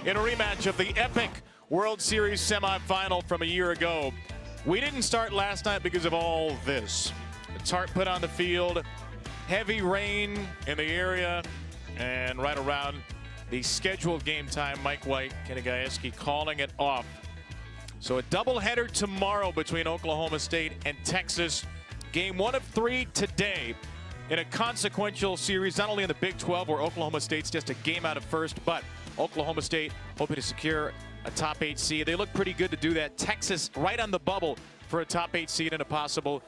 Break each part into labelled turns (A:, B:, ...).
A: in a rematch of the epic World Series semifinal from a year ago. We didn't start last night because of all this. A tarp put on the field, heavy rain in the area, and right around the scheduled game time, Mike White, Kenny Gajewski calling it off. So a doubleheader tomorrow between Oklahoma State and Texas. Game 1 of 3 today in a consequential series, not only in the Big 12 where Oklahoma State's just a game out of first, but Oklahoma State hoping to secure a top 8 seed. They look pretty good to do that. Texas right on the bubble for a top 8 seed and a possible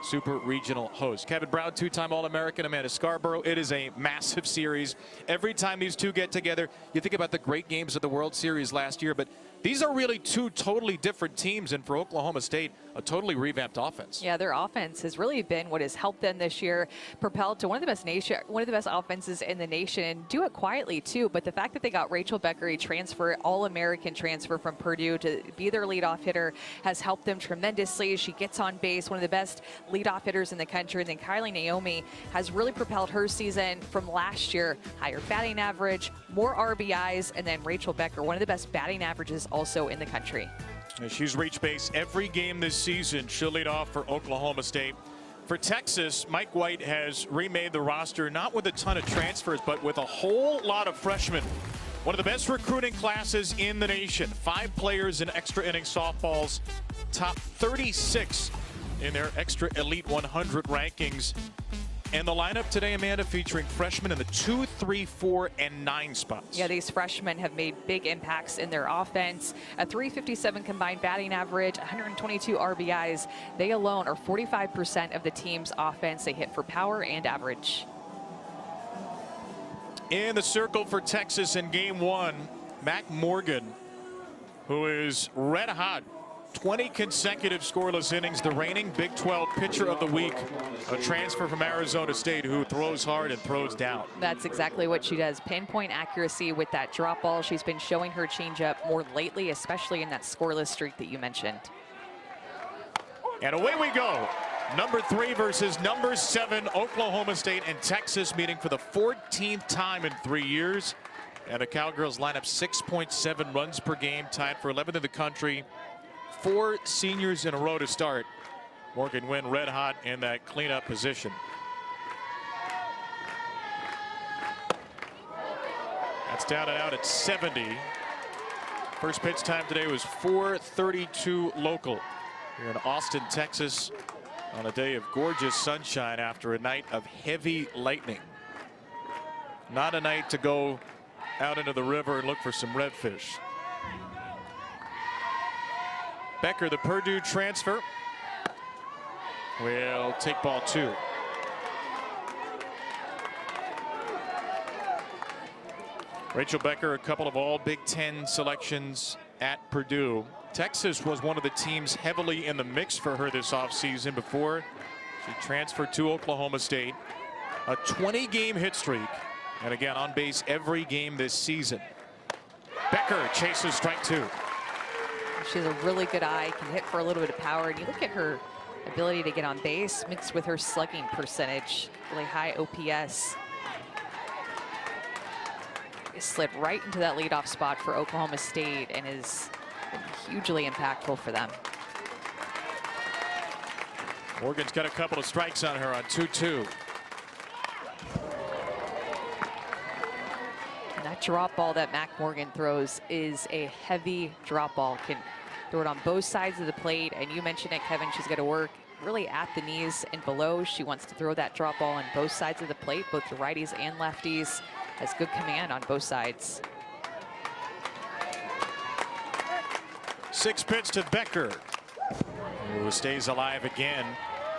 A: super regional host. Kevin Brown, two-time All-American, Amanda Scarborough. It is a massive series. Every time these two get together, you think about the great games of the World Series last year, but these are really two totally different teams, and for Oklahoma State, a totally revamped offense.
B: Yeah, their offense has really been what has helped them this year, propelled to one of the best offenses in the nation, and do it quietly too. But the fact that they got Rachel Becker, a transfer, All-American transfer from Purdue, to be their leadoff hitter has helped them tremendously. She gets on base, one of the best leadoff hitters in the country. And then Kylie Naomi has really propelled her season from last year. Higher batting average, more RBIs, and then Rachel Becker, one of the best batting averages also in the country.
A: She's reached base every game this season. She'll lead off for Oklahoma State. For Texas, Mike White has remade the roster, not with a ton of transfers, but with a whole lot of freshmen. One of the best recruiting classes in the nation. 5 players in extra inning softballs, top 36 in their extra elite 100 rankings. And the lineup today, Amanda, featuring freshmen in the 2, 3, 4, and 9 spots.
B: Yeah, these freshmen have made big impacts in their offense. A 357 combined batting average, 122 RBIs. They alone are 45% of the team's offense. They hit for power and average.
A: In the circle for Texas in game 1, Mac Morgan, who is red hot. 20 consecutive scoreless innings, the reigning Big 12 pitcher of the week, a transfer from Arizona State who throws hard and throws down.
B: That's exactly what she does. Pinpoint accuracy with that drop ball. She's been showing her changeup more lately, especially in that scoreless streak that you mentioned.
A: And away we go. Number 3 versus number 7, Oklahoma State and Texas meeting for the 14th time in 3 years. And the Cowgirls line up 6.7 runs per game, tied for 11th in the country. 4 seniors in a row to start. Morgan Wynn red hot in that cleanup position. That's down and out at 70. First pitch time today was 4:32 local here in Austin, Texas, on a day of gorgeous sunshine after a night of heavy lightning. Not a night to go out into the river and look for some redfish. Becker, the Purdue transfer, will take ball 2. Rachel Becker, a couple of all Big Ten selections at Purdue. Texas was one of the teams heavily in the mix for her this offseason before she transferred to Oklahoma State. A 20-game hit streak, and again on base every game this season. Becker chases strike 2.
B: She has a really good eye, can hit for a little bit of power. And you look at her ability to get on base mixed with her slugging percentage, really high OPS. Slid right into that leadoff spot for Oklahoma State and has been hugely impactful for them.
A: Morgan's got a couple of strikes on her on 2-2.
B: That drop ball that Mac Morgan throws is a heavy drop ball. Can throw it on both sides of the plate. And you mentioned it, Kevin, she's got to work really at the knees and below. She wants to throw that drop ball on both sides of the plate, both the righties and lefties. Has good command on both sides.
A: 6 pitch to Becker, who stays alive again.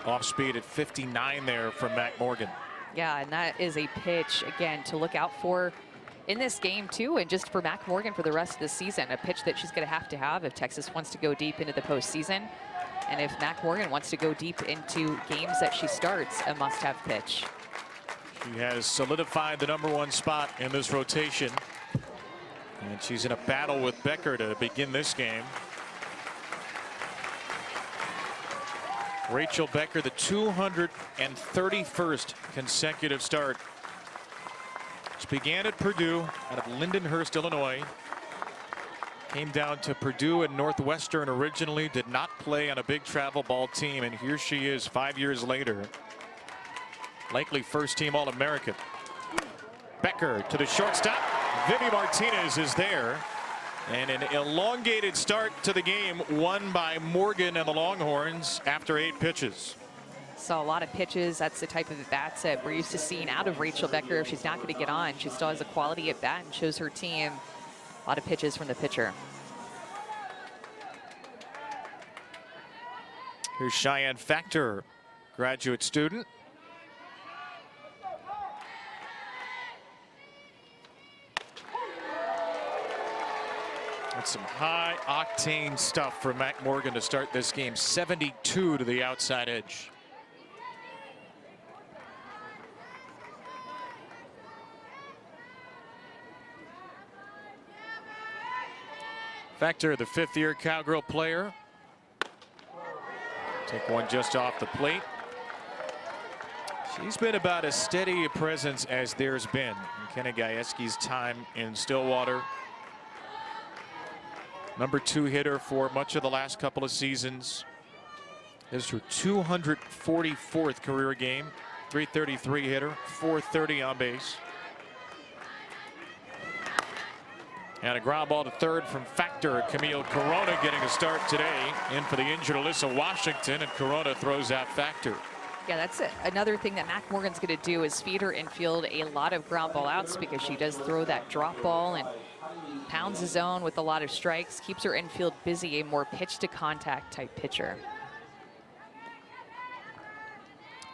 A: Off speed at 59 there from Mac Morgan.
B: Yeah, and that is a pitch, again, to look out for in this game too, and just for Mac Morgan for the rest of the season. A pitch that she's going to have if Texas wants to go deep into the postseason, and if Mac Morgan wants to go deep into games that she starts, a must-have pitch.
A: She has solidified the #1 spot in this rotation, and she's in a battle with Becker to begin this game. Rachel Becker, the 231st consecutive start. She began at Purdue out of Lindenhurst, Illinois. Came down to Purdue and Northwestern originally, did not play on a big travel ball team, and here she is 5 years later. Likely first team All-American. Becker to the shortstop. Vivi Martinez is there. And an elongated start to the game, won by Morgan and the Longhorns after 8 pitches.
B: Saw a lot of pitches. That's the type of at-bats that we're used to seeing out of Rachel Becker. If she's not going to get on, she still has a quality at-bat and shows her team a lot of pitches from the pitcher.
A: Here's Cheyenne Factor, graduate student. That's some high octane stuff for Mac Morgan to start this game. 72 to the outside edge. Factor, the 5th-year Cowgirl player. Take one just off the plate. She's been about as steady a presence as there's been in Kenny Gajewski's time in Stillwater. Number 2 hitter for much of the last couple of seasons. This is her 244th career game. 333 hitter, 430 on base. And a ground ball to third from Factor. Camille Corona getting a start today. In for the injured Alyssa Washington, and Corona throws out Factor.
B: Yeah, that's it. Another thing that Mac Morgan's going to do is feed her infield a lot of ground ball outs, because she does throw that drop ball and pounds the zone with a lot of strikes, keeps her infield busy, a more pitch to contact type pitcher.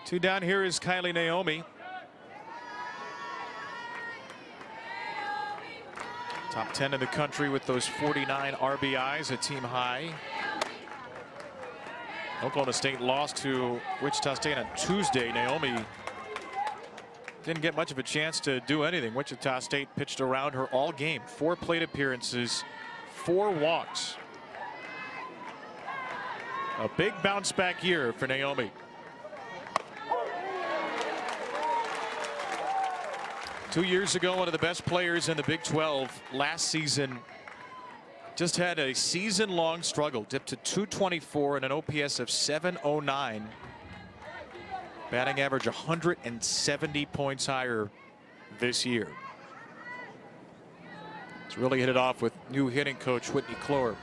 A: 2 down. Here is Kylie Naomi. Top 10 in the country with those 49 RBIs, a team high. Oklahoma State lost to Wichita State on Tuesday. Naomi didn't get much of a chance to do anything. Wichita State pitched around her all game. 4 plate appearances, 4 walks. A big bounce back year for Naomi. 2 years ago, one of the best players in the Big 12. Last season, just had a season-long struggle. Dipped to 224 and an OPS of 709. Batting average 170 points higher this year. It's really hit it off with new hitting coach Whitney Clore.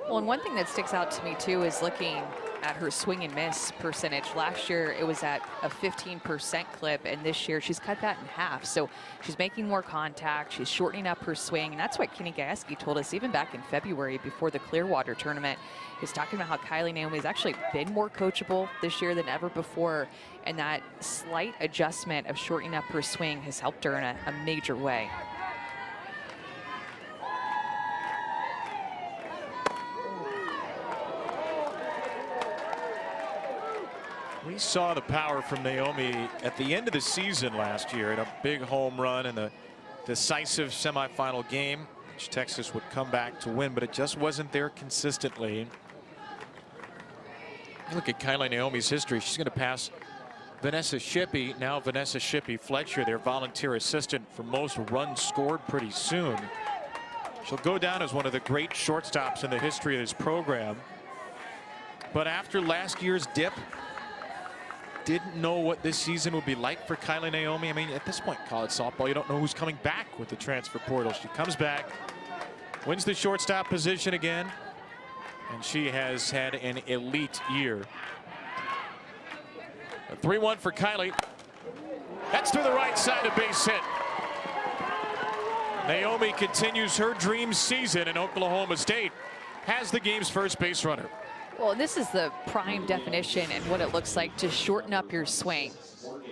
B: Well, and one thing that sticks out to me too is looking at her swing and miss percentage. Last year it was at a 15% clip, and this year she's cut that in half. So she's making more contact, she's shortening up her swing, and that's what Kenny Gajewski told us even back in February before the Clearwater tournament. He's talking about how Kylie Naomi has actually been more coachable this year than ever before, and that slight adjustment of shortening up her swing has helped her in a major way.
A: We saw the power from Naomi at the end of the season last year in a big home run in the decisive semifinal game, which Texas would come back to win, but it just wasn't there consistently. Look at Kylie Naomi's history. She's going to pass Vanessa Shippey, now Vanessa Shippey Fletcher, their volunteer assistant, for most runs scored pretty soon. She'll go down as one of the great shortstops in the history of this program. But after last year's dip, didn't know what this season would be like for Kylie Naomi. I mean, at this point, college softball, you don't know who's coming back with the transfer portal. She comes back, wins the shortstop position again, and she has had an elite year. A 3-1 for Kylie. That's through the right side, a base hit. Naomi continues her dream season in Oklahoma State, has the game's first base runner.
B: Well, this is the prime definition and what it looks like to shorten up your swing.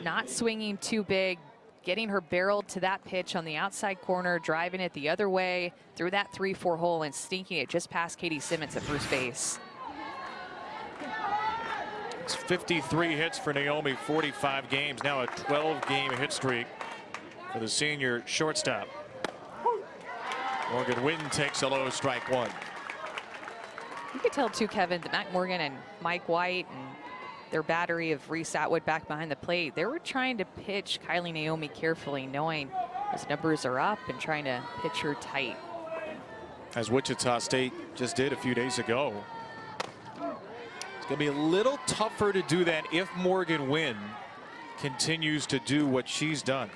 B: Not swinging too big, getting her barreled to that pitch on the outside corner, driving it the other way through that 3-4 hole and sneaking it just past Katie Simmons at first base.
A: It's 53 hits for Naomi, 45 games, now a 12-game hit streak for the senior shortstop. Morgan Whitten takes a low, strike one.
B: You could tell too, Kevin, that Mac Morgan and Mike White and their battery of Reese Atwood back behind the plate, they were trying to pitch Kylie Naomi carefully, knowing those numbers are up and trying to pitch her tight.
A: as Wichita State just did a few days ago. It's going to be a little tougher to do that if Morgan Wynn continues to do what she's done.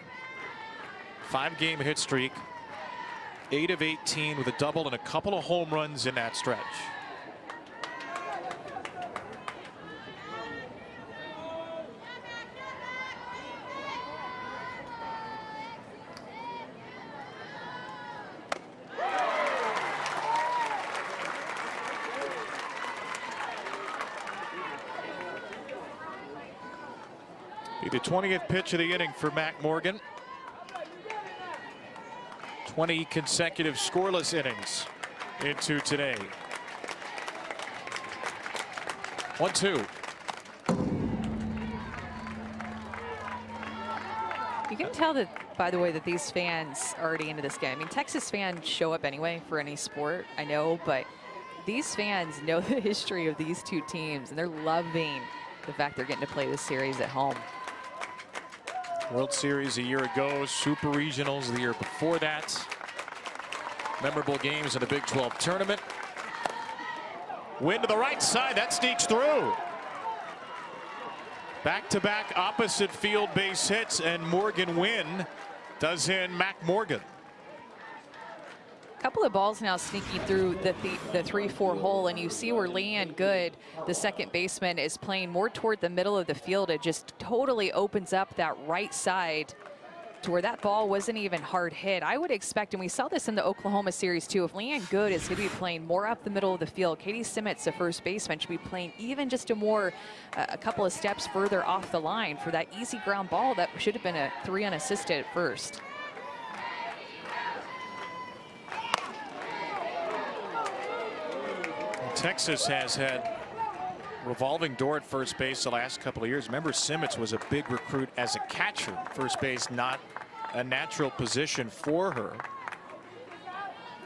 A: 5-game hit streak, 8 of 18 with a double and a couple of home runs in that stretch. Be the 20th pitch of the inning for Mac Morgan. 20 consecutive scoreless innings into today. 1-2.
B: You can tell that, by the way, that these fans are already into this game. I mean, Texas fans show up anyway for any sport, I know, but these fans know the history of these two teams, and they're loving the fact they're getting to play this series at home.
A: World Series a year ago, Super Regionals the year before that. Memorable games in the Big 12 tournament. Win to the right side, that sneaks through. Back-to-back opposite field base hits, and Morgan Wynn does in Mac Morgan.
B: A couple of balls now sneaking through the 3-4 hole, and you see where Leanne Good, the second baseman, is playing more toward the middle of the field. It just totally opens up that right side to where that ball wasn't even hard hit. I would expect, and we saw this in the Oklahoma series too, if Leanne Good is going to be playing more up the middle of the field, Katie Simmons, the first baseman, should be playing even just a couple of steps further off the line for that easy ground ball that should have been a 3 unassisted at first.
A: Texas has had revolving door at first base the last couple of years. Remember, Simmons was a big recruit as a catcher. First base, not a natural position for her.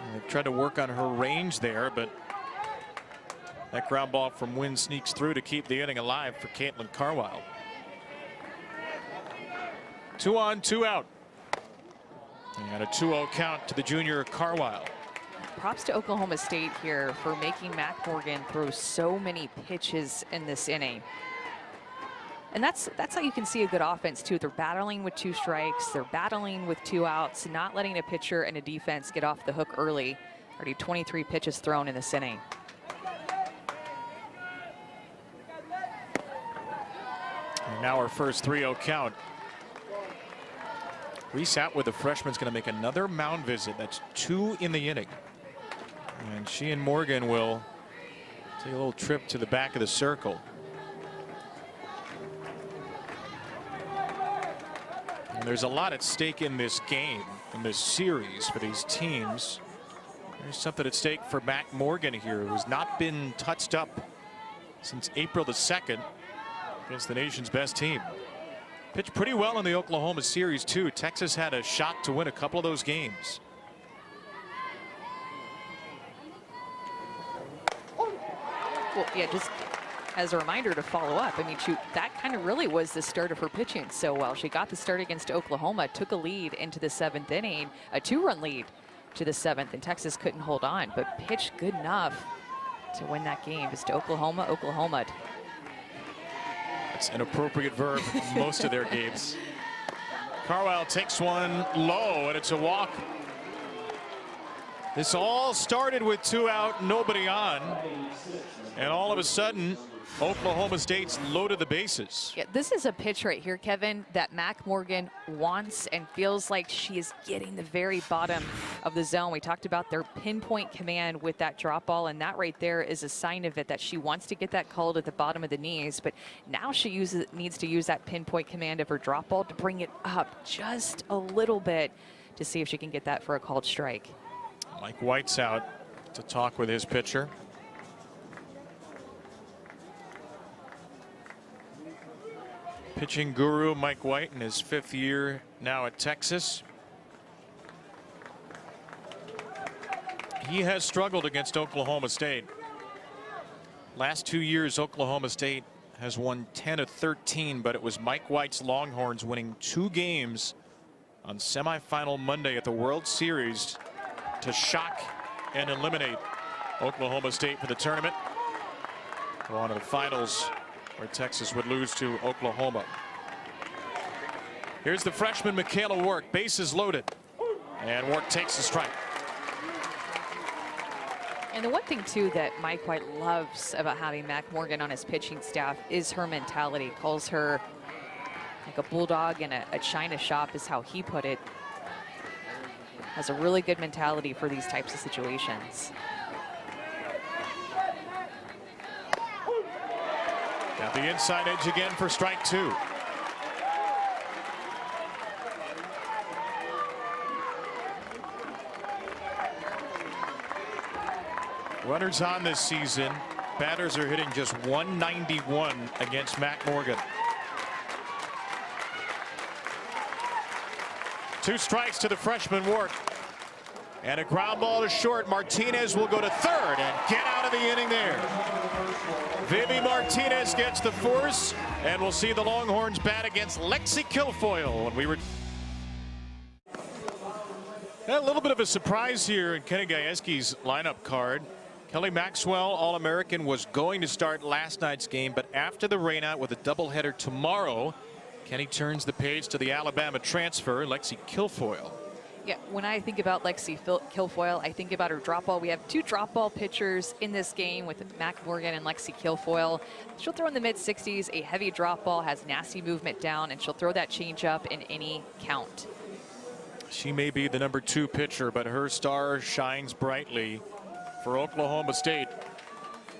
A: And they've tried to work on her range there, but that ground ball from Wynn sneaks through to keep the inning alive for Caitlin Carwile. 2 on, 2 out. And a 2-0 count to the junior Carwile.
B: Props to Oklahoma State here for making Mac Morgan throw so many pitches in this inning. And that's how you can see a good offense too. They're battling with 2 strikes, they're battling with 2 outs, not letting a pitcher and a defense get off the hook early. Already 23 pitches thrown in this inning.
A: And now our first 3-0 count. Reese Atwood, the freshman's going to make another mound visit. That's 2 in the inning. And she and Morgan will take a little trip to the back of the circle. And there's a lot at stake in this game, in this series for these teams. There's something at stake for Mac Morgan here, who's not been touched up since April the 2nd against the nation's best team. Pitched pretty well in the Oklahoma series too. Texas had a shot to win a couple of those games.
B: Well, yeah, just as a reminder to follow up, I mean, shoot, that kind of really was the start of her pitching so well. She got the start against Oklahoma, took a lead into the 7th inning, a 2-run lead to the 7th, and Texas couldn't hold on, but pitched good enough to win that game. Just Oklahoma.
A: It's an appropriate verb most of their games. Carwile takes one low, and it's a walk. This all started with 2 out, nobody on. And all of a sudden, Oklahoma State's loaded the bases.
B: Yeah, this is a pitch right here, Kevin, that Mac Morgan wants and feels like she is getting the very bottom of the zone. We talked about their pinpoint command with that drop ball, and that right there is a sign of it, that she wants to get that called at the bottom of the knees, but now she needs to use that pinpoint command of her drop ball to bring it up just a little bit to see if she can get that for a called strike.
A: Mike White's out to talk with his pitcher. Pitching guru Mike White in his 5th year now at Texas. He has struggled against Oklahoma State. Last 2 years, Oklahoma State has won 10 of 13, but it was Mike White's Longhorns winning 2 games on semifinal Monday at the World Series to shock and eliminate Oklahoma State for the tournament. Go on to the finals where Texas would lose to Oklahoma. Here's the freshman Michaela Wark, bases loaded, and Wark takes the strike.
B: And the one thing, too, that Mike White loves about having Mac Morgan on his pitching staff is her mentality. Calls her like a bulldog and a china shop is how he put it. Has a really good mentality for these types of situations.
A: Got the inside edge again for strike 2. Runners on this season. Batters are hitting just 191 against Mac Morgan. 2 strikes to the freshman Wark. And a ground ball to short. Martinez will go to third and get out of the inning there. Vivi Martinez gets the force, and we'll see the Longhorns bat against Lexi Kilfoyle when we were. A little bit of a surprise here in Kenny Gajewski's lineup card. Kelly Maxwell, All-American, was going to start last night's game, but after the rainout with a doubleheader tomorrow, Kenny turns the page to the Alabama transfer, Lexi Kilfoyle.
B: Yeah, when I think about Lexi Kilfoyle, I think about her drop ball. We have 2 drop ball pitchers in this game with Mac Morgan and Lexi Kilfoyle. She'll throw in the mid-60s, a heavy drop ball, has nasty movement down, and she'll throw that changeup in any count.
A: She may be the number 2 pitcher, but her star shines brightly for Oklahoma State,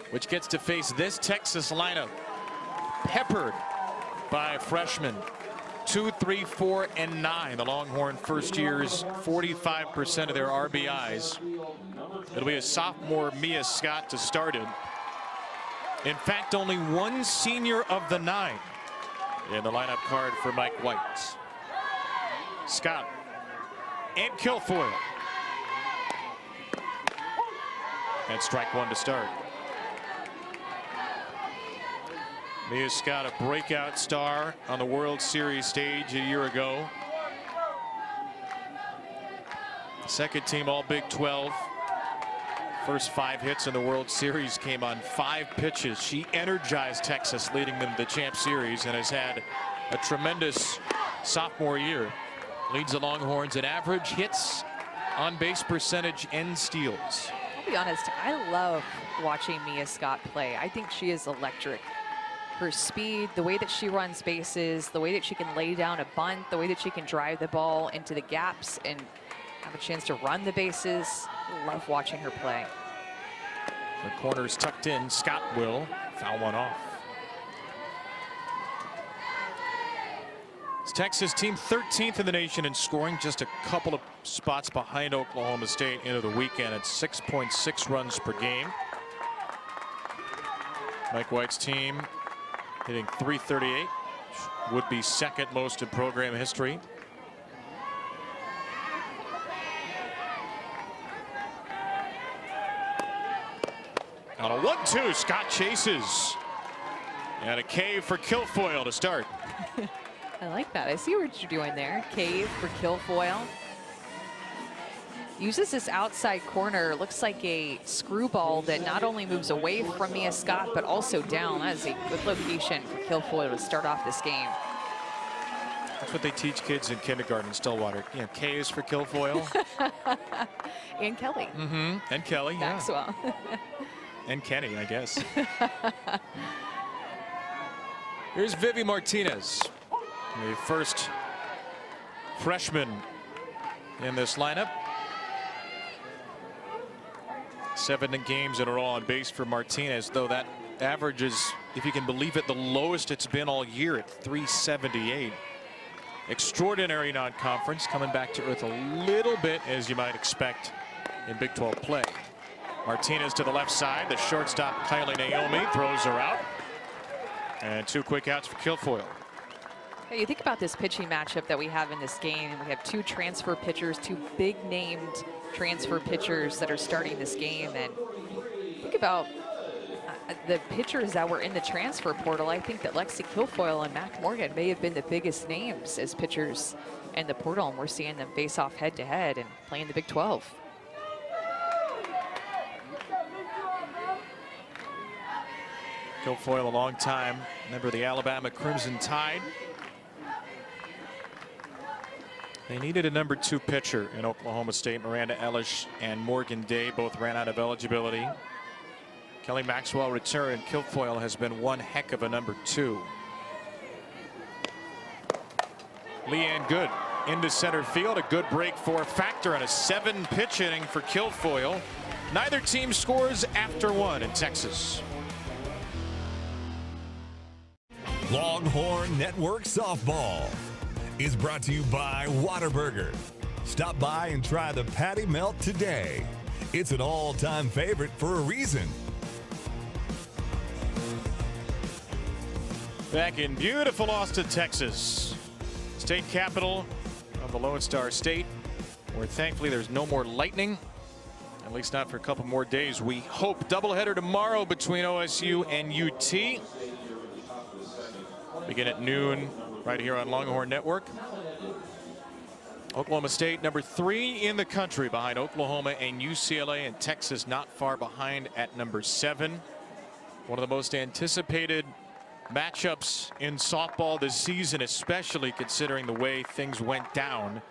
A: which gets to face this Texas lineup, peppered by freshmen 2, 3, 4, and 9. The Longhorn first years, 45% of their RBIs. It'll be a sophomore Mia Scott to start it. In fact, only 1 senior of the 9 in the lineup card for Mike White. Scott and Kilfoyle. And strike 1 to start. Mia Scott, a breakout star on the World Series stage a year ago. Second team All Big 12. First 5 hits in the World Series came on 5 pitches. She energized Texas, leading them to the Champ Series, and has had a tremendous sophomore year. Leads the Longhorns in average hits, on base percentage, and steals.
B: I'll be honest, I love watching Mia Scott play. I think she is electric. Her speed, the way that she runs bases, the way that she can lay down a bunt, the way that she can drive the ball into the gaps and have a chance to run the bases. I love watching her play.
A: The corner's tucked in. Scott will foul one off. It's Texas team 13th in the nation in scoring, just a couple of spots behind Oklahoma State into the weekend at 6.6 runs per game. Mike White's team hitting .338, would be second most in program history. On a 1-2, Scott chases. And a cave for Kilfoyle to start.
B: I like that. I see what you're doing there. Cave for Kilfoyle. Uses this outside corner. Looks like a screwball that not only moves away from Mia Scott, but also down. That is a good location for Kilfoyle to start off this game.
A: That's what they teach kids in kindergarten in Stillwater. You know, K is for Kilfoyle.
B: And Kelly.
A: Mm-hmm. And Kelly,
B: Maxwell.
A: Yeah. And Kenny, I guess. Here's Vivi Martinez, the first freshman in this lineup. 7 games in a row on base for Martinez, though that average is, if you can believe it, the lowest it's been all year at .378. Extraordinary non-conference, coming back to earth a little bit, as you might expect in Big 12 play. Martinez to the left side. The shortstop, Kylie Naomi, throws her out. And 2 quick outs for Kilfoyle.
B: Hey, you think about this pitching matchup that we have in this game. We have 2 transfer pitchers, 2 big-named transfer pitchers that are starting this game. And think about the pitchers that were in the transfer portal. I think that Lexi Kilfoyle and Mac Morgan may have been the biggest names as pitchers in the portal, and we're seeing them face off head-to-head and play in the Big 12.
A: Guilfoyle, a long time member of the Alabama Crimson Tide. They needed a number 2 pitcher in Oklahoma State. Miranda Ellis and Morgan Day both ran out of eligibility. Kelly Maxwell returned. Guilfoyle has been one heck of a number 2. Leanne Good into center field. A good break for Factor on a 7-pitch inning for Guilfoyle. Neither team scores after 1 in Texas.
C: Longhorn Network Softball is brought to you by Whataburger. Stop by and try the Patty Melt today. It's an all-time favorite for a reason.
A: Back in beautiful Austin, Texas, state capital of the Lone Star State, where thankfully there's no more lightning, at least not for a couple more days. We hope. Doubleheader tomorrow between OSU and UT. Begin at noon right here on Longhorn Network. Oklahoma State number 3 in the country behind Oklahoma and UCLA, and Texas not far behind at number 7. One of the most anticipated matchups in softball this season, especially considering the way things went down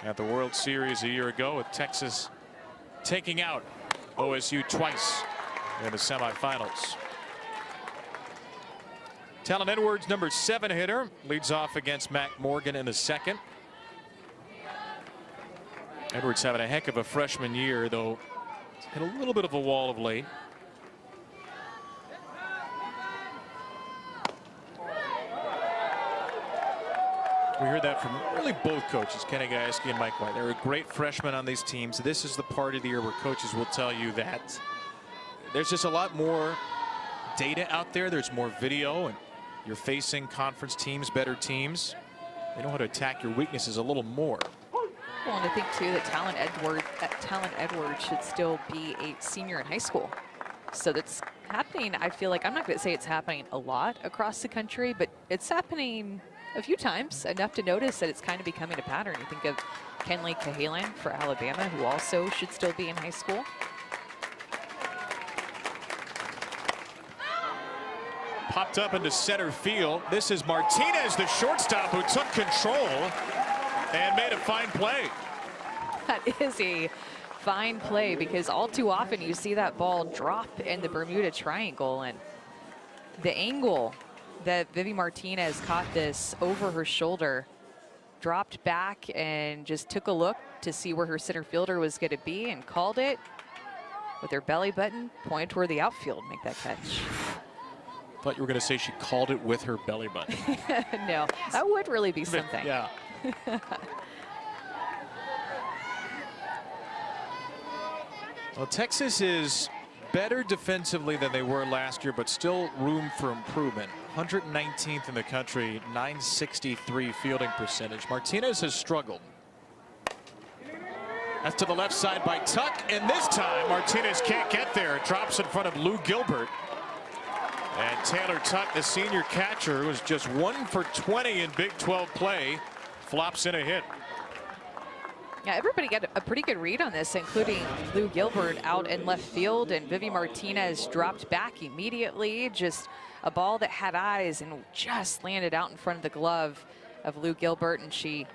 A: at the World Series a year ago, with Texas taking out OSU twice in the semifinals. Talon Edwards, number 7 hitter, leads off against Mac Morgan in the second. Edwards having a heck of a freshman year, though hit a little bit of a wall of late. We heard that from really both coaches, Kenny Gajewski and Mike White. They're a great freshmen on these teams. This is the part of the year where coaches will tell you that there's just a lot more data out there. There's more video, and you're facing conference teams, better teams. They know how to attack your weaknesses a little more.
B: Well, and I think too that Talon Edwards should still be a senior in high school. So that's happening. I feel like, I'm not going to say it's happening a lot across the country, but it's happening a few times, enough to notice that it's kind of becoming a pattern. You think of Kenley Cahalan for Alabama, who also should still be in high school.
A: Popped up into center field. This is Martinez, the shortstop, who took control and made a fine play.
B: That is a fine play, because all too often you see that ball drop in the Bermuda Triangle, and the angle that Vivi Martinez caught this over her shoulder, dropped back and just took a look to see where her center fielder was going to be, and called it with her belly button pointed toward the outfield. Make that catch.
A: Thought you were going to say she called it with her belly button.
B: No, that would really be something.
A: Yeah. Well, Texas is better defensively than they were last year, but still room for improvement. 119th in the country, 963 fielding percentage. Martinez has struggled. That's to the left side by Tuck, and this time Martinez can't get there. It drops in front of Lou Gilbert. And Taylor Tuck, the senior catcher, who was just 1 for 20 in Big 12 play, flops in a hit.
B: Yeah, everybody got a pretty good read on this, including Lou Gilbert out in left field, and Vivi Martinez dropped back immediately. Just a ball that had eyes and just landed out in front of the glove of Lou Gilbert, and she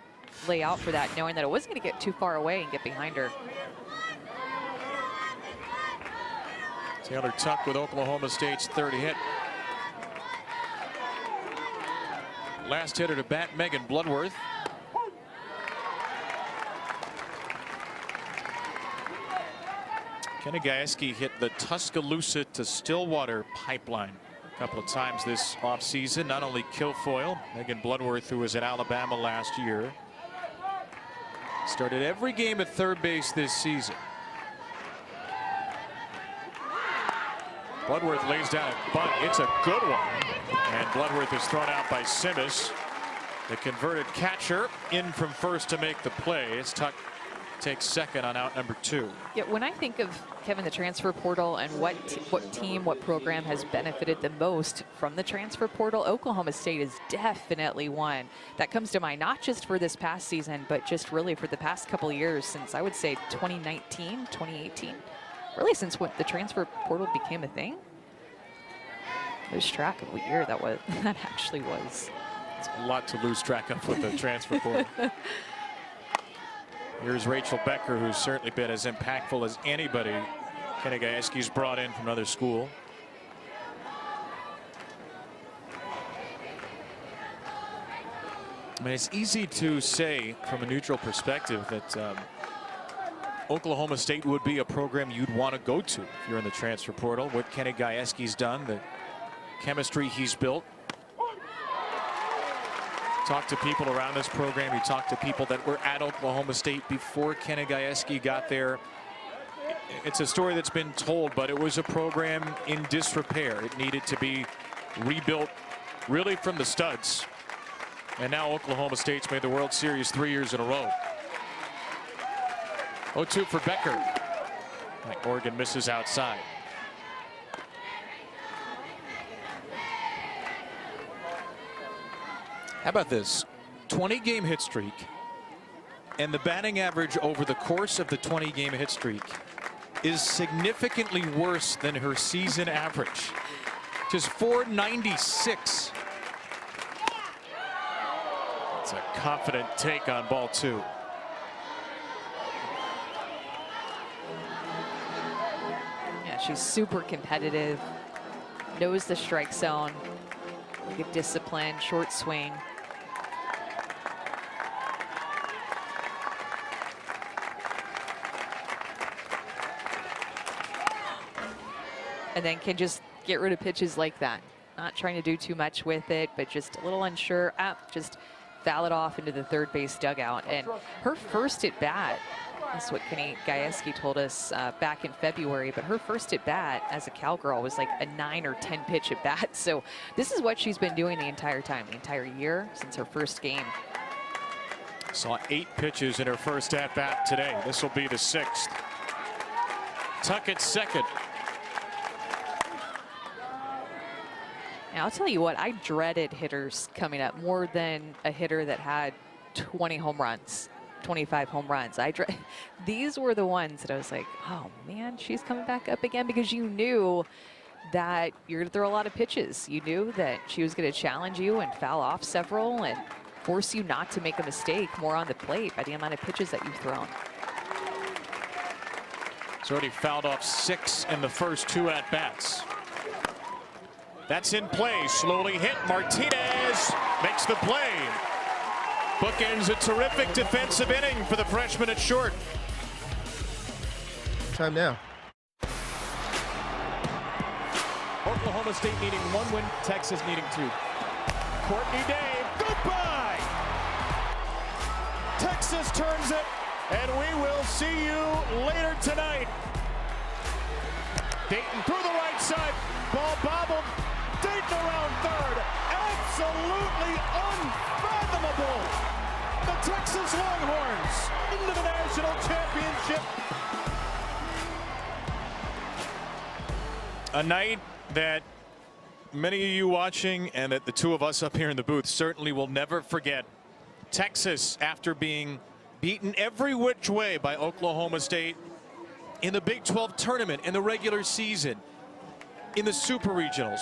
B: lay out for that, knowing that it wasn't going to get too far away and get behind her.
A: Taylor Tuck with Oklahoma State's third hit. Last hitter to bat, Megan Bloodworth. Kenny Gajewski hit the Tuscaloosa to Stillwater pipeline a couple of times this offseason. Not only Guilfoyle, Megan Bloodworth, who was at Alabama last year, started every game at third base this season. Bloodworth lays down a bunt. It's a good one. And Bloodworth is thrown out by Simmons. The converted catcher in from first to make the play. It's Tuck takes second on out number 2.
B: Yeah, when I think of, Kevin, the transfer portal and what team, what program has benefited the most from the transfer portal, Oklahoma State is definitely one. That comes to mind, not just for this past season, but just really for the past couple of years, since I would say 2019, 2018. Really since when the transfer portal became a thing. lose track of what year that was. That actually was.
A: It's a lot to lose track of with the transfer portal. Here's Rachel Becker, who's certainly been as impactful as anybody Kenny Gajewski's brought in from another school. I mean, it's easy to say from a neutral perspective that Oklahoma State would be a program you'd want to go to if you're in the transfer portal. What Kenny Gajewski's done, the chemistry he's built. Talk to people around this program. You talk to people that were at Oklahoma State before Kenny Gajewski got there. It's a story that's been told, but it was a program in disrepair. It needed to be rebuilt really from the studs. And now Oklahoma State's made the World Series 3 years in a row. 0-2 for Becker. Oregon misses outside. How about this? 20-game hit streak, and the batting average over the course of the 20-game hit streak is significantly worse than her season average. Just .496. It's a confident take on ball 2.
B: Yeah, she's super competitive, knows the strike zone, good discipline, short swing. And then can just get rid of pitches like that. Not trying to do too much with it, but just a little unsure. Just foul it off into the third base dugout. And her first at bat, that's what Kenny Gajewski told us back in February, but her first at bat as a Cowgirl was like a 9 or 10 pitch at bat. So this is what she's been doing the entire time, the entire year since her first game.
A: Saw 8 pitches in her first at bat today. This will be the 6th. Tuck at second.
B: Now, I'll tell you what, I dreaded hitters coming up more than a hitter that had 20 home runs, 25 home runs. These were the ones that I was like, oh man, she's coming back up again, because you knew that you're going to throw a lot of pitches. You knew that she was going to challenge you and foul off several and force you not to make a mistake more on the plate by the amount of pitches that you've thrown.
A: She's already fouled off 6 in the first 2 at bats. That's in play, slowly hit. Martinez makes the play. Bookends a terrific defensive inning for the freshman at short.
D: Time now.
A: Oklahoma State needing 1 win, Texas needing 2. Courtney Day, goodbye! Texas turns it, and we will see you later tonight. Dayton through the right side, ball bobbled. Dayton around third. Absolutely unfathomable. The Texas Longhorns into the national championship. A night that many of you watching and that the two of us up here in the booth certainly will never forget. Texas, after being beaten every which way by Oklahoma State in the Big 12 tournament, in the regular season, in the Super Regionals,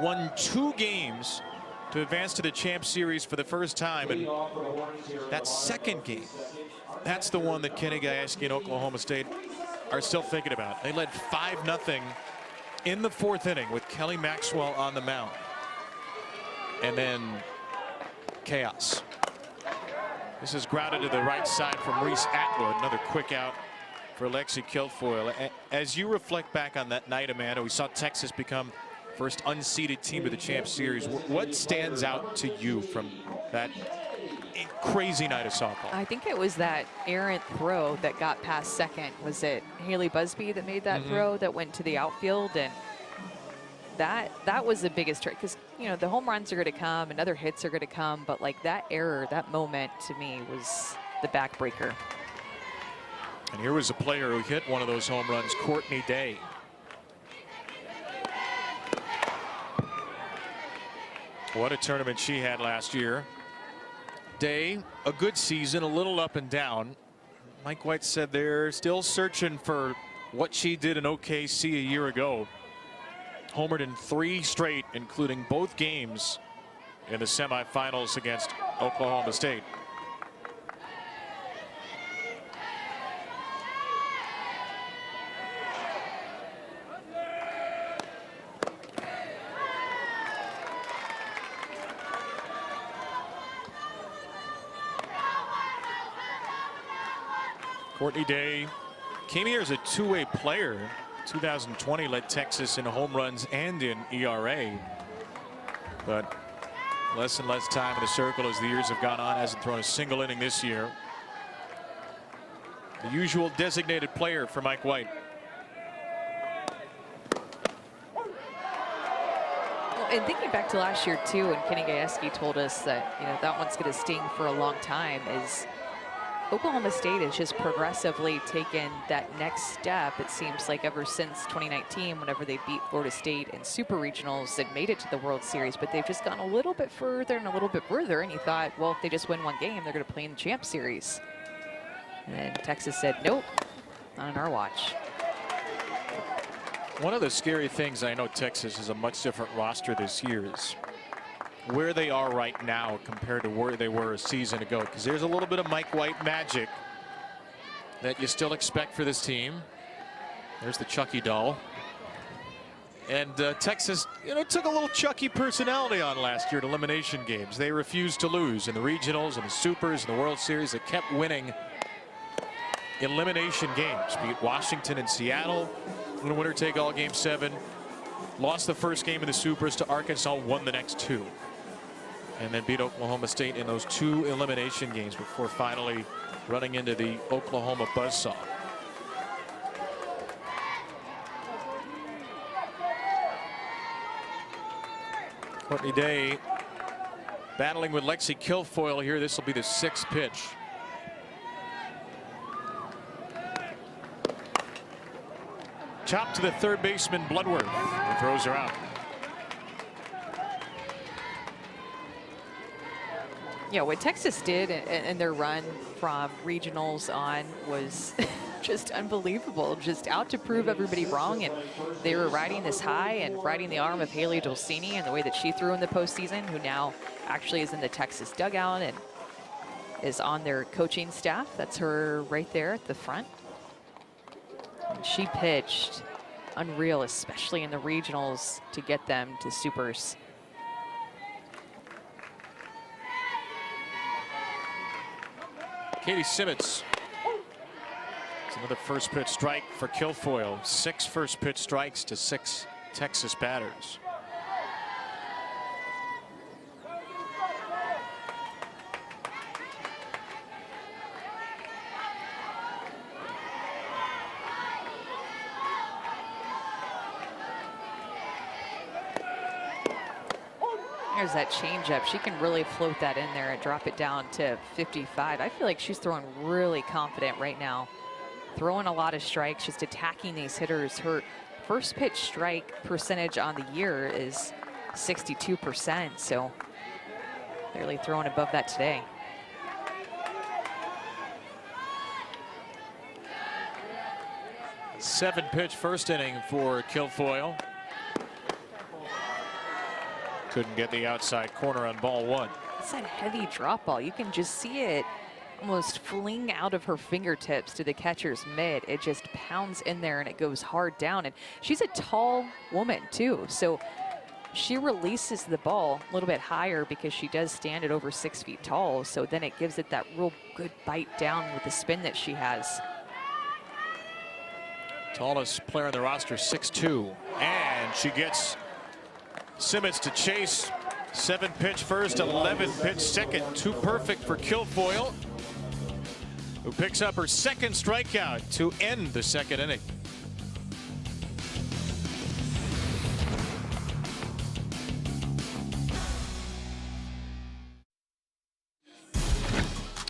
A: won 2 games to advance to the Champ Series for the first time. And that second game, that's the one that Kenny Gajewski and Oklahoma State are still thinking about. They led 5-0 in the 4th inning with Kelly Maxwell on the mound. And then chaos. This is grounded to the right side from Reese Atwood. Another quick out for Lexi Kilfoyle. As you reflect back on that night, Amanda, we saw Texas become first unseeded team of the Champ Series. What stands out to you from that crazy night of softball?
B: I think it was that errant throw that got past second. Was it Haley Busby that made that throw that went to the outfield? And that was the biggest trick, because you know the home runs are going to come and other hits are going to come, but like that error, that moment to me was the backbreaker.
A: And here was a player who hit one of those home runs, Courtney Day. What a tournament she had last year. Day, a good season, a little up and down. Mike White said they're still searching for what she did in OKC a year ago. homered in 3 straight, including both games in the semifinals against Oklahoma State. Courtney Day came here as a two-way player. 2020 led Texas in home runs and in ERA. But less and less time in the circle as the years have gone on. Hasn't thrown a single inning this year. The usual designated player for Mike White.
B: And thinking back to last year too, when Kenny Gajewski told us that, you know, that one's going to sting for a long time, is Oklahoma State has just progressively taken that next step. It seems like ever since 2019, whenever they beat Florida State in super regionals and made it to the World Series, but they've just gone a little bit further and a little bit further. And you thought, well, if they just win one game, they're going to play in the Champ Series. And Texas said, nope, not on our watch.
A: One of the scary things, I know Texas is a much different roster this year, is where they are right now compared to where they were a season ago, because there's a little bit of Mike White magic that you still expect for this team. There's the Chucky doll. And Texas, you know, took a little Chucky personality on last year at elimination games. They refused to lose in the regionals and the supers and the World Series. They kept winning elimination games. Beat Washington and Seattle in a winner-take-all Game 7. Lost the first game in the supers to Arkansas, won the next 2. And then beat Oklahoma State in those 2 elimination games before finally running into the Oklahoma buzzsaw. Courtney Day battling with Lexi Kilfoyle here. This will be the 6th pitch. Chop to the third baseman Bloodworth, who throws her out.
B: Yeah, what Texas did in their run from regionals on was just unbelievable. Just out to prove everybody wrong, and they were riding this high and riding the arm of Haley Dulcini and the way that she threw in the postseason, who now actually is in the Texas dugout and is on their coaching staff. That's her right there at the front. And she pitched unreal, especially in the regionals, to get them to supers.
A: Katie Simmons. It's another first pitch strike for Kilfoyle. 6 first pitch strikes to 6 Texas batters.
B: There's that changeup. She can really float that in there and drop it down to 55. I feel like she's throwing really confident right now. Throwing a lot of strikes, just attacking these hitters. Her first pitch strike percentage on the year is 62%. So clearly throwing above that today.
A: Seven pitch first inning for Kilfoyle. Couldn't get the outside corner on ball 1.
B: It's that heavy drop ball. You can just see it almost fling out of her fingertips to the catcher's mitt. It just pounds in there and it goes hard down. And she's a tall woman too, so she releases the ball a little bit higher because she does stand at over 6 feet tall. So then it gives it that real good bite down with the spin that she has.
A: Tallest player on the roster, 6'2", and she gets Simmons to chase. 7 pitch first, 11 pitch second. 2 perfect for Kilfoyle, who picks up her 2nd strikeout to end the 2nd inning.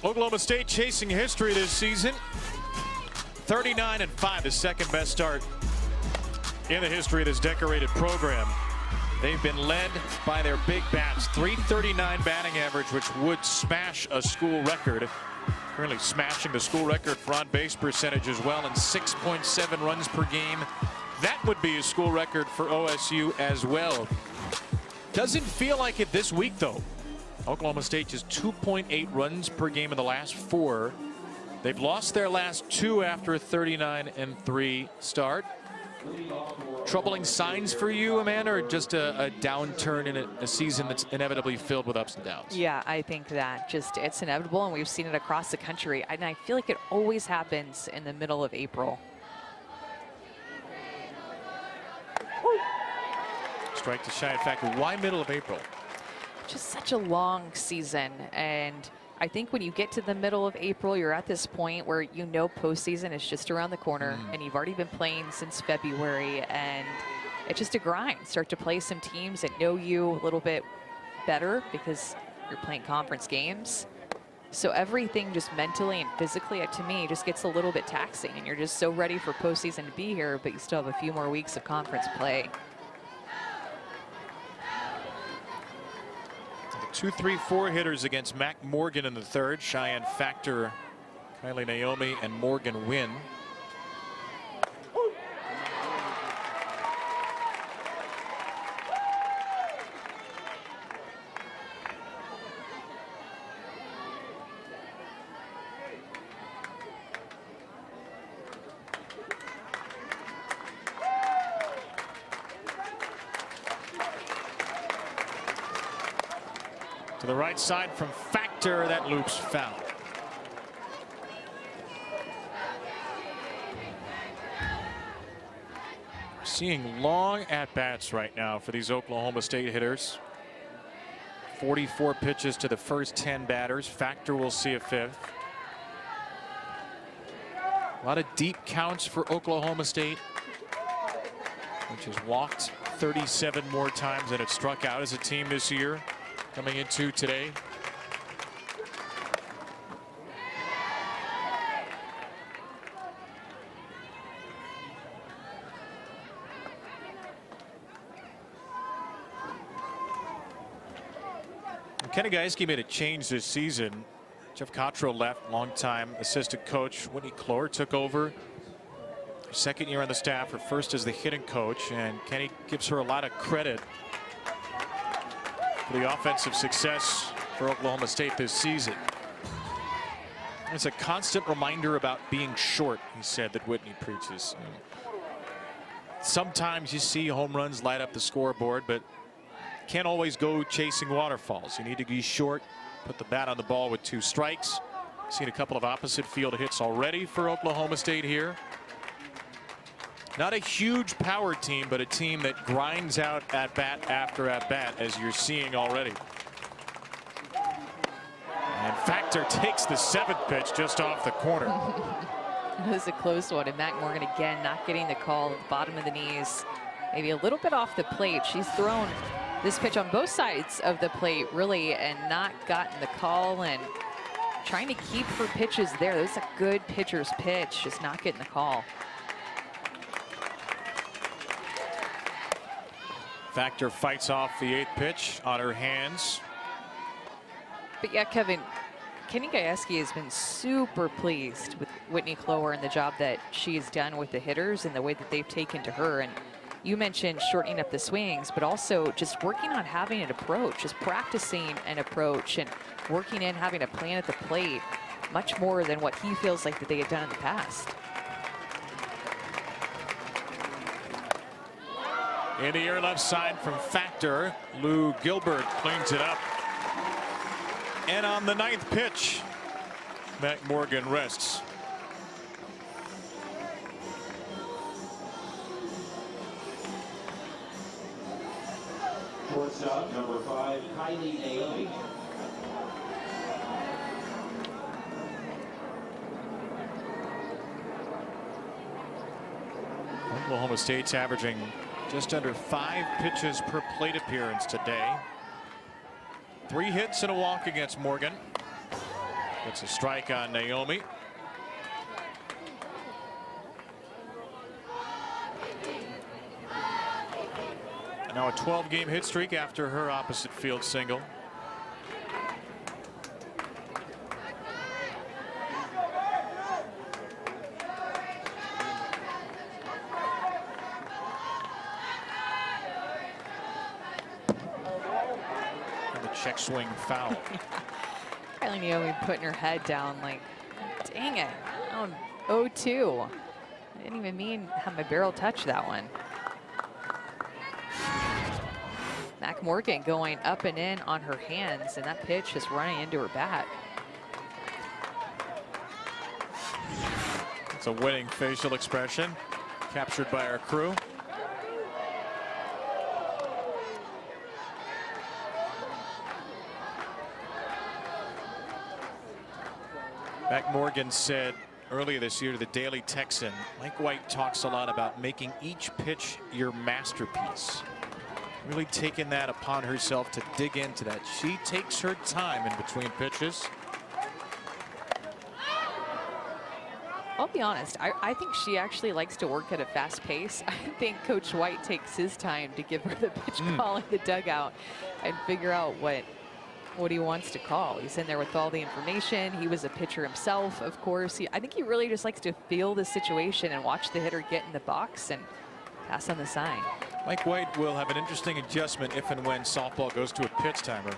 A: Oklahoma State chasing history this season. 39-5, the 2nd best start in the history of this decorated program. They've been led by their big bats. .339 batting average, which would smash a school record. Currently smashing the school record for on-base percentage as well, and 6.7 runs per game That would be a school record for OSU as well. Doesn't feel like it this week, though. Oklahoma State just 2.8 runs per game in the last 4. They've lost their last 2 after a 39-3 start. Troubling signs for you, Amanda, or just a downturn in a season that's inevitably filled with ups and downs?
B: Yeah, I think that just it's inevitable, and we've seen it across the country. And I feel like it always happens in the middle of April.
A: Strike to shy. In fact, why middle of April?
B: Just such a long season, and I think when you get to the middle of April, you're at this point where you know postseason is just around the corner, and you've already been playing since February, and it's just a grind. Start to play some teams that know you a little bit better because you're playing conference games. So everything just mentally and physically, to me, just gets a little bit taxing, and you're just so ready for postseason to be here, but you still have a few more weeks of conference play.
A: 2-3-4 hitters against Mac Morgan in the third. Cheyenne Factor, Kylie Naomi, and Morgan Wynn. To the right side from Factor, that loops foul. We're seeing long at-bats right now for these Oklahoma State hitters. 44 pitches to the first 10 batters. Factor will see a 5th. A lot of deep counts for Oklahoma State, which has walked 37 more times than it struck out as a team this year. Coming into today. Kenny Gajewski made a change this season. Jeff Cottrell left, longtime assistant coach. Whitney Clore took over. Her second year on the staff, her first as the hitting coach, and Kenny gives her a lot of credit for the offensive success for Oklahoma State this season. It's a constant reminder about being short, he said, that Whitney preaches. Sometimes you see home runs light up the scoreboard, but can't always go chasing waterfalls. You need to be short, put the bat on the ball with 2 strikes. Seen a couple of opposite field hits already for Oklahoma State here. Not a huge power team, but a team that grinds out at bat after at bat, as you're seeing already. And Factor takes the 7th pitch just off the corner.
B: It was a close one, and Mac Morgan again not getting the call at the bottom of the knees. Maybe a little bit off the plate. She's thrown this pitch on both sides of the plate, really, and not gotten the call, and trying to keep her pitches there. This is a good pitcher's pitch, just not getting the call.
A: Factor fights off the 8th pitch on her hands.
B: But yeah, Kevin, Kenny Gajewski has been super pleased with Whitney Clore and the job that she has done with the hitters and the way that they've taken to her. And you mentioned shortening up the swings, but also just working on having an approach, just practicing an approach and working in having a plan at the plate much more than what he feels like that they had done in the past.
A: In the air left side from Factor, Lou Gilbert cleans it up. And on the 9th pitch, Mac Morgan rests.
D: Shortstop number 5, Kylie Naomi.
A: Oklahoma State's averaging just under 5 pitches per plate appearance today. 3 hits and a walk against Morgan. It's a strike on Naomi. Now a 12-game hit streak after her opposite field single. check swing foul.
B: Kylie Naomi putting her head down like, dang it, 0-2. I didn't even mean have my barrel touch that one. Mac Morgan going up and in on her hands, and that pitch just running into her bat.
A: It's a winning facial expression captured by our crew. Mac Morgan said earlier this year to the Daily Texan, Mike White talks a lot about making each pitch your masterpiece. Really taking that upon herself to dig into that. She takes her time in between pitches.
B: I'll be honest, I think she actually likes to work at a fast pace. I think Coach White takes his time to give her the pitch call in the dugout and figure out what he wants to call. He's in there with all the information. He was a pitcher himself, of course. I think he really just likes to feel the situation and watch the hitter get in the box and pass on the sign.
A: Mike White will have an interesting adjustment if and when softball goes to a pitch timer.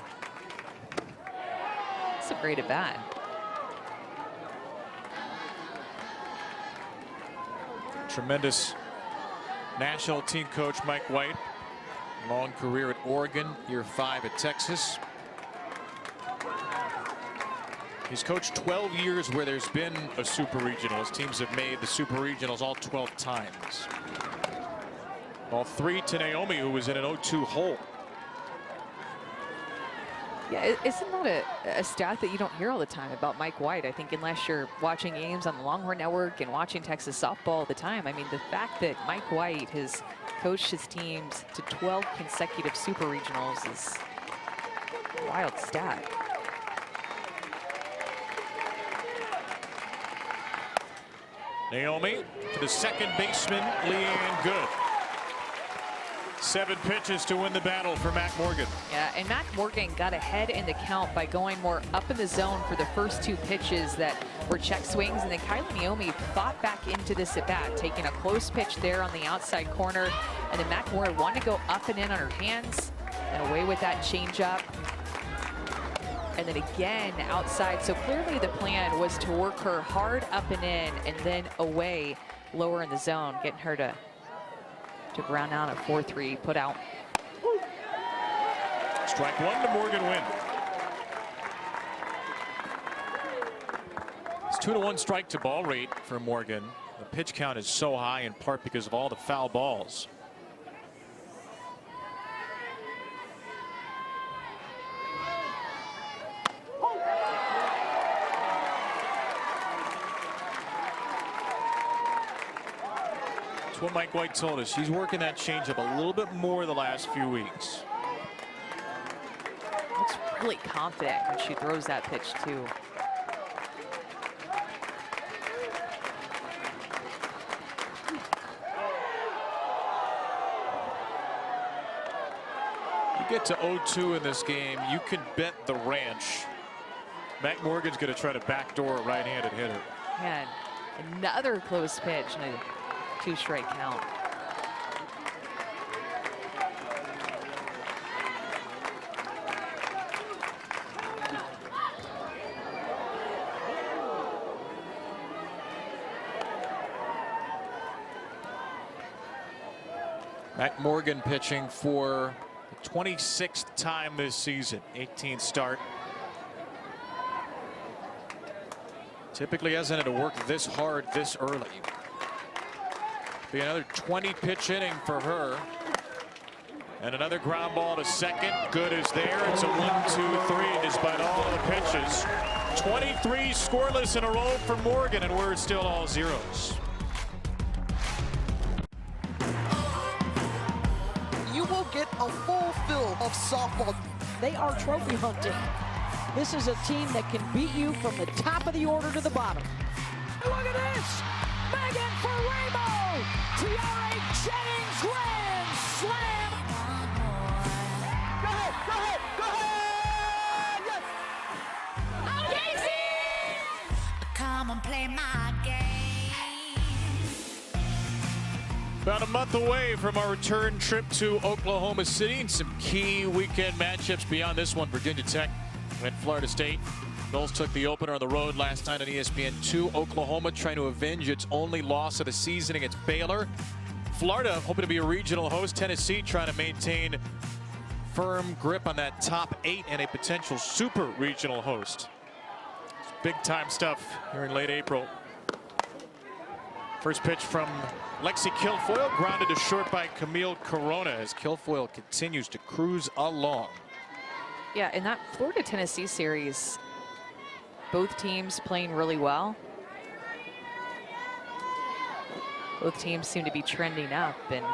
B: It's a great at bat.
A: Tremendous national team coach Mike White. Long career at Oregon, year 5 at Texas. He's coached 12 years where there's been a super regional. His teams have made the super regionals all 12 times. All 3 to Naomi, who was in an 0-2 hole.
B: Yeah, isn't that a stat that you don't hear all the time about Mike White? I think unless you're watching games on the Longhorn Network and watching Texas softball all the time. I mean, the fact that Mike White has coached his teams to 12 consecutive super regionals is a wild stat.
A: Naomi to the second baseman, Leanne Good. 7 pitches to win the battle for Mac Morgan.
B: Yeah, and Mac Morgan got ahead in the count by going more up in the zone for the first 2 pitches that were check swings, and then Kylie Naomi fought back into this at bat, taking a close pitch there on the outside corner, and then Mac Morgan wanted to go up and in on her hands, and away with that changeup. And then again outside, so clearly the plan was to work her hard up and in, and then away, lower in the zone, getting her to ground out at 4-3, put out.
A: Strike 1 to Morgan win. It's 2-1 strike to ball rate for Morgan. The pitch count is so high in part because of all the foul balls. That's what Mike White told us. She's working that changeup a little bit more the last few weeks.
B: Looks really confident when she throws that pitch too.
A: You get to 0-2 in this game, you can bet the ranch. Mac Morgan's going to try to backdoor a right-handed hitter.
B: And another close pitch and a 2-strike count.
A: Mac Morgan pitching for the 26th time this season, 18th start. Typically hasn't had to work this hard this early. Be another 20 pitch inning for her. And another ground ball to second. Good is there. It's a 1-2-3 despite all of the pitches. 23 scoreless in a row for Morgan, and we're still all zeros.
E: You will get a full fill of softball.
F: They are trophy hunting. This is a team that can beat you from the top of the order to the bottom. Look at this! Megan for Rainbow! Tiara Jennings grand slam! Go ahead, go ahead, go ahead! Yes!
G: Come and play my game.
A: About a month away from our return trip to Oklahoma City, and some key weekend matchups beyond this one. Virginia Tech and Florida State. Noles took the opener on the road last night on ESPN2. Oklahoma trying to avenge its only loss of the season against Baylor. Florida hoping to be a regional host. Tennessee trying to maintain firm grip on that top 8 and a potential super regional host. It's big time stuff here in late April. First pitch from Lexi Kilfoyle, grounded to short by Camille Corona as Kilfoyle continues to cruise along.
B: Yeah, in that Florida-Tennessee series, both teams playing really well. Both teams seem to be trending up, and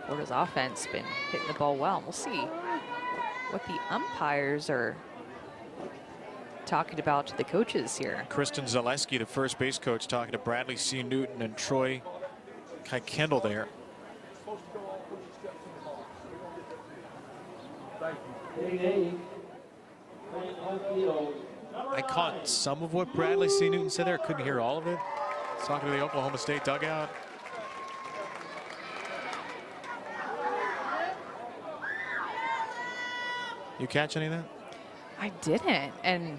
B: Florida's offense been hitting the ball well. We'll see what the umpires are talking about to the coaches here.
A: Kristen Zaleski, the first base coach, talking to Bradley C. Newton and Troy Kuykendall there. I caught some of what Bradley C. Newton said there. Couldn't hear all of it. He's talking to the Oklahoma State dugout. You catch any of that?
B: I didn't, and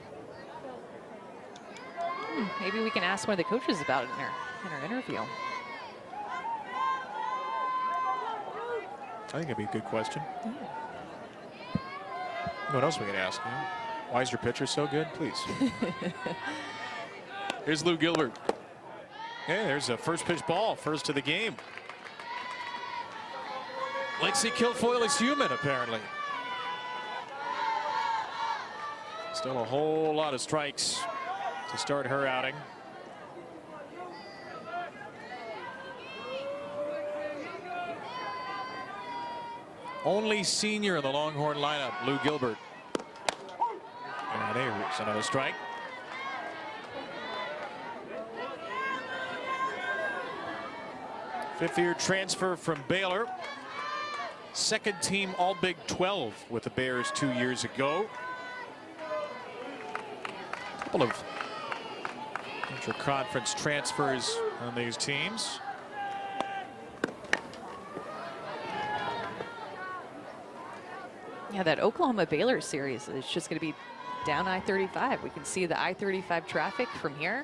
B: maybe we can ask one of the coaches about it in our interview.
A: I think it'd be a good question. Yeah. What else we can ask? You know? Why is your pitcher so good? Please. Here's Lou Gilbert. Yeah, there's a first pitch ball, first of the game. Lexi Kilfoyle is human, apparently. Still a whole lot of strikes to start her outing. Only senior in the Longhorn lineup, Lou Gilbert. And there's another strike. Fifth-year transfer from Baylor. Second team All Big 12 with the Bears 2 years ago. A couple of intra-conference transfers on these teams.
B: Yeah, that Oklahoma-Baylor series is just going to be down I-35. We can see the I-35 traffic from here,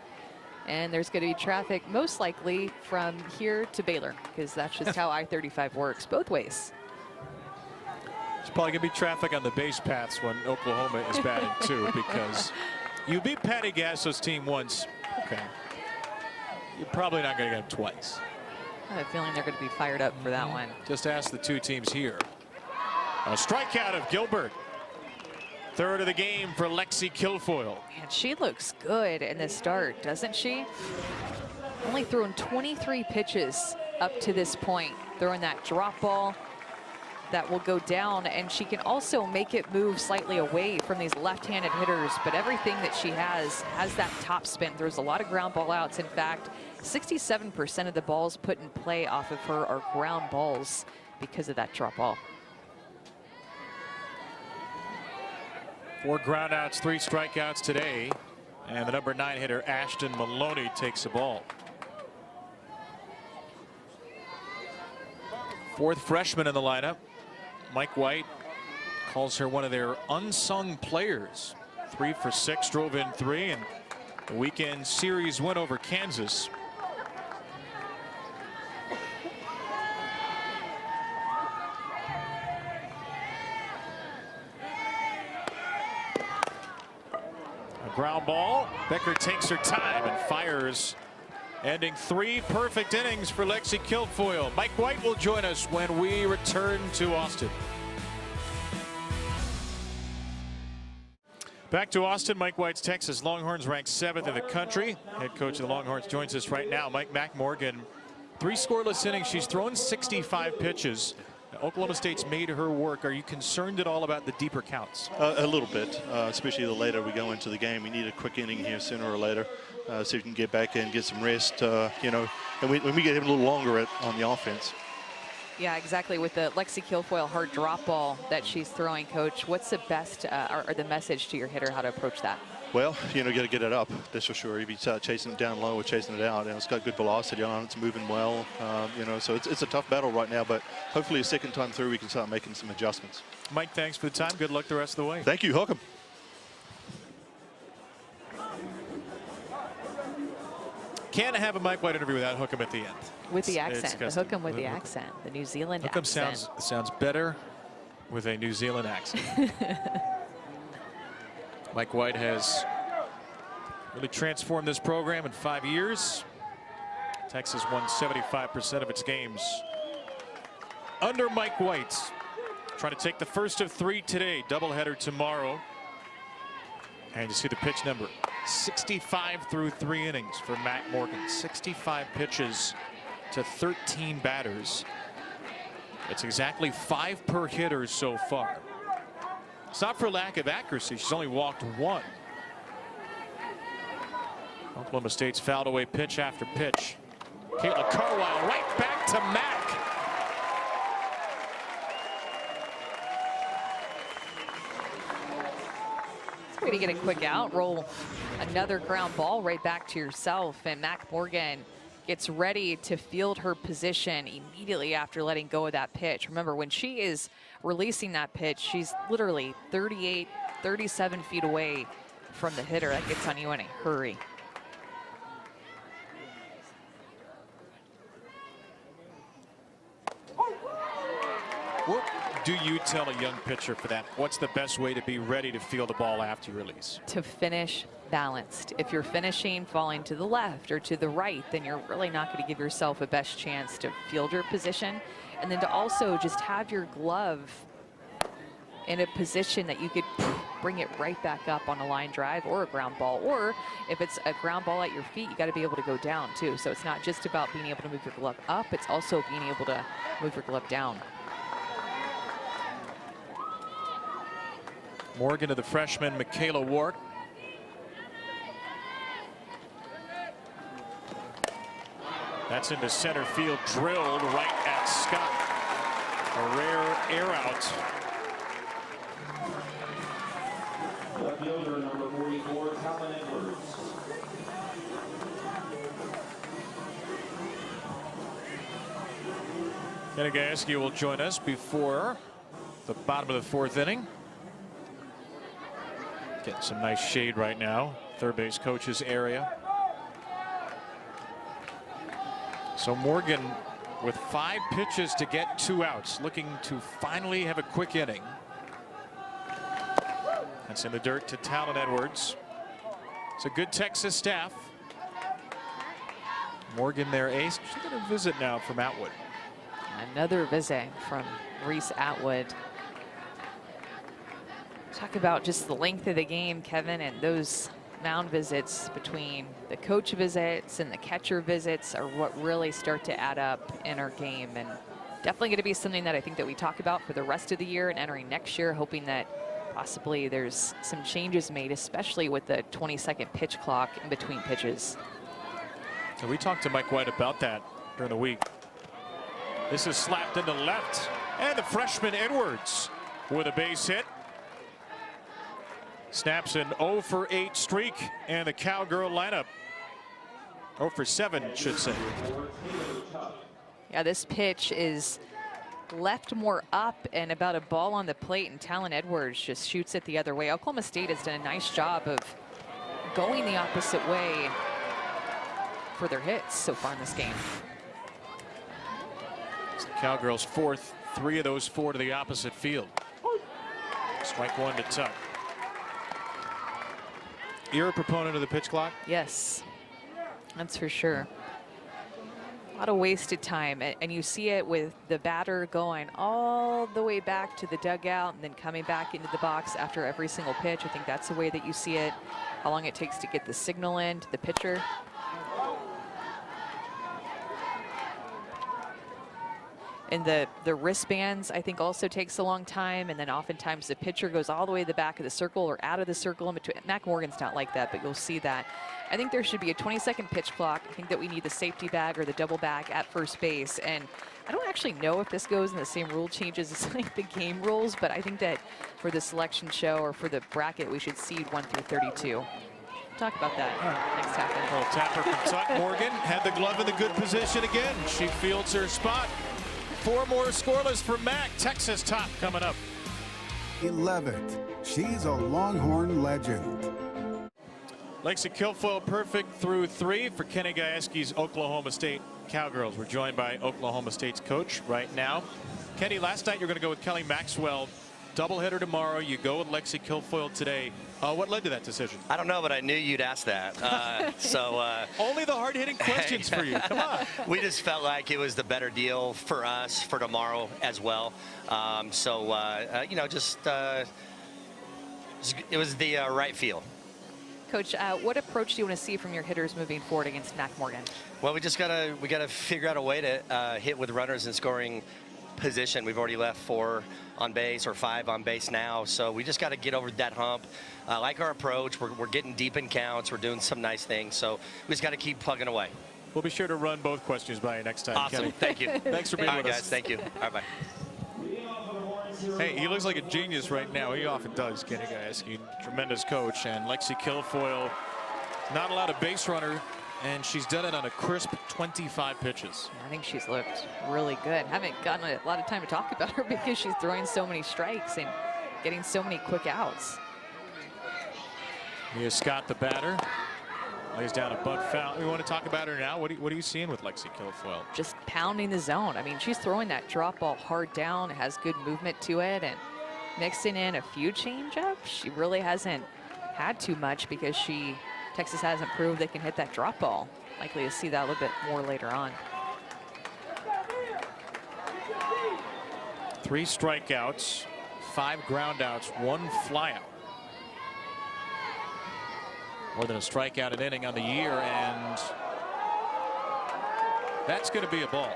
B: and there's going to be traffic most likely from here to Baylor, because that's just how I-35 works both ways.
A: There's probably going to be traffic on the base paths when Oklahoma is batting too, because you beat Patty Gasso's team once. Okay. You're probably not going to get him twice.
B: I have a feeling they're going to be fired up for that one.
A: Just ask the two teams here. A strikeout of Gilbert. Third of the game for Lexi Kilfoyle.
B: And she looks good in this start, doesn't she? Only thrown 23 pitches up to this point. Throwing that drop ball that will go down, and she can also make it move slightly away from these left-handed hitters, but everything that she has that top spin. There's a lot of ground ball outs. In fact, 67% of the balls put in play off of her are ground balls because of that drop ball.
A: 4 groundouts, 3 strikeouts today. And the number 9 hitter, Ashton Maloney, takes the ball. Fourth freshman in the lineup. Mike White calls her one of their unsung players. 3 for 6, drove in 3, and the weekend series win over Kansas. Ground ball. Becker takes her time and fires, ending 3 perfect innings for Lexi Kilfoyle. Mike White will join us when we return to Austin. Back to Austin. Mike White's Texas Longhorns ranked 7th in the country. Head coach of the Longhorns joins us right now. Mike McMorgan, 3 scoreless innings. She's thrown 65 pitches. Oklahoma State's made her work. Are you concerned at all about the deeper counts?
G: A little bit, especially the later we go into the game. We need a quick inning here sooner or later, so we can get back in, get some rest, you know, and when we get a little longer on the offense.
B: Yeah, exactly. With the Lexi Kilfoyle hard drop ball that she's throwing, Coach, what's the best or the message to your hitter how to approach that?
G: Well, you know, got to get it up, that's for sure. If you start chasing it down low or chasing it out, and it's got good velocity on it, it's moving well, you know, so it's a tough battle right now, but hopefully a second time through we can start making some adjustments.
A: Mike, thanks for the time. Good luck the rest of the way.
G: Thank you, Hook 'em.
A: Can't have a Mike White interview without Hook 'em at the end.
B: With the
A: It's
B: accent, the
A: custom.
B: hook 'em with the accent, the New Zealand
A: Hook 'em
B: accent.
A: sounds better with a New Zealand accent. Mike White has really transformed this program in 5 years. Texas won 75% of its games under Mike White. Trying to take the first of 3 today, doubleheader tomorrow. And you see the pitch number, 65 through 3 innings for Matt Morgan. 65 pitches to 13 batters. It's exactly 5 per hitter so far. It's not for lack of accuracy. She's only walked 1. Oklahoma State's fouled away pitch after pitch. Caitlin Carwile right back to Mack.
B: Way to get a quick out, roll another ground ball right back to yourself, and Mac Morgan gets ready to field her position immediately after letting go of that pitch. Remember, when she is releasing that pitch, she's literally 38, 37 feet away from the hitter. That gets on you in a hurry.
A: What do you tell a young pitcher for that? What's the best way to be ready to field the ball after you release?
B: To finish balanced. If you're finishing falling to the left or to the right, then you're really not going to give yourself a best chance to field your position. And then to also just have your glove in a position that you could bring it right back up on a line drive or a ground ball. Or if it's a ground ball at your feet, you got to be able to go down too. So it's not just about being able to move your glove up, it's also being able to move your glove down.
A: Morgan to the freshman Michaela Ward. That's into center field, drilled right at Scott. A rare air out.
D: Left fielder number 44, Talon Edwards.
A: Kenny Gajewski will join us before the bottom of the 4th inning. Getting some nice shade right now, third base coach's area. So Morgan with 5 pitches to get 2 outs, looking to finally have a quick inning. That's in the dirt to Talon Edwards. It's a good Texas staff. Morgan, their ace. She's going to visit now from Atwood.
B: Another visit from Reese Atwood. Talk about just the length of the game, Kevin, and those mound visits between the coach visits and the catcher visits are what really start to add up in our game, and definitely going to be something that I think that we talk about for the rest of the year and entering next year, hoping that possibly there's some changes made, especially with the 20-second pitch clock in between pitches.
A: And we talked to Mike White about that during the week. This is slapped into left, and the freshman Edwards with a base hit. Snaps an 0 for 8 streak, and the Cowgirl lineup 0 for 7, should say.
B: Yeah, this pitch is left more up and about a ball on the plate, and Talon Edwards just shoots it the other way. Oklahoma State has done a nice job of going the opposite way for their hits so far in this game.
A: It's the Cowgirls' 4th, 3 of those 4 to the opposite field. Strike 1 to Tuck. You're a proponent of the pitch clock?
B: Yes, that's for sure. A lot of wasted time, and you see it with the batter going all the way back to the dugout and then coming back into the box after every single pitch. I think that's the way that you see it, how long it takes to get the signal in to the pitcher. And the wristbands, I think, also takes a long time. And then oftentimes the pitcher goes all the way to the back of the circle or out of the circle in between. Mac Morgan's not like that, but you'll see that. I think there should be a 20-second pitch clock. I think that we need the safety bag or the double bag at first base. And I don't actually know if this goes in the same rule changes as like the game rules, but I think that for the selection show or for the bracket, we should seed 1 through 32. Talk about that next half.
A: Well, tapper from Tuck. Morgan had the glove in the good position again. She fields her spot. 4 more scoreless for Mac. Texas top coming up.
H: 11th. She's a Longhorn legend.
A: Lexi Kilfoyle perfect through 3 for Kenny Gajewski's Oklahoma State Cowgirls. We're joined by Oklahoma State's coach right now. Kenny, last night you're going to go with Kelly Maxwell. Doubleheader tomorrow. You go with Lexi Kilfoyle today. What led to that decision?
I: I don't know, but I knew you'd ask that.
A: Only the hard-hitting questions for you. Come on.
I: We just felt like it was the better deal for us for tomorrow as well. You know, it was the right feel.
B: Coach, what approach do you want to see from your hitters moving forward against Mac Morgan?
I: Well, we gotta figure out a way to hit with runners in scoring position. We've already left 4 on base or 5 on base now, so we just got to get over that hump. I like our approach. We're getting deep in counts. We're doing some nice things, so we just got to keep plugging away.
A: We'll be sure to run both questions by you next time.
I: Awesome.
A: Kenny.
I: Thank you.
A: Thanks for being
I: All right,
A: with
I: guys.
A: us.
I: Thank you. All right, bye.
A: Hey, he looks like a genius right now. He often does, Kenny Gajewski. Tremendous coach. And Lexi Kilfoyle, not allowed a base runner, and she's done it on a crisp 25 pitches.
B: I think she's looked really good. Haven't gotten a lot of time to talk about her because she's throwing so many strikes and getting so many quick outs.
A: Here's Scott, the batter. Lays down a bunt foul. We want to talk about her now. What are you seeing with Lexi Kilfoyle?
B: Just pounding the zone. I mean, she's throwing that drop ball hard down. It has good movement to it, and mixing in a few changeups. She really hasn't had too much because Texas hasn't proved they can hit that drop ball. Likely to see that a little bit more later on.
A: 3 strikeouts, 5 groundouts, 1 flyout. More than a strikeout an inning on the year, and that's going to be a ball.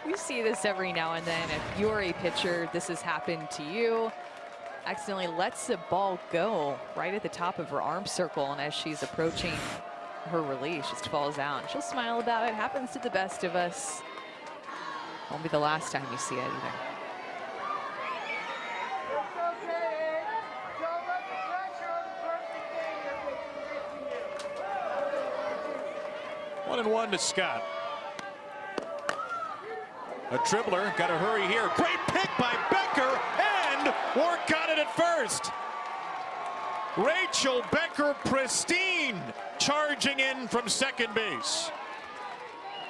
B: We see this every now and then. If you're a pitcher, this has happened to you. Accidentally lets the ball go right at the top of her arm circle, and as she's approaching her release, just falls out. She'll smile about it. Happens to the best of us. Won't be the last time you see it either.
A: One and one to Scott. A dribbler, got to hurry here. Great pick by Becker, and Wark got it at first. Rachel Becker, pristine, charging in from second base.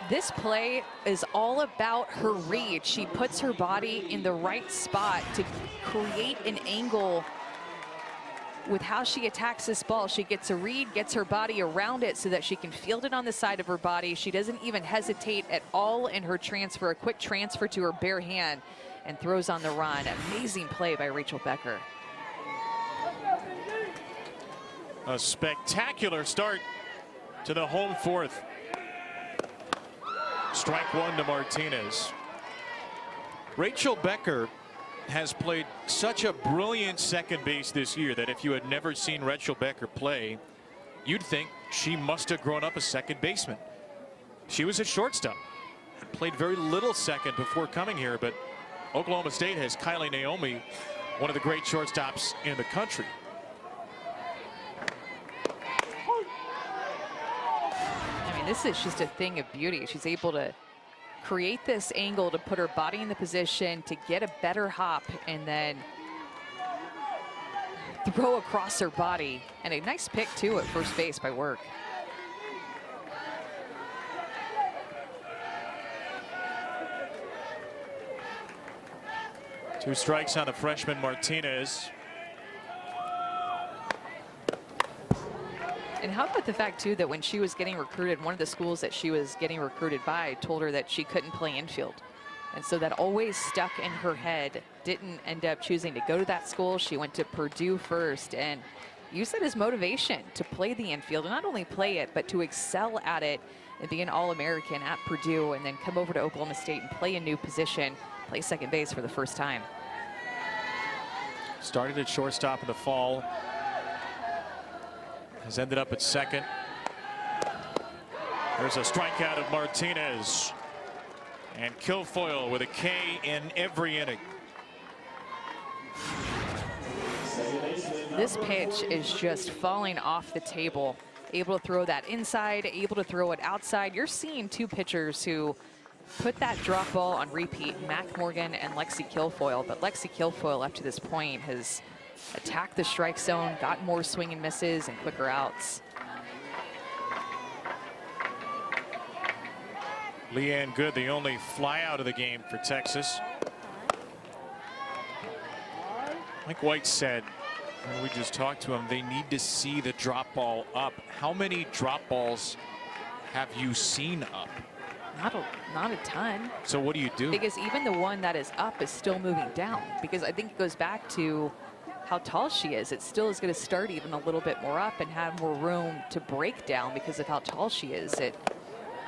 B: This play is all about her read. She puts her body in the right spot to create an angle with how she attacks this ball. She gets a read, gets her body around it so that she can field it on the side of her body. She doesn't even hesitate at all in her transfer, a quick transfer to her bare hand, and throws on the run. Amazing play by Rachel Becker.
A: A spectacular start to the home fourth. Strike 1 to Martinez. Rachel Becker has played such a brilliant second base this year that if you had never seen Rachel Becker play, you'd think she must have grown up a second baseman. She was a shortstop, played very little second before coming here, but Oklahoma State has Kylie Naomi, one of the great shortstops in the country.
B: I mean, this is just a thing of beauty. She's able to create this angle to put her body in the position to get a better hop and then throw across her body. And a nice pick too at first base by Work.
A: Two strikes on the freshman Martinez.
B: And how about the fact too that when she was getting recruited, one of the schools that she was getting recruited by told her that she couldn't play infield. And so that always stuck in her head. Didn't end up choosing to go to that school. She went to Purdue first, and use it as motivation to play the infield, and not only play it, but to excel at it and be an All-American at Purdue, and then come over to Oklahoma State and play a new position, play second base for the first time.
A: Started at shortstop in the fall. Has ended up at second. There's a strikeout of Martinez. And Kilfoyle with a K in every inning.
B: This pitch is just falling off the table. Able to throw that inside, able to throw it outside. You're seeing two pitchers who put that drop ball on repeat, Mac Morgan and Lexi Kilfoyle. But Lexi Kilfoyle, up to this point, has attacked the strike zone, got more swing and misses and quicker outs.
A: Leanne Good, the only fly out of the game for Texas. Like White said, when we just talked to him, they need to see the drop ball up. How many drop balls have you seen up?
B: Not a ton.
A: So what do you do?
B: Because even the one that is up is still moving down. Because I think it goes back to how tall she is. It still is going to start even a little bit more up and have more room to break down because of how tall she is. It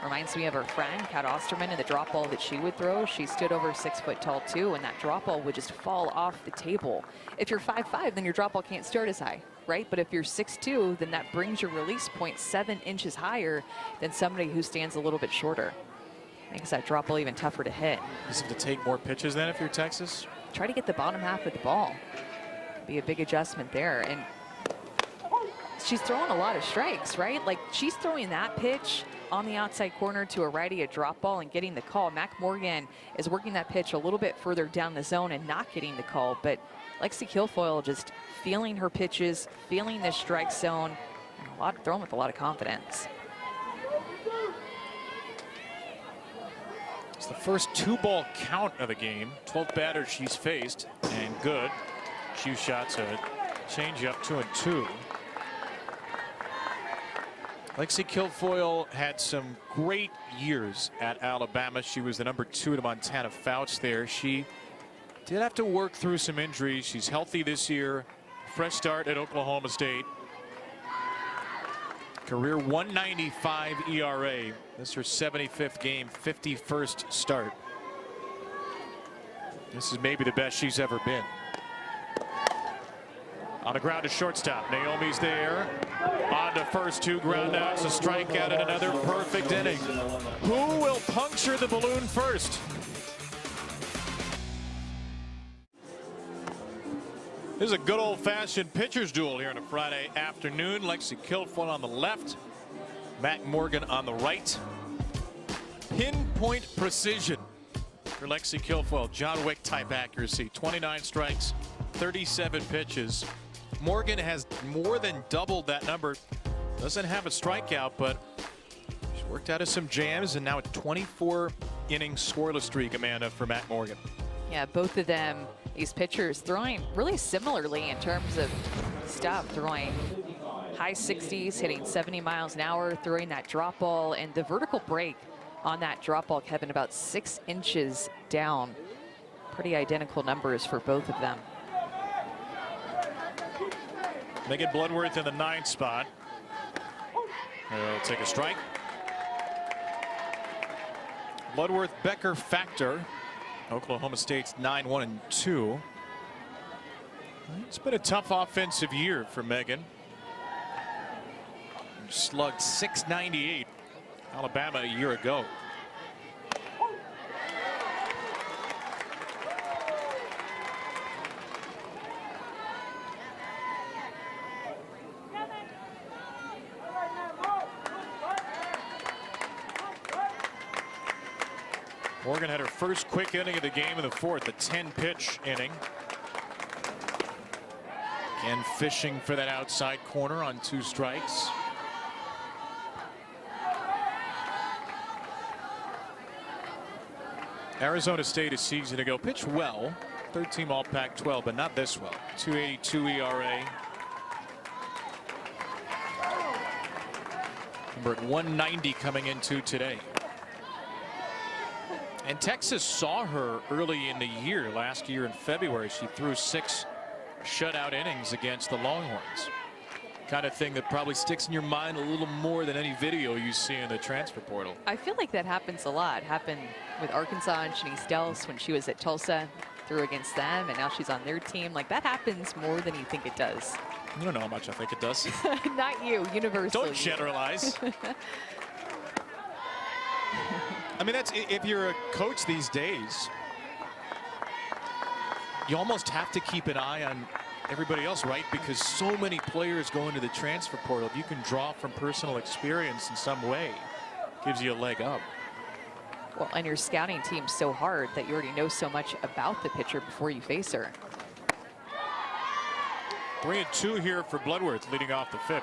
B: reminds me of her friend, Kat Osterman, and the drop ball that she would throw. She stood over 6 foot tall too, and that drop ball would just fall off the table. If you're 5'5", then your drop ball can't start as high, right? But if you're 6'2", then that brings your release point 7 inches higher than somebody who stands a little bit shorter. Makes that drop ball even tougher to hit.
A: You have to take more pitches then if you're Texas?
B: Try to get the bottom half of the ball. Be a big adjustment there. And she's throwing a lot of strikes, right? Like, she's throwing that pitch on the outside corner to a righty, a drop ball, and getting the call. Mac Morgan is working that pitch a little bit further down the zone and not getting the call. But Lexi Kilfoyle just feeling her pitches, feeling the strike zone, and throwing with a lot of confidence.
A: It's the first 2-ball count of the game. 12 batters she's faced, and Good. Few shots, a changeup, 2-2. Lexi Kilfoyle had some great years at Alabama. She was the #2 to Montana Fouts there. She did have to work through some injuries. She's healthy this year. Fresh start at Oklahoma State. Career 195 ERA. This is her 75th game, 51st start. This is maybe the best she's ever been. On the ground to shortstop. Naomi's there. On to first, 2 groundouts, a strikeout, and another perfect inning. Who will puncture the balloon first? This is a good old-fashioned pitcher's duel here on a Friday afternoon. Lexi Kilfoyle on the left, Mac Morgan on the right. Pinpoint precision for Lexi Kilfoyle. John Wick type accuracy. 29 strikes, 37 pitches. Morgan has more than doubled that number. Doesn't have a strikeout, but she's worked out of some jams, and now a 24-inning scoreless streak, Amanda, for Mac Morgan.
B: Yeah, both of them, these pitchers, throwing really similarly in terms of stuff, throwing high 60s, hitting 70 miles an hour, throwing that drop ball, and the vertical break on that drop ball, Kevin, about 6 inches down. Pretty identical numbers for both of them.
A: Megan Bloodworth in the 9th spot. They'll take a strike. Bloodworth, Becker, Factor. Oklahoma State's 9-1-2. It's been a tough offensive year for Megan. Slugged .698 Alabama a year ago. Morgan had her first quick inning of the game in the 4th, a 10-pitch inning. Again, fishing for that outside corner on 2 strikes. Arizona State a season ago pitched well, 13 all Pac-12, but not this well. 2.82 ERA. Number at 190 coming into today. And Texas saw her early in the year, last year in February. She threw 6 shutout innings against the Longhorns. kind of thing that probably sticks in your mind a little more than any video you see in the transfer portal.
B: I feel like that happens a lot. Happened with Arkansas and Shanice Dells when she was at Tulsa, threw against them, and now she's on their team. Like, that happens more than you think it does.
A: You don't know how much I think it does.
B: Not you, universally.
A: Don't generalize. I mean, that's if you're a coach these days, you almost have to keep an eye on everybody else, right? Because so many players go into the transfer portal. If you can draw from personal experience in some way, gives you a leg up.
B: Well, and your scouting team's so hard that you already know so much about the pitcher before you face her.
A: 3-2 here for Bloodworth, leading off the 5th.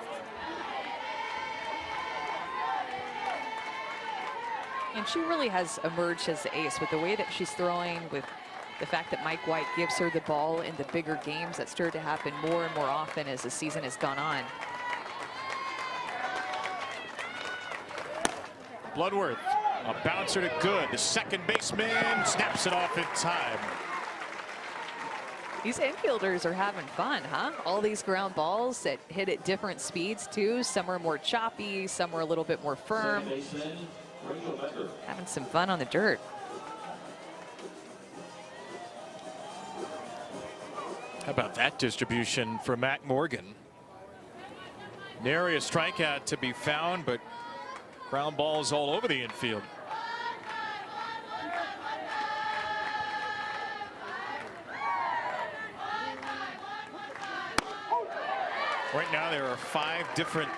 B: And she really has emerged as the ace with the way that she's throwing, with the fact that Mike White gives her the ball in the bigger games. That started to happen more and more often as the season has gone on.
A: Bloodworth, a bouncer to good. The second baseman snaps it off in time.
B: These infielders are having fun, huh? All these ground balls that hit at different speeds too. Some are more choppy, some are a little bit more firm. Having some fun on the dirt.
A: How about that distribution for Mac Morgan? Nary a strikeout to be found, but ground balls all over the infield. Right now there are 5 different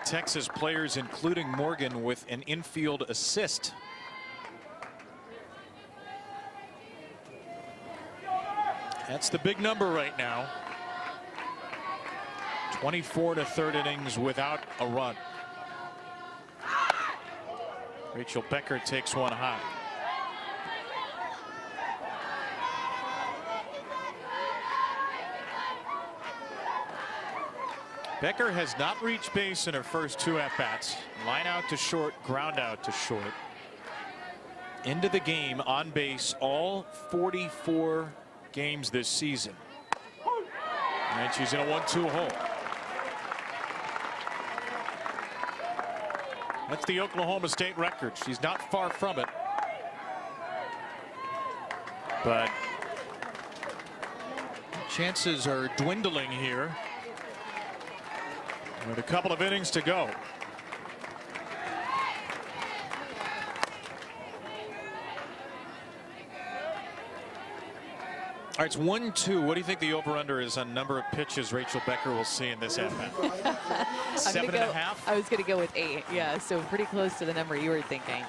A: Texas players, including Morgan, with an infield assist. That's the big number right now. 24 to 3rd innings without a run. Rachel Becker takes one high. Becker has not reached base in her first 2 at-bats. Line out to short, ground out to short. Into the game on base all 44 games this season. And she's in a 1-2 hole. That's the Oklahoma State record. She's not far from it. But chances are dwindling here with a couple of innings to go. All right, it's 1-2. What do you think the over-under is on number of pitches Rachel Becker will see in this at-bat? 7.5?
B: I was going to go with 8. Yeah, so pretty close to the number you were thinking.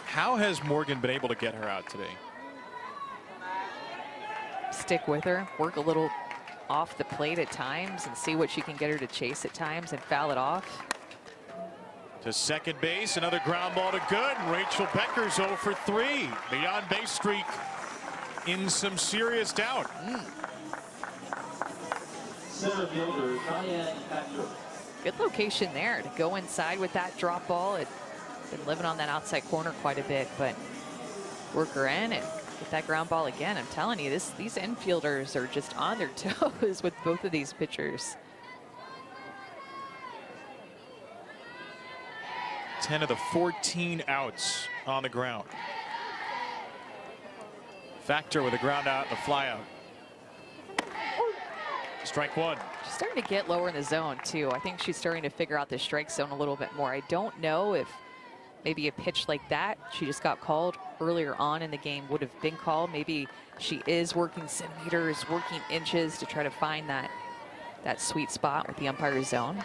A: How has Morgan been able to get her out today?
B: Stick with her, work a little off the plate at times and see what she can get her to chase at times and foul it off.
A: To second base, another ground ball to good. And Rachel Becker's 0 for 3. The on-base streak in some serious doubt.
D: Center fielder, Cheyenne Patrick.
B: Good location there to go inside with that drop ball. It's been living on that outside corner quite a bit, but work her in and get that ground ball again. I'm telling you, these infielders are just on their toes with both of these pitchers.
A: 10 of the 14 outs on the ground. Factor with a ground out and a fly out. Strike 1.
B: She's starting to get lower in the zone too. I think she's starting to figure out the strike zone a little bit more. I don't know if maybe a pitch like that she just got called earlier on in the game would have been called. Maybe she is working centimeters, working inches to try to find that sweet spot with the umpire's zone.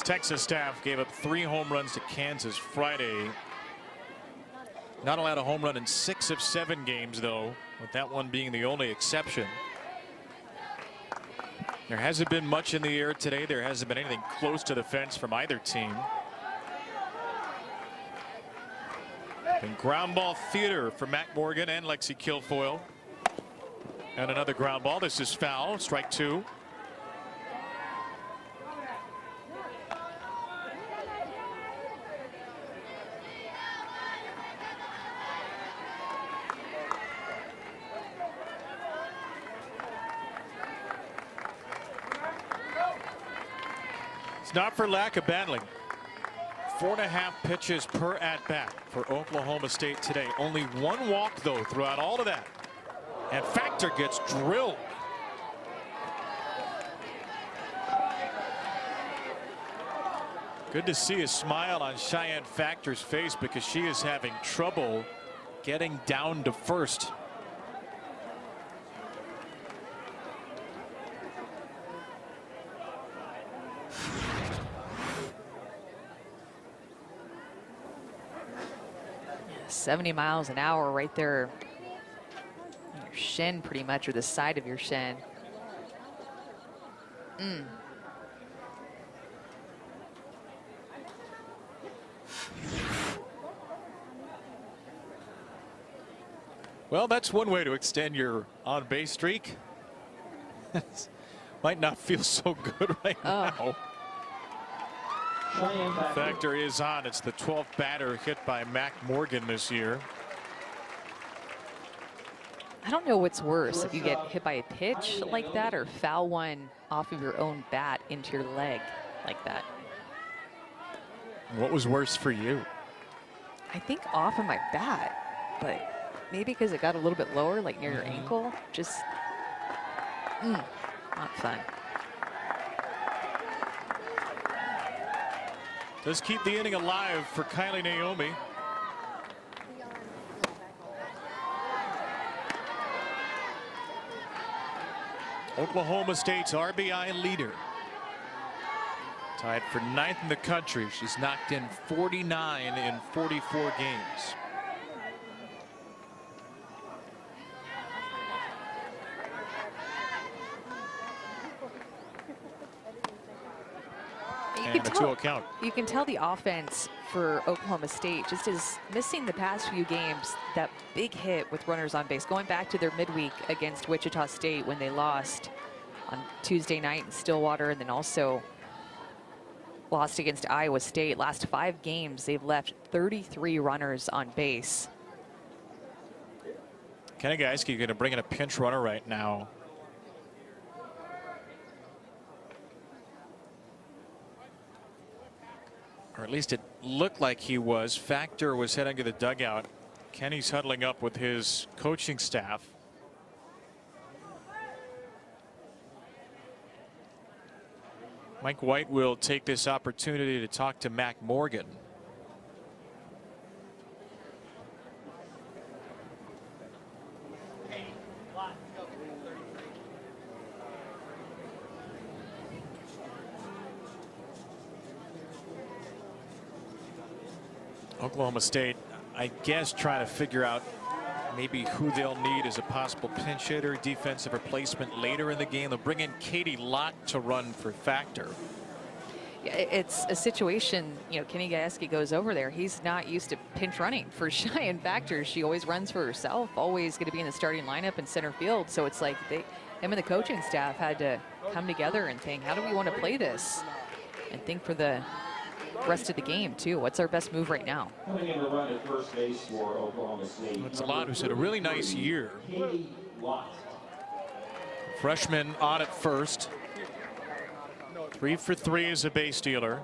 A: Texas staff gave up 3 home runs to Kansas Friday. Not allowed a home run in 6 of 7 games, though, with that one being the only exception. There hasn't been much in the air today. There hasn't been anything close to the fence from either team. And ground ball theater for Mac Morgan and Lexi Kilfoyle. And another ground ball. This is foul. Strike 2. It's not for lack of battling. 4.5 pitches per at-bat for Oklahoma State today. Only one walk, though, throughout all of that. And Factor gets drilled. Good to see a smile on Cheyenne Factor's face because she is having trouble getting down to first.
B: Yeah, 70 miles an hour right there. Your shin, pretty much, or the side of your shin.
A: Well, that's one way to extend your on-base streak. Might not feel so good right now. Factor is on. It's the 12th batter hit by Mac Morgan this year.
B: I don't know what's worse, if you get hit by a pitch like that or foul one off of your own bat into your leg like that.
A: What was worse for you?
B: I think off of my bat, but maybe because it got a little bit lower, like near your ankle. Just not fun.
A: Does keep the inning alive for Kylie Naomi. Oklahoma State's RBI leader. Tied for 9th in the country. She's knocked in 49 in 44 games.
B: You can tell the offense for Oklahoma State just is missing the past few games. That big hit with runners on base, going back to their midweek against Wichita State when they lost on Tuesday night in Stillwater, and then also lost against Iowa State. Last 5 games, they've left 33 runners on base.
A: Kenny Geiske going to bring in a pinch runner right now. Or at least it looked like he was. Factor was heading to the dugout. Kenny's huddling up with his coaching staff. Mike White will take this opportunity to talk to Mac Morgan. Oklahoma State, I guess, trying to figure out maybe who they'll need as a possible pinch hitter, defensive replacement later in the game. They'll bring in Katie Lott to run for Factor.
B: Yeah, it's a situation, you know, Kenny Geiske goes over there. He's not used to pinch running for Cheyenne Factor. She always runs for herself, always going to be in the starting lineup in center field. So it's like him and the coaching staff had to come together and think, how do we want to play this? And think for the rest of the game too. What's our best move right now?
D: Coming in to run at first base for Oklahoma State.
A: It's Lott, who's had a really nice year. Freshman on at first. 3 for 3 as a base stealer.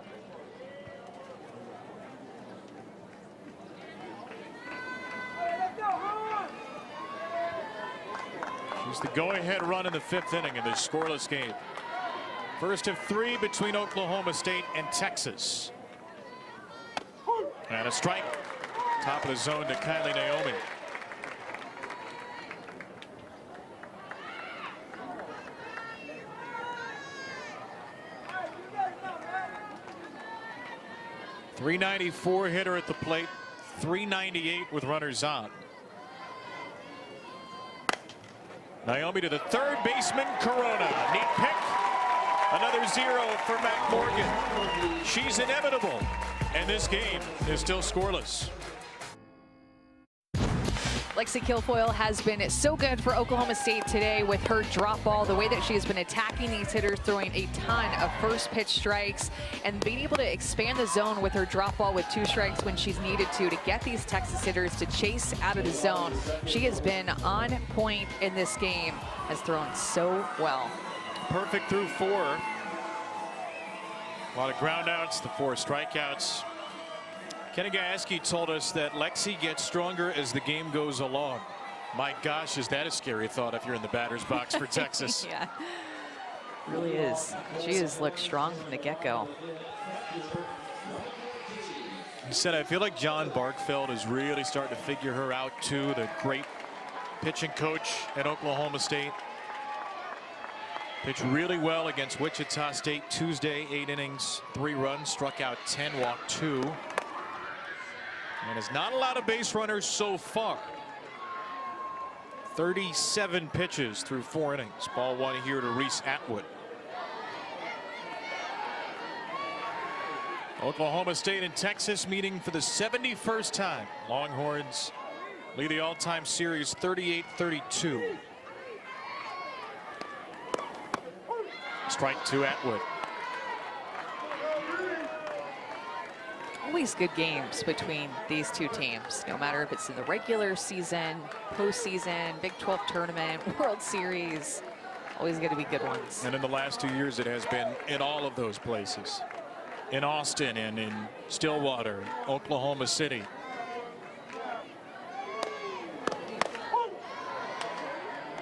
A: She's the go-ahead run in the 5th inning in this scoreless game. First of 3 between Oklahoma State and Texas. And a strike. Top of the zone to Kylie Naomi. .394 hitter at the plate. .398 with runners on. Naomi to the third baseman, Corona. Neat pick. Another 0 for Mac Morgan. She's inevitable. And this game is still scoreless.
B: Lexi Kilfoyle has been so good for Oklahoma State today with her drop ball, the way that she has been attacking these hitters, throwing a ton of first pitch strikes and being able to expand the zone with her drop ball with 2 strikes when she's needed to get these Texas hitters to chase out of the zone. She has been on point in this game, has thrown so well.
A: Perfect through 4. A lot of ground outs, the 4 strikeouts. Kenny Gajewski told us that Lexi gets stronger as the game goes along. My gosh, is that a scary thought if you're in the batter's box for Texas?
B: Yeah, really is. She has looked strong from the get-go.
A: He said, I feel like John Barkfeld is really starting to figure her out too, the great pitching coach at Oklahoma State. Pitched really well against Wichita State Tuesday, 8 innings, 3 runs, struck out 10, walked 2. And has not allowed a base runners so far. 37 pitches through 4 innings. Ball 1 here to Reese Atwood. Oklahoma State and Texas meeting for the 71st time. Longhorns lead the all-time series 38-32. Strike 2 Atwood.
B: Always good games between these two teams, no matter if it's in the regular season, postseason, Big 12 tournament, World Series. Always going to be good ones.
A: And in the last 2 years, it has been in all of those places. In Austin and in Stillwater, Oklahoma City.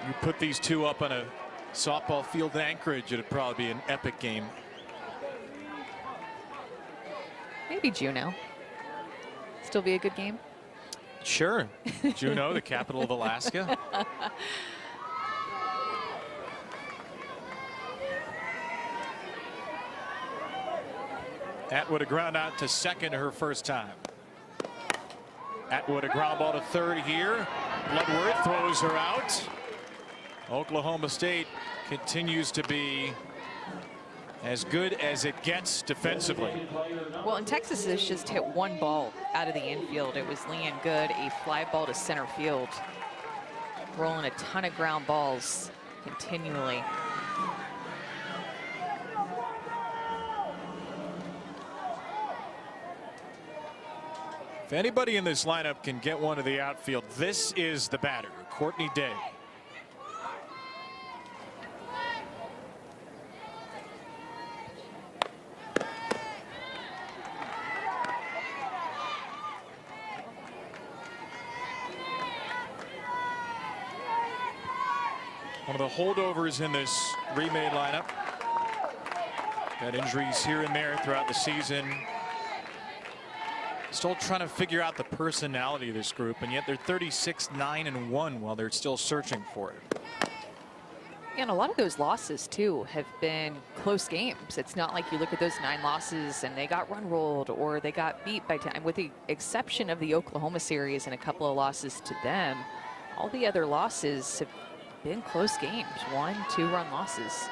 A: You put these two up on a softball field in Anchorage, it'd probably be an epic game.
B: Maybe Juneau. Still be a good game.
A: Sure. Juneau, the capital of Alaska. Atwood a ground out to second her first time. Atwood a ground ball to third here. Bloodworth throws her out. Oklahoma State continues to be as good as it gets defensively.
B: Well, and Texas has just hit 1 ball out of the infield. It was Leanne Good, a fly ball to center field. Rolling a ton of ground balls continually.
A: If anybody in this lineup can get one to the outfield, this is the batter, Courtney Day. One of the holdovers in this remade lineup. Got injuries here and there throughout the season. Still trying to figure out the personality of this group, and yet they're 36-9-1 while they're still searching for it.
B: And a lot of those losses too have been close games. It's not like you look at those 9 losses and they got run rolled or they got beat by 10, with the exception of the Oklahoma series and a couple of losses to them. All the other losses have been close games, 1, 2-run losses.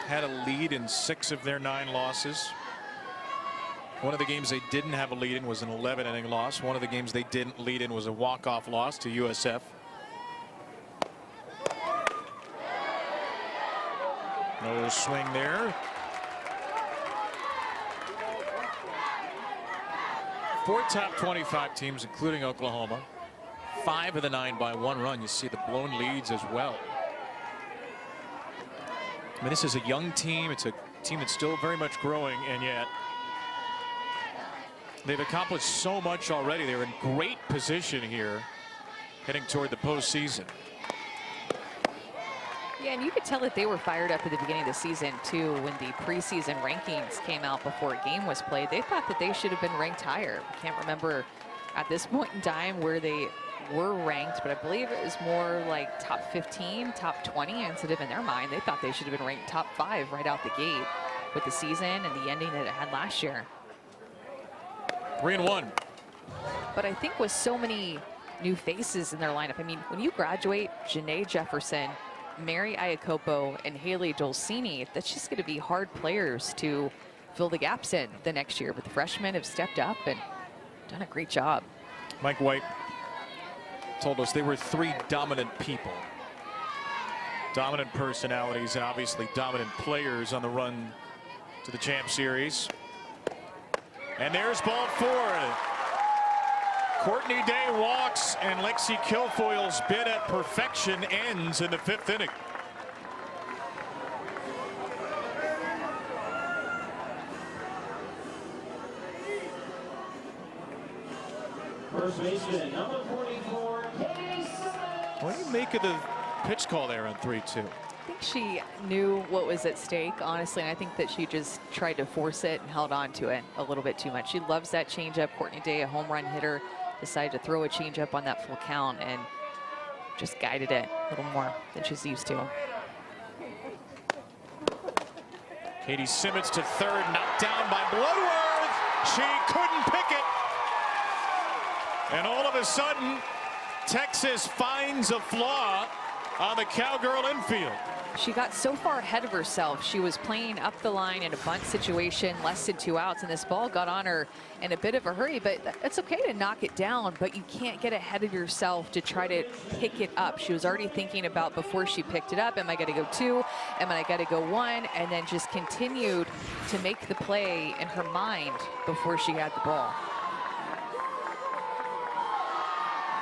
A: Had a lead in 6 of their 9 losses. One of the games they didn't have a lead in was an 11-inning loss. One of the games they didn't lead in was a walk-off loss to USF. No swing there. 4 top 25 teams, including Oklahoma. 5 of the 9 by 1 run. You see the blown leads as well. I mean, this is a young team. It's a team that's still very much growing, and yet they've accomplished so much already. They're in great position here heading toward the postseason.
B: Yeah, and you could tell that they were fired up at the beginning of the season too. When the preseason rankings came out before a game was played, they thought that they should have been ranked higher. I can't remember at this point in time where they were ranked, but I believe it was more like top 15, top 20 instead of, in their mind, they thought they should have been ranked top 5 right out the gate with the season and the ending that it had last year.
A: 3-1.
B: But I think with so many new faces in their lineup, I mean, when you graduate Janae Jefferson, Mary Iacopo, and Haley Dolcini, that's just going to be hard players to fill the gaps in the next year. But the freshmen have stepped up and done a great job.
A: Mike White told us they were 3 dominant people. Dominant personalities and obviously dominant players on the run to the Champ Series. And there's ball 4. Courtney Day walks, and Lexi Kilfoyle's bid at perfection ends in the 5th inning.
D: First baseman, number 44, Katie Simmons.
A: What do you make of the pitch call there on 3-2?
B: I think she knew what was at stake, honestly, and I think that she just tried to force it and held on to it a little bit too much. She loves that changeup. Courtney Day, a home run hitter, decided to throw a changeup on that full count and just guided it a little more than she's used to.
A: Katie Simmons to third, knocked down by Bloodworth. She couldn't pick it. And all of a sudden, Texas finds a flaw on the Cowgirl infield.
B: She got so far ahead of herself. She was playing up the line in a bunt situation, less than 2 outs, and this ball got on her in a bit of a hurry. But it's okay to knock it down, but you can't get ahead of yourself to try to pick it up. She was already thinking about before she picked it up, am I going to go 2? Am I going to go 1? And then just continued to make the play in her mind before she had the ball.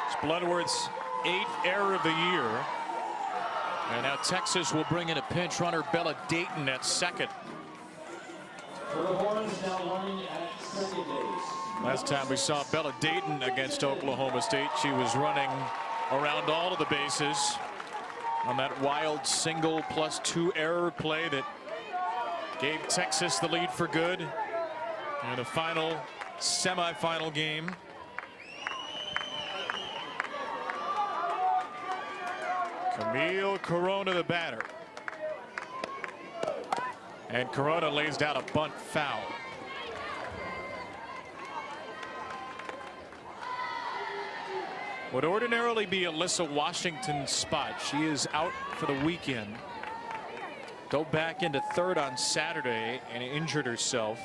A: It's Bloodworth's 8th error of the year. And now Texas will bring in a pinch runner, Bella Dayton, at second.
D: For the Horns, now running at second base.
A: Last time we saw Bella Dayton against Oklahoma State, she was running around all of the bases on that wild single +2 error play that gave Texas the lead for good in the final semifinal game. Camille Corona, the batter. And Corona lays down a bunt foul. Would ordinarily be Alyssa Washington's spot. She is out for the weekend. Go back into third on Saturday and injured herself.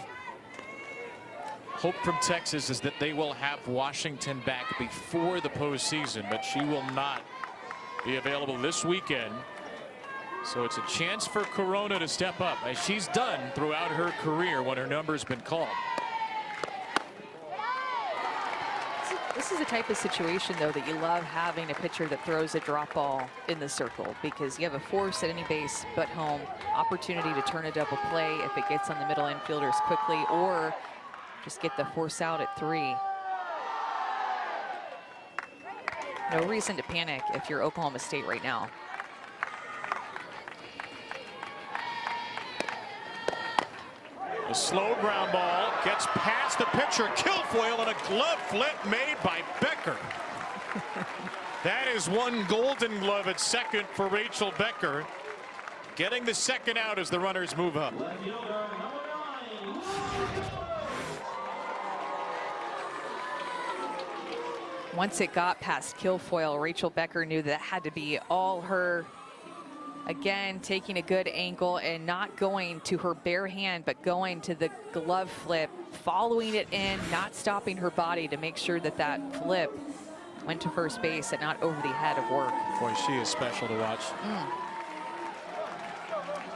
A: Hope from Texas is that they will have Washington back before the postseason, but she will not be available this weekend. So it's a chance for Corona to step up, as she's done throughout her career when her number's been called.
B: This is the type of situation, though, that you love having a pitcher that throws a drop ball in the circle, because you have a force at any base but home, opportunity to turn a double play if it gets on the middle infielders quickly, or just get the force out at 3. No reason to panic if you're Oklahoma State right now.
A: A slow ground ball gets past the pitcher, Kilfoyle, and a glove flip made by Becker. That is one Golden Glove at second for Rachel Becker, getting the second out as the runners move up.
B: Once it got past Kilfoyle, Rachel Becker knew that had to be all her. Again, taking a good angle and not going to her bare hand, but going to the glove flip, following it in, not stopping her body to make sure that that flip went to first base and not over the head of Work.
A: Boy, she is special to watch.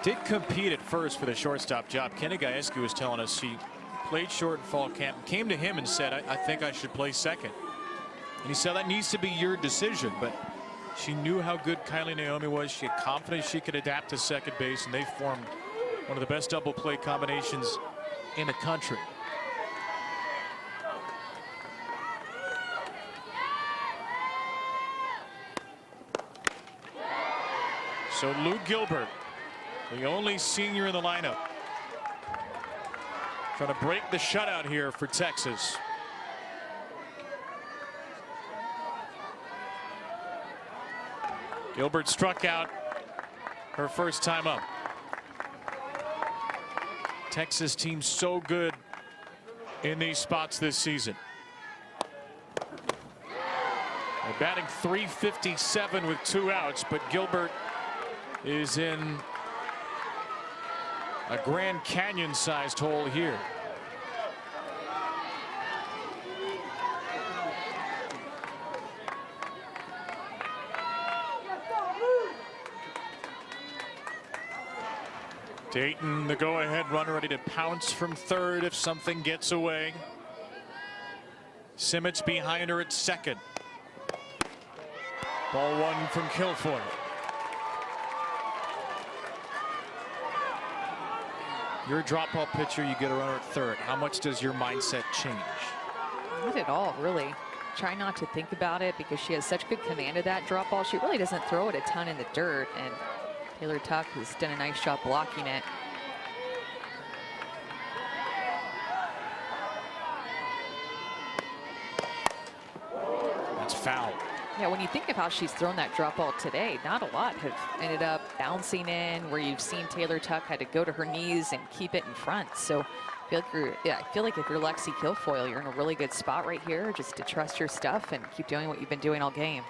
A: Did compete at first for the shortstop job. Kenny Gajewski was telling us she played short in fall camp, came to him and said, I think I should play second. And he said that needs to be your decision, but she knew how good Kylie Naomi was. She had confidence she could adapt to second base, and they formed one of the best double play combinations in the country. So Lou Gilbert, the only senior in the lineup, trying to break the shutout here for Texas. Gilbert struck out her first time up. Texas team so good in these spots this season. They're batting .357 with 2 outs, but Gilbert is in a Grand Canyon-sized hole here. Dayton, the go-ahead runner, ready to pounce from third if something gets away. Simmons behind her at second. Ball 1 from Kilfoyle. You're a drop ball pitcher, you get a runner at third. How much does your mindset change?
B: Not at all, really. try not to think about it because she has such good command of that drop ball. She really doesn't throw it a ton in the dirt, and Taylor Tuck has done a nice job blocking it.
A: That's foul.
B: Yeah, when you think of how she's thrown that drop ball today, not a lot have ended up bouncing in where you've seen Taylor Tuck had to go to her knees and keep it in front. So I feel like if you're Lexi Kilfoyle, you're in a really good spot right here just to trust your stuff and keep doing what you've been doing all game.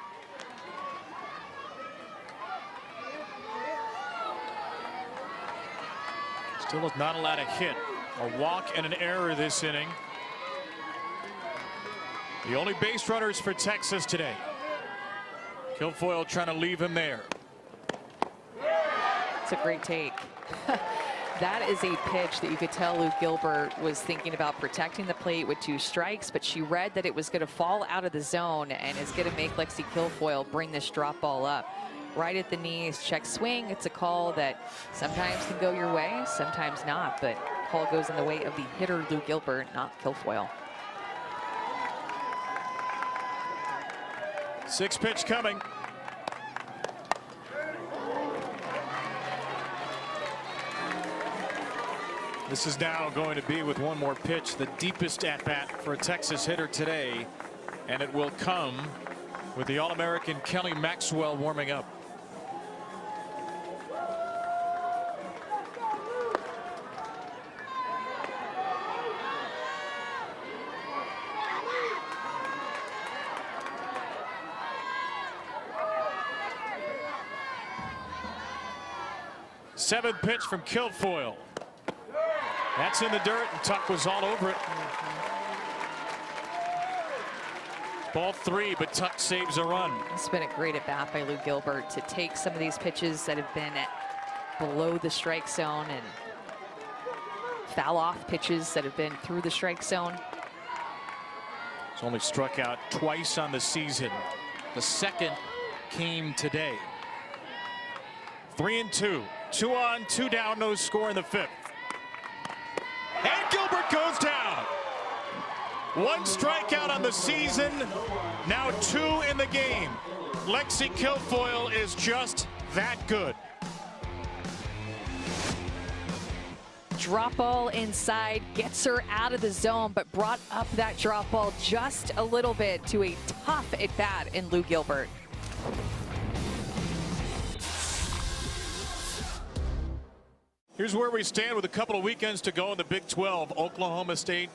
A: Still has not allowed a hit, a walk, and an error this inning. The only base runners for Texas today. Kilfoyle trying to leave him there.
B: It's a great take. That is a pitch that you could tell Lou Gilbert was thinking about protecting the plate with 2 strikes, but she read that it was going to fall out of the zone and is going to make Lexi Kilfoyle bring this drop ball up. Right at the knees, check swing. It's a call that sometimes can go your way, sometimes not, but call goes in the way of the hitter Lou Gilbert, not Kilfoyle.
A: 6 pitch coming. This is now going to be, with one more pitch, the deepest at bat for a Texas hitter today, and it will come with the All-American Kelly Maxwell warming up. Seventh pitch from Kilfoyle. That's in the dirt, and Tuck was all over it. Ball 3, but Tuck saves a run.
B: It's been a great at bat by Lou Gilbert to take some of these pitches that have been below the strike zone and foul off pitches that have been through the strike zone.
A: He's only struck out twice on the season. The second came today. 3-2. 2 on, 2 down, no score in the 5th. And Gilbert goes down. 1 strikeout on the season, now 2 in the game. Lexi Kilfoyle is just that good.
B: Drop ball inside, gets her out of the zone, but brought up that drop ball just a little bit to a tough at bat in Lou Gilbert.
A: Here's where we stand with a couple of weekends to go in the Big 12. Oklahoma State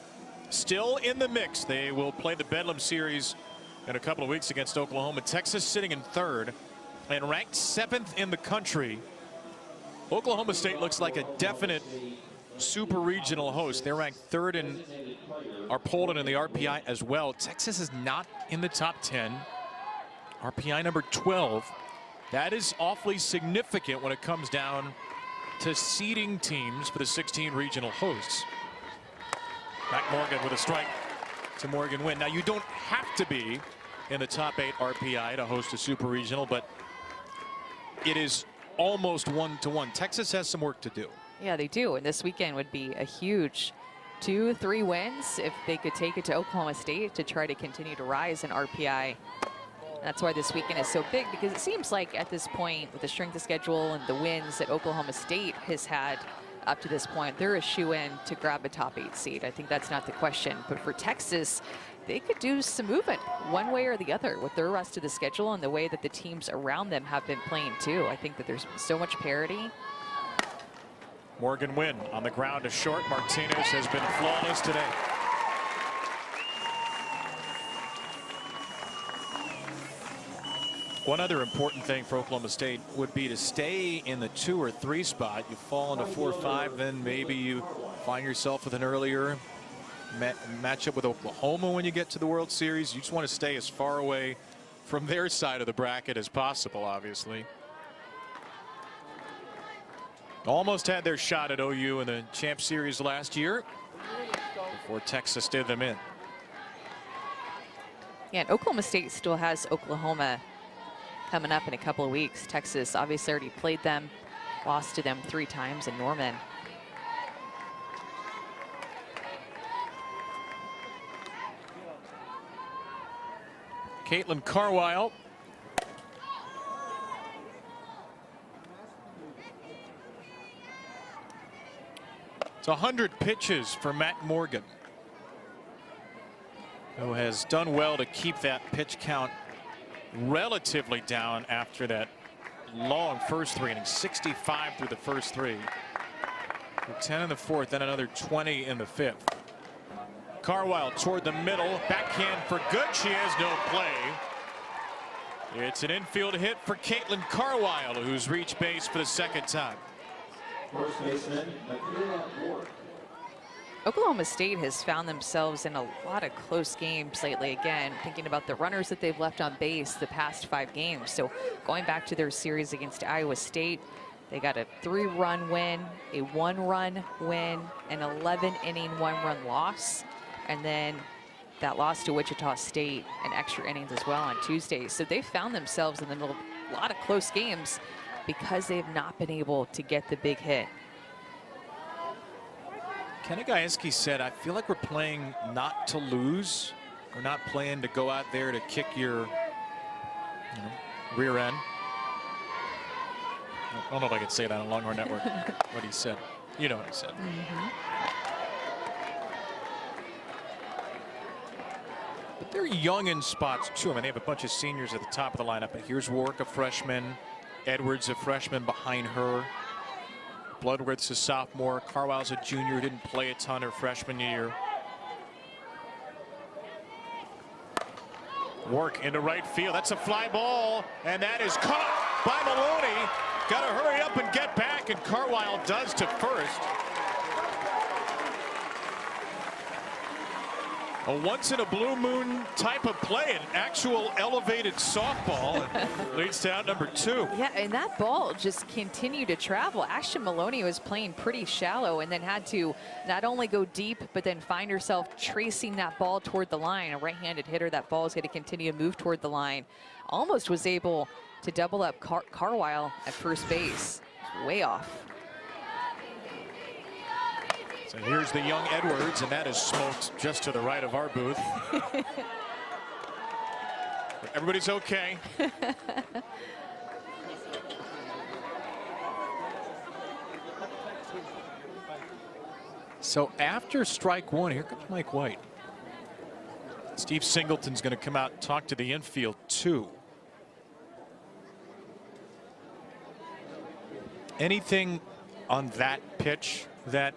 A: still in the mix. They will play the Bedlam Series in a couple of weeks against Oklahoma. Texas sitting in 3rd and ranked 7th in the country. Oklahoma State looks like a definite super regional host. They're ranked 3rd in our polling in the RPI as well. Texas is not in the top 10. RPI number 12. That is awfully significant when it comes down to seeding teams for the 16 regional hosts. Mac Morgan with a strike to Morgan Wynn. Now, you don't have to be in the top 8 RPI to host a super regional, but it is almost 1-to-1. Texas has some work to do.
B: Yeah, they do, and this weekend would be a huge 2-3 wins if they could take it to Oklahoma State to try to continue to rise in RPI. That's why this weekend is so big, because it seems like at this point, with the strength of schedule and the wins that Oklahoma State has had up to this point, they're a shoe-in to grab a top 8 seed. I think that's not the question. But for Texas, they could do some movement one way or the other with their rest of the schedule and the way that the teams around them have been playing too. I think that there's so much parity.
A: Morgan Wynn on the ground to short. Martinez has been flawless today. One other important thing for Oklahoma State would be to stay in the 2 or 3 spot. You fall into 4 or 5, then maybe you find yourself with an earlier matchup with Oklahoma when you get to the World Series. You just want to stay as far away from their side of the bracket as possible, obviously. Almost had their shot at OU in the Champ Series last year before Texas did them in.
B: Yeah, and Oklahoma State still has Oklahoma coming up in a couple of weeks. Texas obviously already played them, lost to them 3 times in Norman.
A: Caitlin Carwile. It's 100 pitches for Matt Morgan, who has done well to keep that pitch count relatively down after that long first 3 innings. 65 through the first 3. 10 in the 4th, then another 20 in the 5th. Carwile toward the middle, backhand for good. She has no play. It's an infield hit for Caitlin Carwile, who's reached base for the 2nd time.
D: First baseman, Michaela Ward.
B: Oklahoma State has found themselves in a lot of close games lately. Again, thinking about the runners that they've left on base the past 5 games. So going back to their series against Iowa State, they got a 3-run win, a 1-run win, an 11-inning 1-run loss, and then that loss to Wichita State in extra innings as well on Tuesday. So they found themselves in the middle of a lot of close games because they've not been able to get the big hit.
A: Kenny Gajewski said, I feel like we're playing not to lose. We're not playing to go out there to kick your rear end. I don't know if I could say that on Longhorn Network, what he said. You know what he said. But they're young in spots, too. I mean, they have a bunch of seniors at the top of the lineup. But here's Warwick, a freshman. Edwards, a freshman behind her. Bloodworth's a sophomore. Carwile's a junior, didn't play a ton her freshman year. Warwick into right field. That's a fly ball, and that is caught by Maloney. Got to hurry up and get back, and Carwile does to first. A once-in-a-blue-moon type of play, an actual elevated softball, leads to out number 2.
B: Yeah, and that ball just continued to travel. Ashton Maloney was playing pretty shallow and then had to not only go deep, but then find herself tracing that ball toward the line. A right-handed hitter, that ball is going to continue to move toward the line. Almost was able to double up Carwile at first base. Way off.
A: So here's the young Edwards, and that is smoked just to the right of our booth. Everybody's okay. So after strike 1, here comes Mike White. Steve Singleton's going to come out and talk to the infield, too. Anything on that pitch that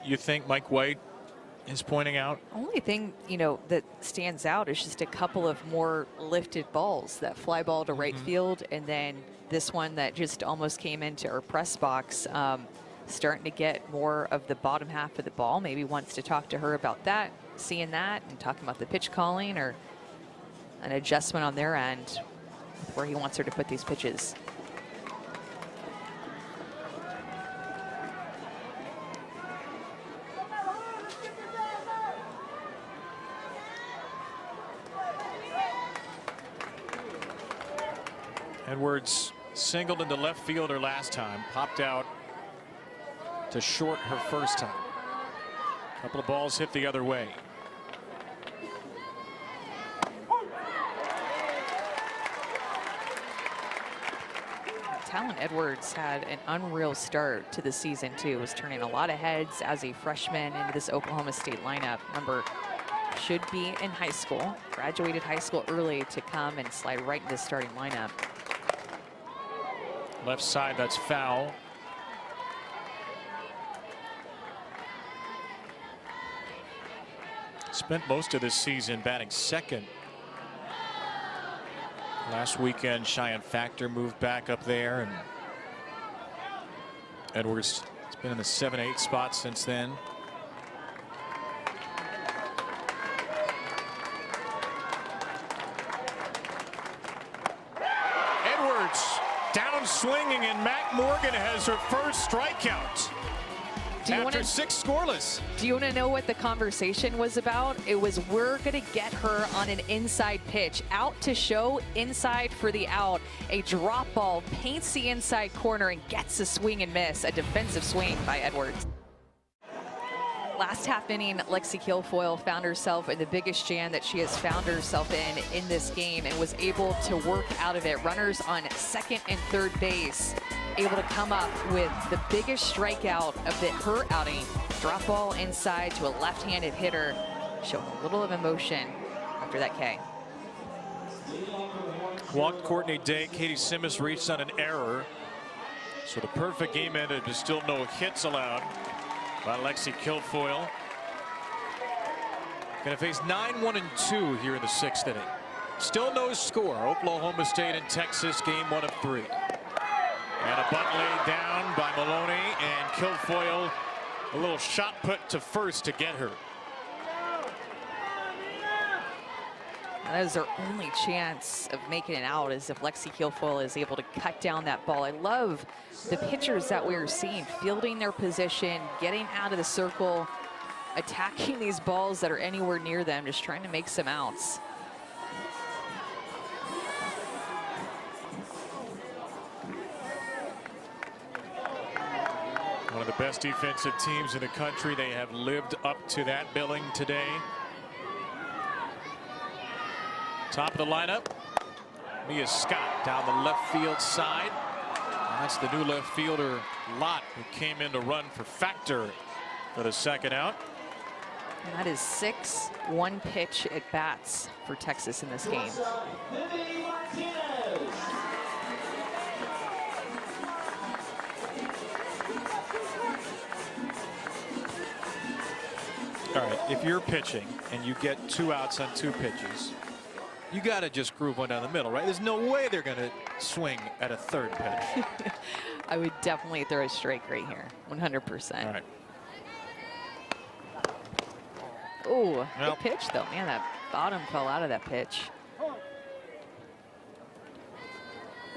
A: you think Mike White is pointing out?
B: Only thing, that stands out is just a couple of more lifted balls. That fly ball to right field, and then this one that just almost came into our press box. Starting to get more of the bottom half of the ball. Maybe wants to talk to her about that, seeing that, and talking about the pitch calling or an adjustment on their end where he wants her to put these pitches.
A: Edwards singled into left fielder last time, popped out to short her first time. A couple of balls hit the other way.
B: Talon Edwards had an unreal start to the season too. Was turning a lot of heads as a freshman into this Oklahoma State lineup. Remember, should be in high school, graduated high school early to come and slide right into the starting lineup.
A: Left side, that's foul. Spent most of this season batting second. Last weekend, Cheyenne Factor moved back up there, and Edwards has been in the 7-8 spot since then. Edwards down swinging, and Matt Morgan has her first strikeout after 6 scoreless.
B: Do you want to know what the conversation was about? It was, we're going to get her on an inside pitch. Out to show, inside for the out. A drop ball paints the inside corner and gets a swing and miss. A defensive swing by Edwards. Last half inning, Lexi Kilfoyle found herself in the biggest jam that she has found herself in this game and was able to work out of it. Runners on second and third base, able to come up with the biggest strikeout of her outing. Drop ball inside to a left-handed hitter, showing a little of emotion after that K.
A: Walked Courtney Day. Katie Simmons reached on an error. So the perfect game ended, but still no hits allowed by Lexi Kilfoyle. Going to face 9-1-2 here in the 6th inning. Still no score. Oklahoma State and Texas, game 1 of 3. And a bunt laid down by Maloney, and Kilfoyle a little shot put to first to get her.
B: That is their only chance of making it out, is if Lexi Kilfoyle is able to cut down that ball. I love the pitchers that we are seeing, fielding their position, getting out of the circle, attacking these balls that are anywhere near them, just trying to make some outs.
A: One of the best defensive teams in the country. They have lived up to that billing today. Top of the lineup, Mia Scott down the left field side. And that's the new left fielder, Lott, who came in to run for Factor for the second out.
B: And that is 6 one-pitch at-bats for Texas in this game.
A: All right, if you're pitching and you get 2 outs on 2 pitches, you got to just groove one down the middle, right? There's no way they're going to swing at a 3rd pitch.
B: I would definitely throw a strike right here, 100%.
A: All right.
B: Oh, good pitch though. Man, that bottom fell out of that pitch.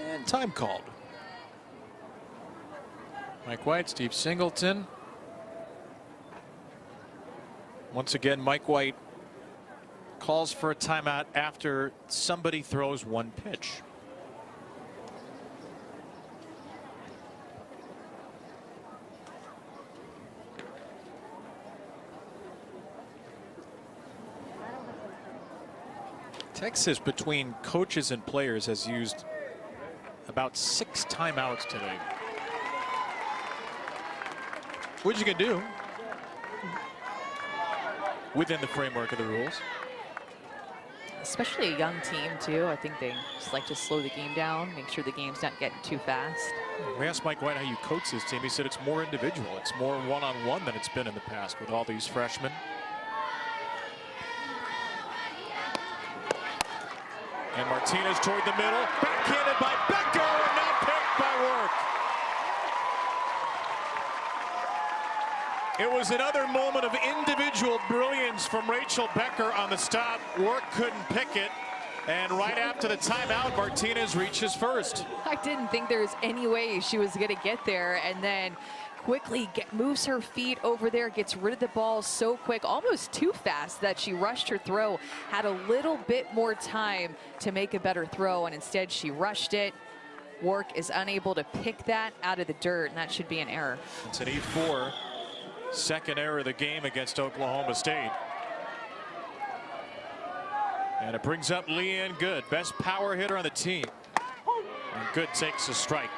A: And time called. Mike White, Steve Singleton. Once again, Mike White calls for a timeout after somebody throws 1 pitch. Texas, between coaches and players, has used about 6 timeouts today. Which you can do within the framework of the rules.
B: Especially a young team too. I think they just like to slow the game down, make sure the game's not getting too fast.
A: We asked Mike White how you coach this team. He said it's more individual. It's more one-on-one than it's been in the past with all these freshmen. And Martinez toward the middle. Backhanded by Becker, and not picked by Work. It was another moment of individual brilliance from Rachel Becker on the stop. Work couldn't pick it. And right after the timeout, Martinez reaches first.
B: I didn't think there was any way she was going to get there, and then quickly moves her feet over there, gets rid of the ball so quick, almost too fast that she rushed her throw, had a little bit more time to make a better throw, and instead she rushed it. Work is unable to pick that out of the dirt, and that should be an error.
A: It's an E4. Second error of the game against Oklahoma State. And it brings up Leanne Good, best power hitter on the team. And Good takes a strike.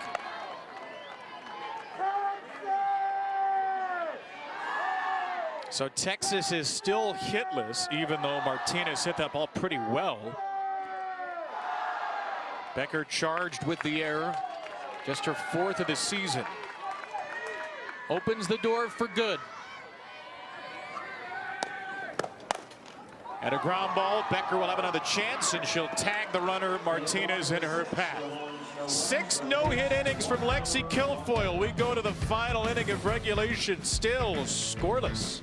A: So Texas is still hitless, even though Martinez hit that ball pretty well. Becker charged with the error, just her 4th of the season. Opens the door for Good. And a ground ball. Becker will have another chance, and she'll tag the runner Martinez in her path. 6 no-hit innings from Lexi Kilfoyle. We go to the final inning of regulation, still scoreless.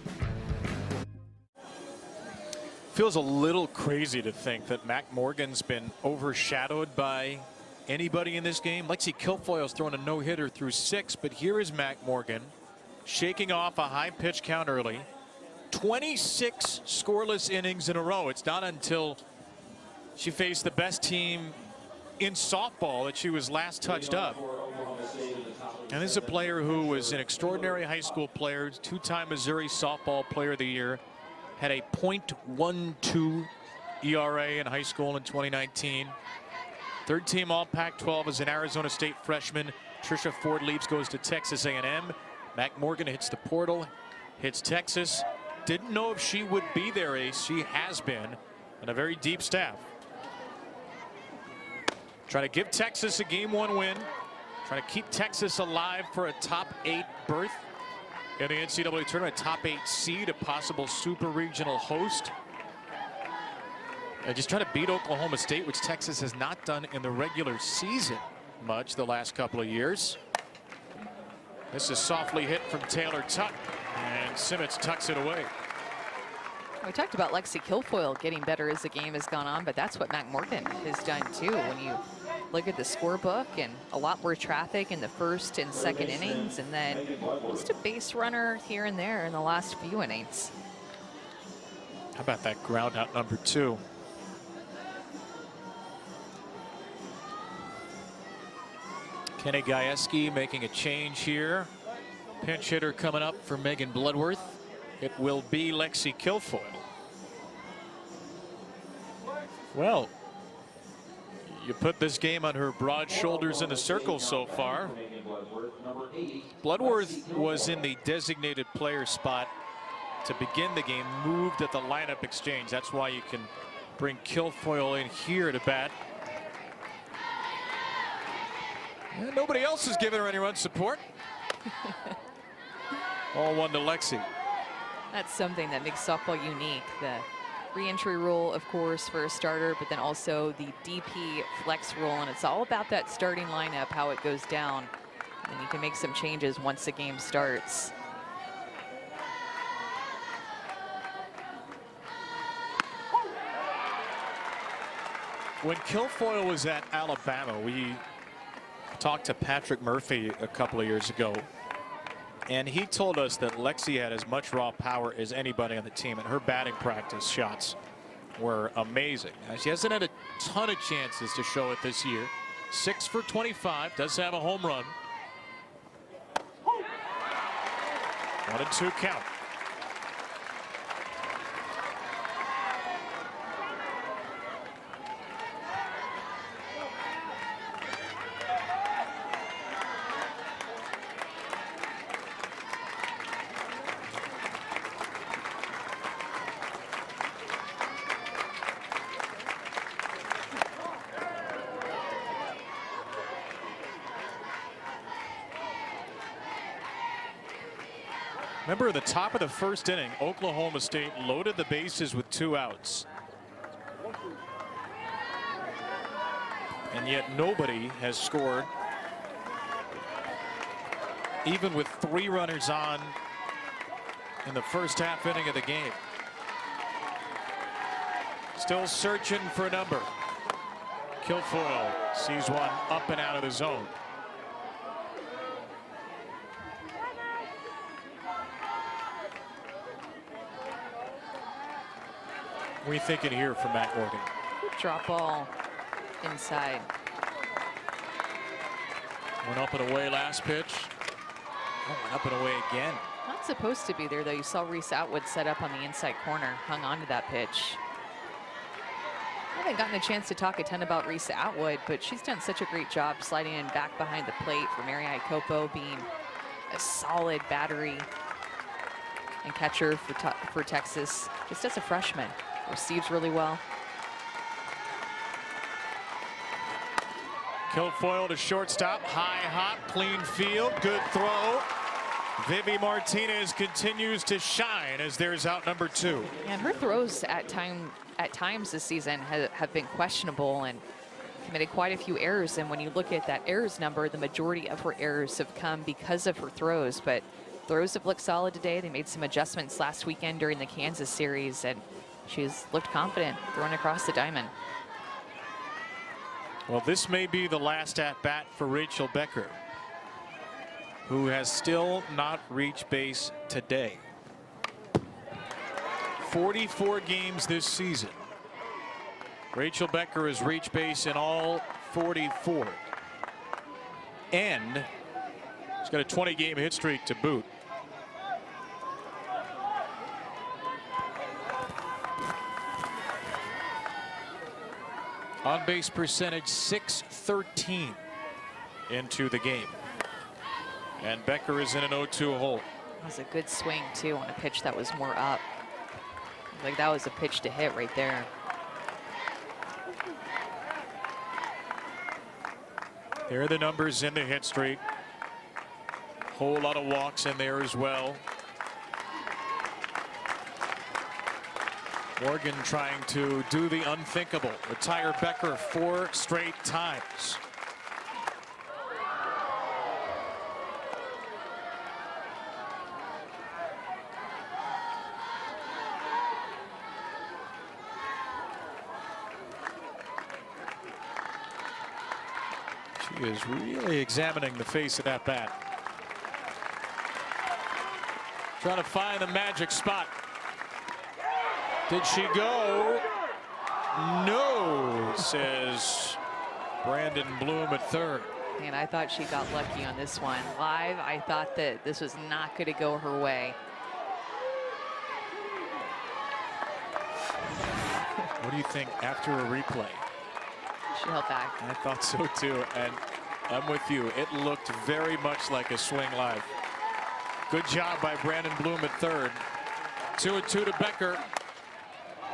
A: Feels a little crazy to think that Mac Morgan's been overshadowed by anybody in this game. Lexi Kilfoyle's thrown a no-hitter through 6, but here is Mac Morgan shaking off a high pitch count early. 26 scoreless innings in a row. It's not until she faced the best team in softball that she was last touched up. And this is a player who was an extraordinary high school player, two-time Missouri Softball Player of the Year, had a .12 ERA in high school in 2019. Third team All Pac-12 as an Arizona State freshman. Trisha Ford leaves, goes to Texas A&M. Mac Morgan hits the portal, hits Texas. Didn't know if she would be there, Ace. She has been, on a very deep staff. Trying to give Texas a Game 1 win. Trying to keep Texas alive for a top 8 berth in the NCAA tournament, top 8 seed, a possible super regional host. And just trying to beat Oklahoma State, which Texas has not done in the regular season much the last couple of years. This is softly hit from Taylor Tuck, and Simmons tucks it away.
B: We talked about Lexi Kilfoyle getting better as the game has gone on, but that's what Mac Morgan has done too. When you look at the scorebook, and a lot more traffic in the first and second innings, and then just a base runner here and there in the last few innings.
A: How about that ground out number 2? Kenny Gajewski making a change here. Pinch hitter coming up for Megan Bloodworth. It will be Lexi Kilfoyle. Well, you put this game on her broad shoulders in the circle so far. Bloodworth was in the designated player spot to begin the game, moved at the lineup exchange. That's why you can bring Kilfoyle in here to bat. And nobody else is giving her any run support. All 1 to Lexi.
B: That's something that makes softball unique. The re-entry rule, of course, for a starter, but then also the DP flex rule. And it's all about that starting lineup, how it goes down. And you can make some changes once the game starts.
A: When Kilfoyle was at Alabama, we talked to Patrick Murphy a couple of years ago, and he told us that Lexi had as much raw power as anybody on the team, and her batting practice shots were amazing. Now, she hasn't had a ton of chances to show it this year. 6 for 25, does have a home run. 1-2 count. Remember, at the top of the first inning, Oklahoma State loaded the bases with 2 outs. And yet nobody has scored, even with 3 runners on in the first half inning of the game. Still searching for a number. Kilfoyle sees one up and out of the zone. What are you thinking here from Mac Morgan?
B: Good drop ball inside.
A: Went up and away last pitch. Oh, went up and away again.
B: Not supposed to be there, though. You saw Reese Atwood set up on the inside corner, hung on to that pitch. I haven't gotten a chance to talk a ton about Reese Atwood, but she's done such a great job sliding in back behind the plate for Mary Ikopo, being a solid battery and catcher for Texas, just as a freshman. Receives really well.
A: Kilfoyle to shortstop, high hop, clean field, good throw. Vivi Martinez continues to shine as there's out number 2.
B: And her throws at times this season have been questionable and committed quite a few errors. And when you look at that errors number, the majority of her errors have come because of her throws. But throws have looked solid today. They made some adjustments last weekend during the Kansas series, and she's looked confident throwing across the diamond.
A: Well, this may be the last at bat for Rachel Becker, who has still not reached base today. 44 games this season. Rachel Becker has reached base in all 44. And she's He's got a 20-game hit streak to boot. On base percentage .613 into the game. And Becker is in an 0-2 hole.
B: That was a good swing too on a pitch that was more up. Like that was a pitch to hit right there.
A: There are the numbers in the hit streak. Whole lot of walks in there as well. Morgan trying to do the unthinkable. Retire Becker 4 straight times. She is really examining the face of that bat. Trying to find the magic spot. Did she go? No, says Brandon Bloom at third.
B: And I thought she got lucky on this one. Live, I thought that this was not going to go her way.
A: What do you think after a replay?
B: She held back.
A: I thought so too, and I'm with you. It looked very much like a swing live. Good job by Brandon Bloom at third. 2-2 to Becker.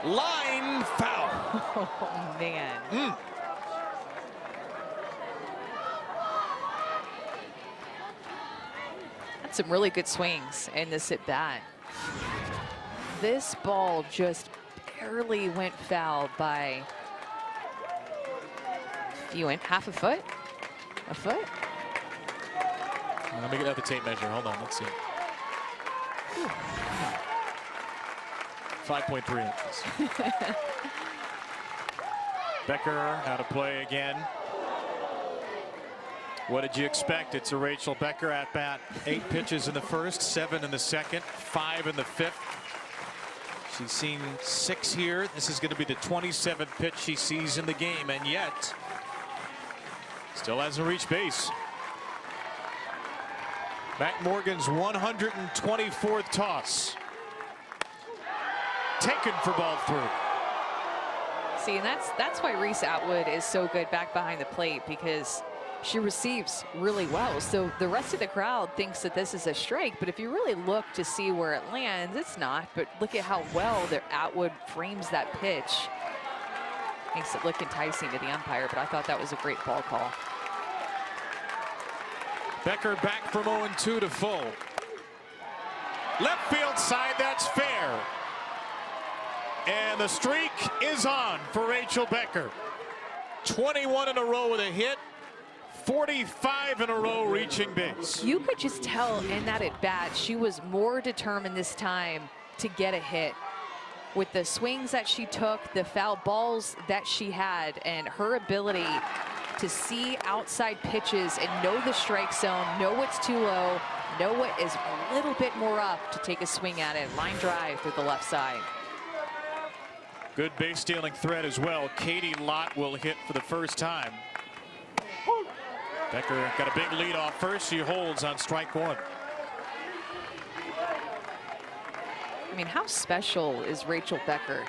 A: Line foul.
B: Oh, man. Had some really good swings in this at bat. This ball just barely went foul by half a foot? A foot?
A: Let me get out the tape measure. Hold on, let's see. 5.3 inches. Becker out of play again. What did you expect? It's a Rachel Becker at bat. 8 pitches in the first, 7 in the second, 5 in the fifth. She's seen 6 here. This is going to be the 27th pitch she sees in the game, and yet still hasn't reached base. Mac Morgan's 124th toss. Taken for ball 3.
B: See, and that's why Reese Atwood is so good back behind the plate, because she receives really well. So the rest of the crowd thinks that this is a strike, but if you really look to see where it lands, it's not. But look at how well Atwood frames that pitch. Makes it look enticing to the umpire, but I thought that was a great ball call.
A: Becker back from 0-2 to full. Left field side, that's fair. And the streak is on for Rachel Becker. 21 in a row with a hit. 45 in a row reaching base.
B: You could just tell in that at bat, she was more determined this time to get a hit. With the swings that she took, the foul balls that she had, and her ability to see outside pitches and know the strike zone, know what's too low, know what is a little bit more up to take a swing at it. Line drive through the left side.
A: Good base stealing threat as well. Katie Lott will hit for the first time. Becker got a big lead off first. She holds on strike 1.
B: I mean, how special is Rachel Becker?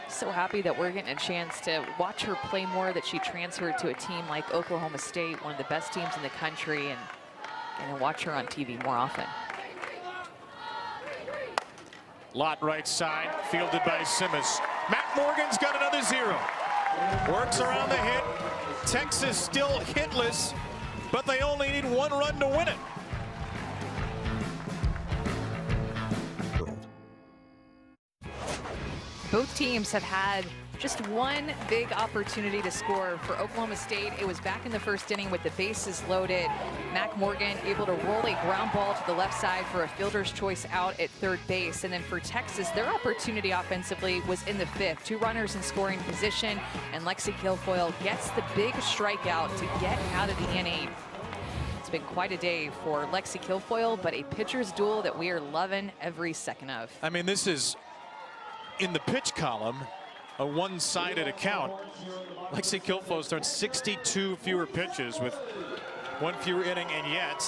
B: So happy that we're getting a chance to watch her play more, that she transferred to a team like Oklahoma State, one of the best teams in the country, and watch her on TV more often.
A: Lott right side, fielded by Simmons. Mac Morgan's got another 0. Works around the hit. Texas still hitless, but they only need 1 run to win it.
B: Both teams have had just one big opportunity to score. For Oklahoma State, it was back in the first inning with the bases loaded. Mac Morgan able to roll a ground ball to the left side for a fielder's choice out at third base. And then for Texas, their opportunity offensively was in the 5th. 2 runners in scoring position, and Lexi Kilfoyle gets the big strikeout to get out of the inning. It's been quite a day for Lexi Kilfoyle, but a pitcher's duel that we are loving every second of.
A: I mean, this is, in the pitch column, a one-sided account. Lexi Kilfoyle starts 62 fewer pitches with 1 fewer inning, and yet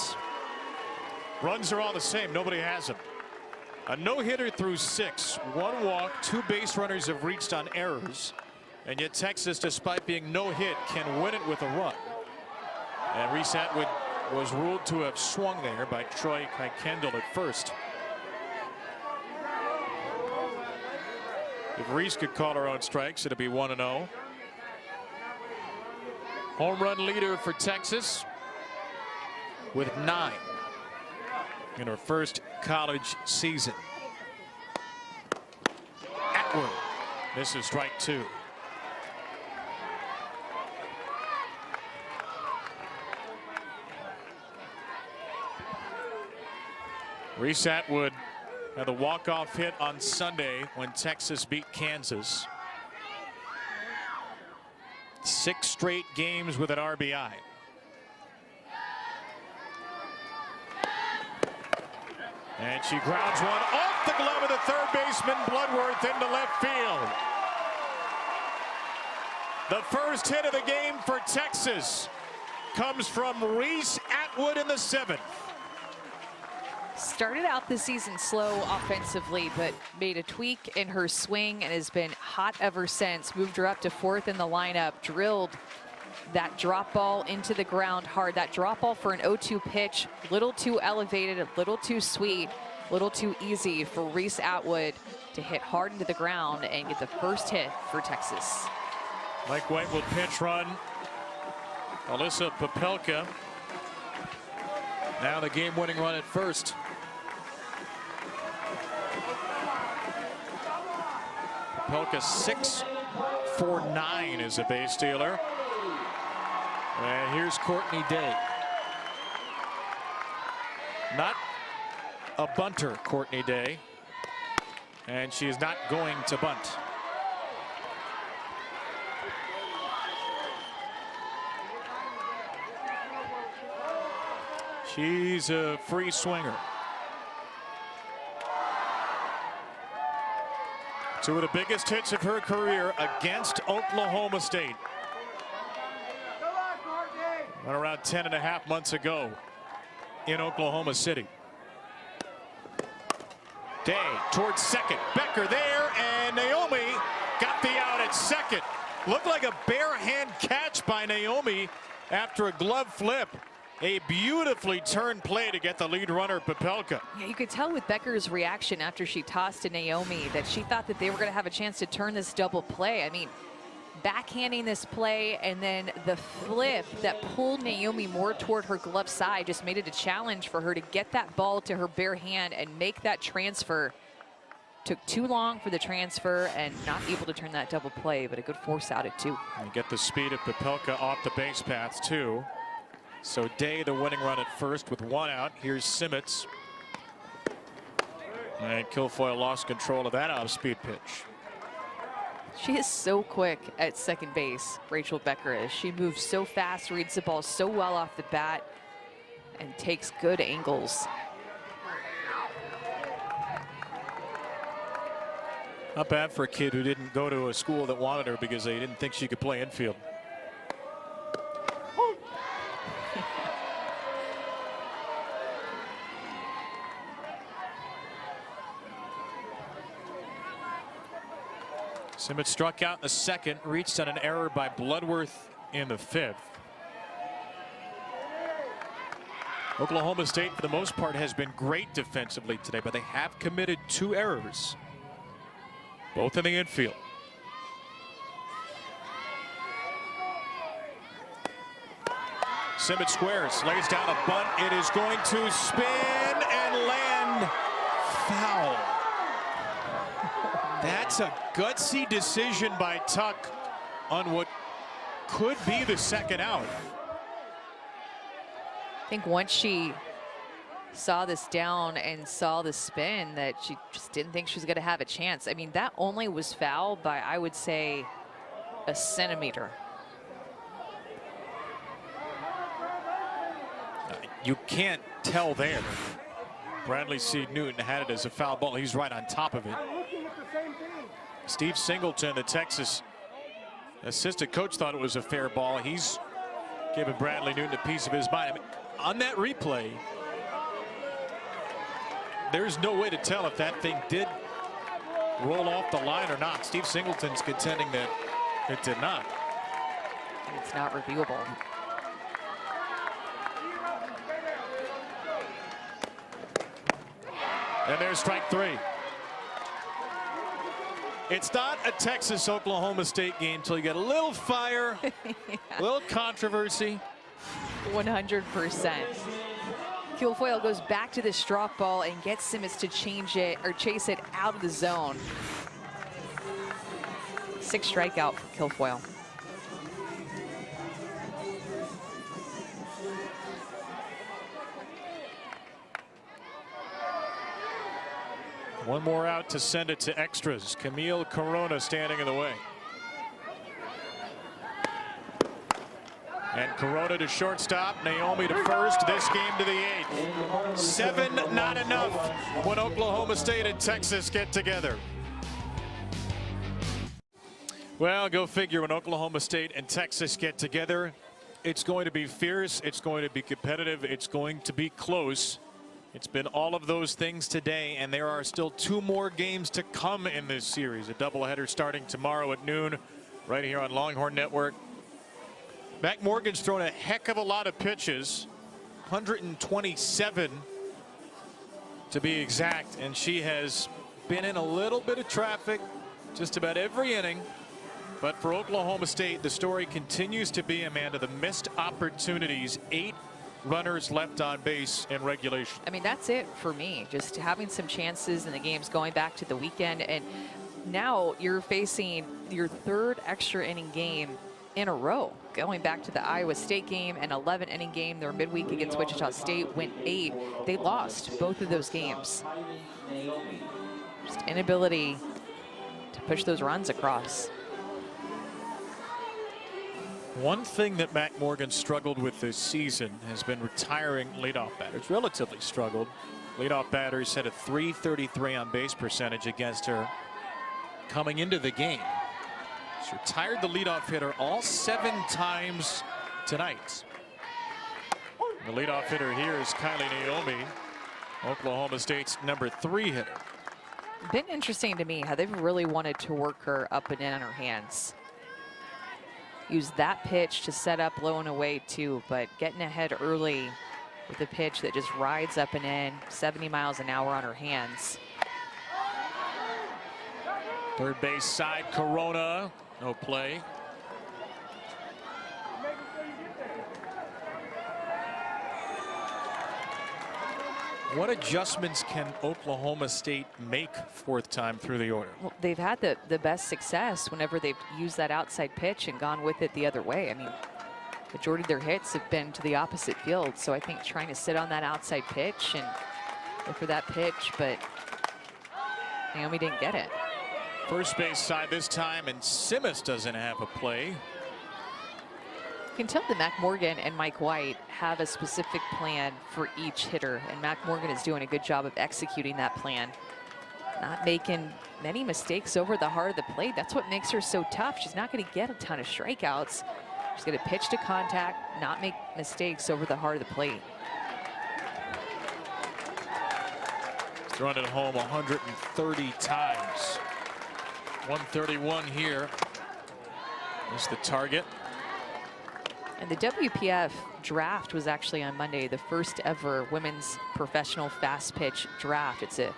A: Runs are all the same. Nobody has them. A no-hitter through 6. 1 walk, 2 base runners have reached on errors. And yet Texas, despite being no hit, can win it with a run. And Reese Atwood was ruled to have swung there by Troy Kuykendall at first. If Reese could call her own strikes, it'd be 1-0. Home run leader for Texas with 9 in her first college season. Atwood. This is strike 2. Reese Atwood had the walk-off hit on Sunday when Texas beat Kansas. 6 straight games with an RBI. And she grounds one off the glove of the third baseman Bloodworth into left field. The first hit of the game for Texas comes from Reese Atwood in the 7th.
B: Started out the season slow offensively, but made a tweak in her swing and has been hot ever since. Moved her up to 4th in the lineup, drilled that drop ball into the ground hard. That drop ball for an 0-2 pitch, little too elevated, a little too sweet, a little too easy for Reese Atwood to hit hard into the ground and get the first hit for Texas.
A: Mike White will pinch run. Alyssa Popelka. Now the game-winning run at first. Popelka 6 for 9 is a base stealer. And here's Courtney Day. Not a bunter, Courtney Day. And she is not going to bunt. She's a free swinger. 2 of the biggest hits of her career against Oklahoma State. Around 10.5 months ago in Oklahoma City. Day towards second. Becker there, and Naomi got the out at second. Looked like a bare hand catch by Naomi after a glove flip. A beautifully turned play to get the lead runner, Popelka.
B: Yeah, you could tell with Becker's reaction after she tossed to Naomi that she thought that they were going to have a chance to turn this double play. I mean, backhanding this play and then the flip that pulled Naomi more toward her glove side just made it a challenge for her to get that ball to her bare hand and make that transfer. Took too long for the transfer and not able to turn that double play, but a good force out at 2.
A: And get the speed of Popelka off the base paths too. So Day the winning run at first with 1 out. Here's Simmons. And Kilfoyle lost control of that off-speed pitch.
B: She is so quick at second base, Rachel Becker is. She moves so fast, reads the ball so well off the bat, and takes good angles.
A: Not bad for a kid who didn't go to a school that wanted her because they didn't think she could play infield. Simmons struck out in the 2nd, reached on an error by Bloodworth in the 5th. Oklahoma State, for the most part, has been great defensively today, but they have committed 2 errors, both in the infield. Simmons squares, lays down a bunt. It is going to spin and land foul. That's a gutsy decision by Tuck on what could be the 2nd out.
B: I think once she saw this down and saw the spin that she just didn't think she was going to have a chance. I mean, that only was foul by, I would say, a centimeter.
A: You can't tell there. Bradley C. Newton had it as a foul ball. He's right on top of it. Steve Singleton, the Texas assistant coach, thought it was a fair ball. He's giving Bradley Newton a piece of his mind. I mean, on that replay, there's no way to tell if that thing did roll off the line or not. Steve Singleton's contending that it did not.
B: It's not reviewable.
A: And there's strike 3. It's not a Texas-Oklahoma State game until you get a little fire, a little controversy.
B: 100%. Kilfoyle goes back to this drop ball and gets Simmons to change it or chase it out of the zone. 6th strikeout for Kilfoyle.
A: One more out to send it to extras. Camille Corona standing in the way. And Corona to shortstop, Naomi to first, this game to the 8th. 7 not enough when Oklahoma State and Texas get together. Well, go figure, when Oklahoma State and Texas get together, it's going to be fierce, it's going to be competitive, it's going to be close. It's been all of those things today, and there are still 2 more games to come in this series. A doubleheader starting tomorrow at noon right here on Longhorn Network. Mac Morgan's thrown a heck of a lot of pitches, 127 to be exact, and she has been in a little bit of traffic just about every inning. But for Oklahoma State, the story continues to be, Amanda, the missed opportunities. 8 runners left on base in regulation.
B: I mean, that's it for me. Just having some chances in the games going back to the weekend. And now you're facing your 3rd extra inning game in a row. Going back to the Iowa State game, an 11-inning game. Their midweek against Wichita State went 8. They lost both of those games. Just inability to push those runs across.
A: One thing that Mac Morgan struggled with this season has been retiring leadoff batters. Relatively struggled. Leadoff batters had a .333 on base percentage against her coming into the game. She retired the leadoff hitter all 7 times tonight. The leadoff hitter here is Kylie Naomi, Oklahoma State's number 3 hitter.
B: Been interesting to me how they've really wanted to work her up and in on her hands. Use that pitch to set up low and away too, but getting ahead early with a pitch that just rides up and in, 70 miles an hour on her hands.
A: Third base side, Corona, no play. What adjustments can Oklahoma State make 4th time through the order?
B: Well, they've had the best success whenever they've used that outside pitch and gone with it the other way. I mean, majority of their hits have been to the opposite field. So I think trying to sit on that outside pitch and look for that pitch, but Naomi didn't get it.
A: First base side this time, and Simmons doesn't have a play.
B: You can tell that Mac Morgan and Mike White have a specific plan for each hitter, and Mac Morgan is doing a good job of executing that plan. Not making many mistakes over the heart of the plate. That's what makes her so tough. She's not going to get a ton of strikeouts. She's going to pitch to contact, not make mistakes over the heart of the plate.
A: Thrown it home 130 times. 131 here is the target.
B: And the WPF draft was actually on Monday, the first ever women's professional fast pitch draft. It's a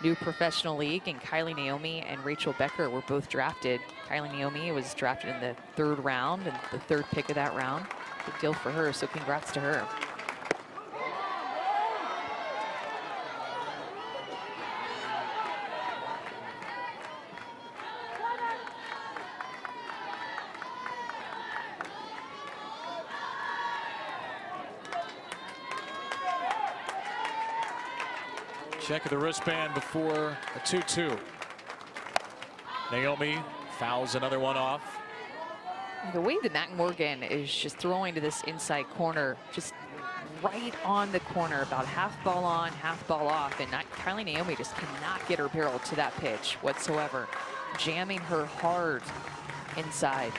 B: new professional league, and Kylie Naomi and Rachel Becker were both drafted. Kylie Naomi was drafted in the 3rd round and the 3rd pick of that round. Big deal for her, so congrats to her.
A: Check of the wristband before a 2-2. Naomi fouls another one off.
B: The way that Mac Morgan is just throwing to this inside corner, just right on the corner, about half ball on, half ball off, and Kylie Naomi just cannot get her barrel to that pitch whatsoever. Jamming her hard inside.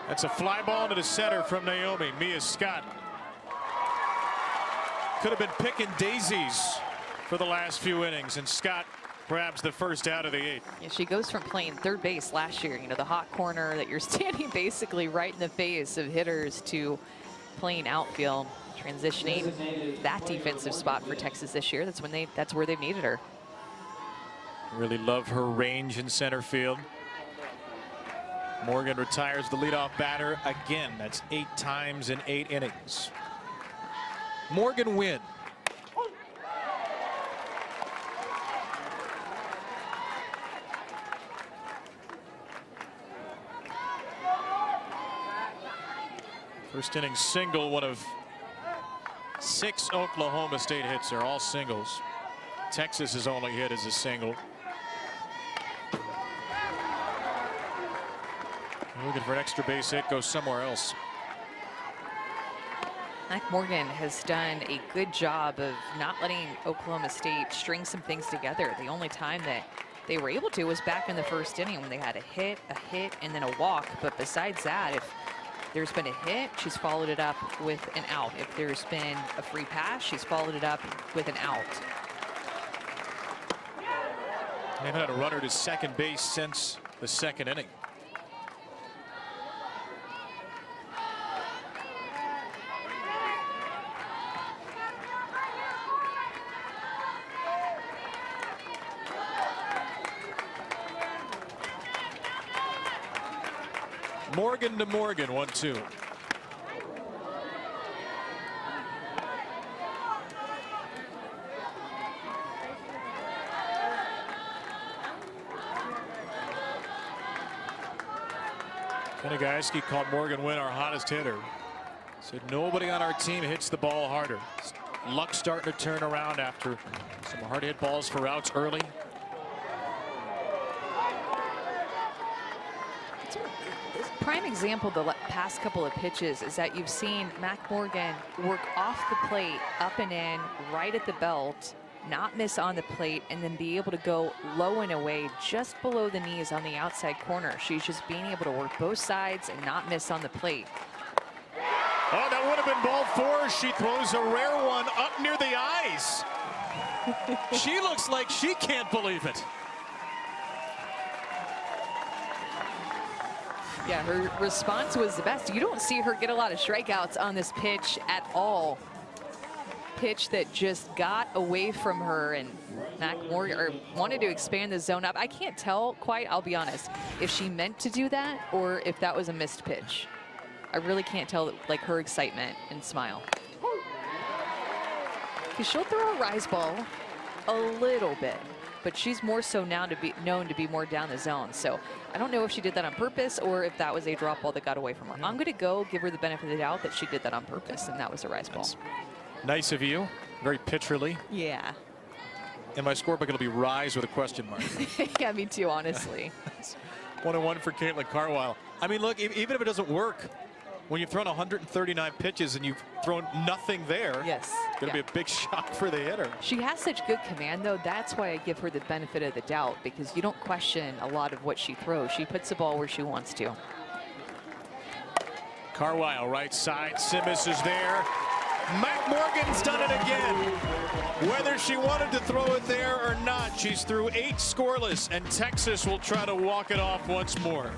A: That's a fly ball to the center from Naomi. Mia Scott could have been picking daisies for the last few innings, and Scott grabs the first out of the 8th.
B: Yeah, she goes from playing third base last year, you know, the hot corner that you're standing basically right in the face of hitters, to playing outfield, transitioning that defensive spot for Texas this year. That's where they've needed her.
A: Really love her range in center field. Morgan retires the leadoff batter again. That's 8 times in 8 innings. Morgan win. First inning single, one of 6 Oklahoma State hits. They're all singles. Texas's only hit is a single. Looking for an extra base hit, goes somewhere else.
B: Mac Morgan has done a good job of not letting Oklahoma State string some things together. The only time that they were able to was back in the first inning when they had a hit, and then a walk. But besides that, if there's been a hit, she's followed it up with an out. If there's been a free pass, she's followed it up with an out.
A: They haven't had a runner to second base since the second inning. Morgan to Morgan, 1-2. Kenny called Morgan Wynn our hottest hitter. Said nobody on our team hits the ball harder. Luck starting to turn around after some hard hit balls for outs early.
B: Prime example the past couple of pitches is that you've seen Mac Morgan work off the plate, up and in, right at the belt, not miss on the plate, and then be able to go low and away just below the knees on the outside corner. She's just being able to work both sides and not miss on the plate.
A: Oh, that would have been ball 4. She throws a rare one up near the eyes. She looks like she can't believe it.
B: Yeah, her response was the best. You don't see her get a lot of strikeouts on this pitch at all. Pitch that just got away from her, and Mac Morgan wanted to expand the zone up. I can't tell quite, I'll be honest, if she meant to do that or if that was a missed pitch. I really can't tell, like, her excitement and smile. Because she'll throw a rise ball a little bit, but she's more so now to be known to be more down the zone. So I don't know if she did that on purpose or if that was a drop ball that got away from her. I'm going to go give her the benefit of the doubt that she did that on purpose, and that was a rise ball.
A: Nice of you. Very pitcherly.
B: Yeah.
A: And my scorebook, it'll be Rise with a question mark.
B: Yeah, me too, honestly.
A: 1-1 for Caitlin Carwile. I mean, look, even if it doesn't work, when you've thrown 139 pitches and you've thrown nothing there,
B: yes,
A: it's going to be a big shock for the hitter.
B: She has such good command, though. That's why I give her the benefit of the doubt, because you don't question a lot of what she throws. She puts the ball where she wants to.
A: Carwile, right side. Simmons is there. Mac Morgan's done it again. Whether she wanted to throw it there or not, she's through 8 scoreless, and Texas will try to walk it off once more.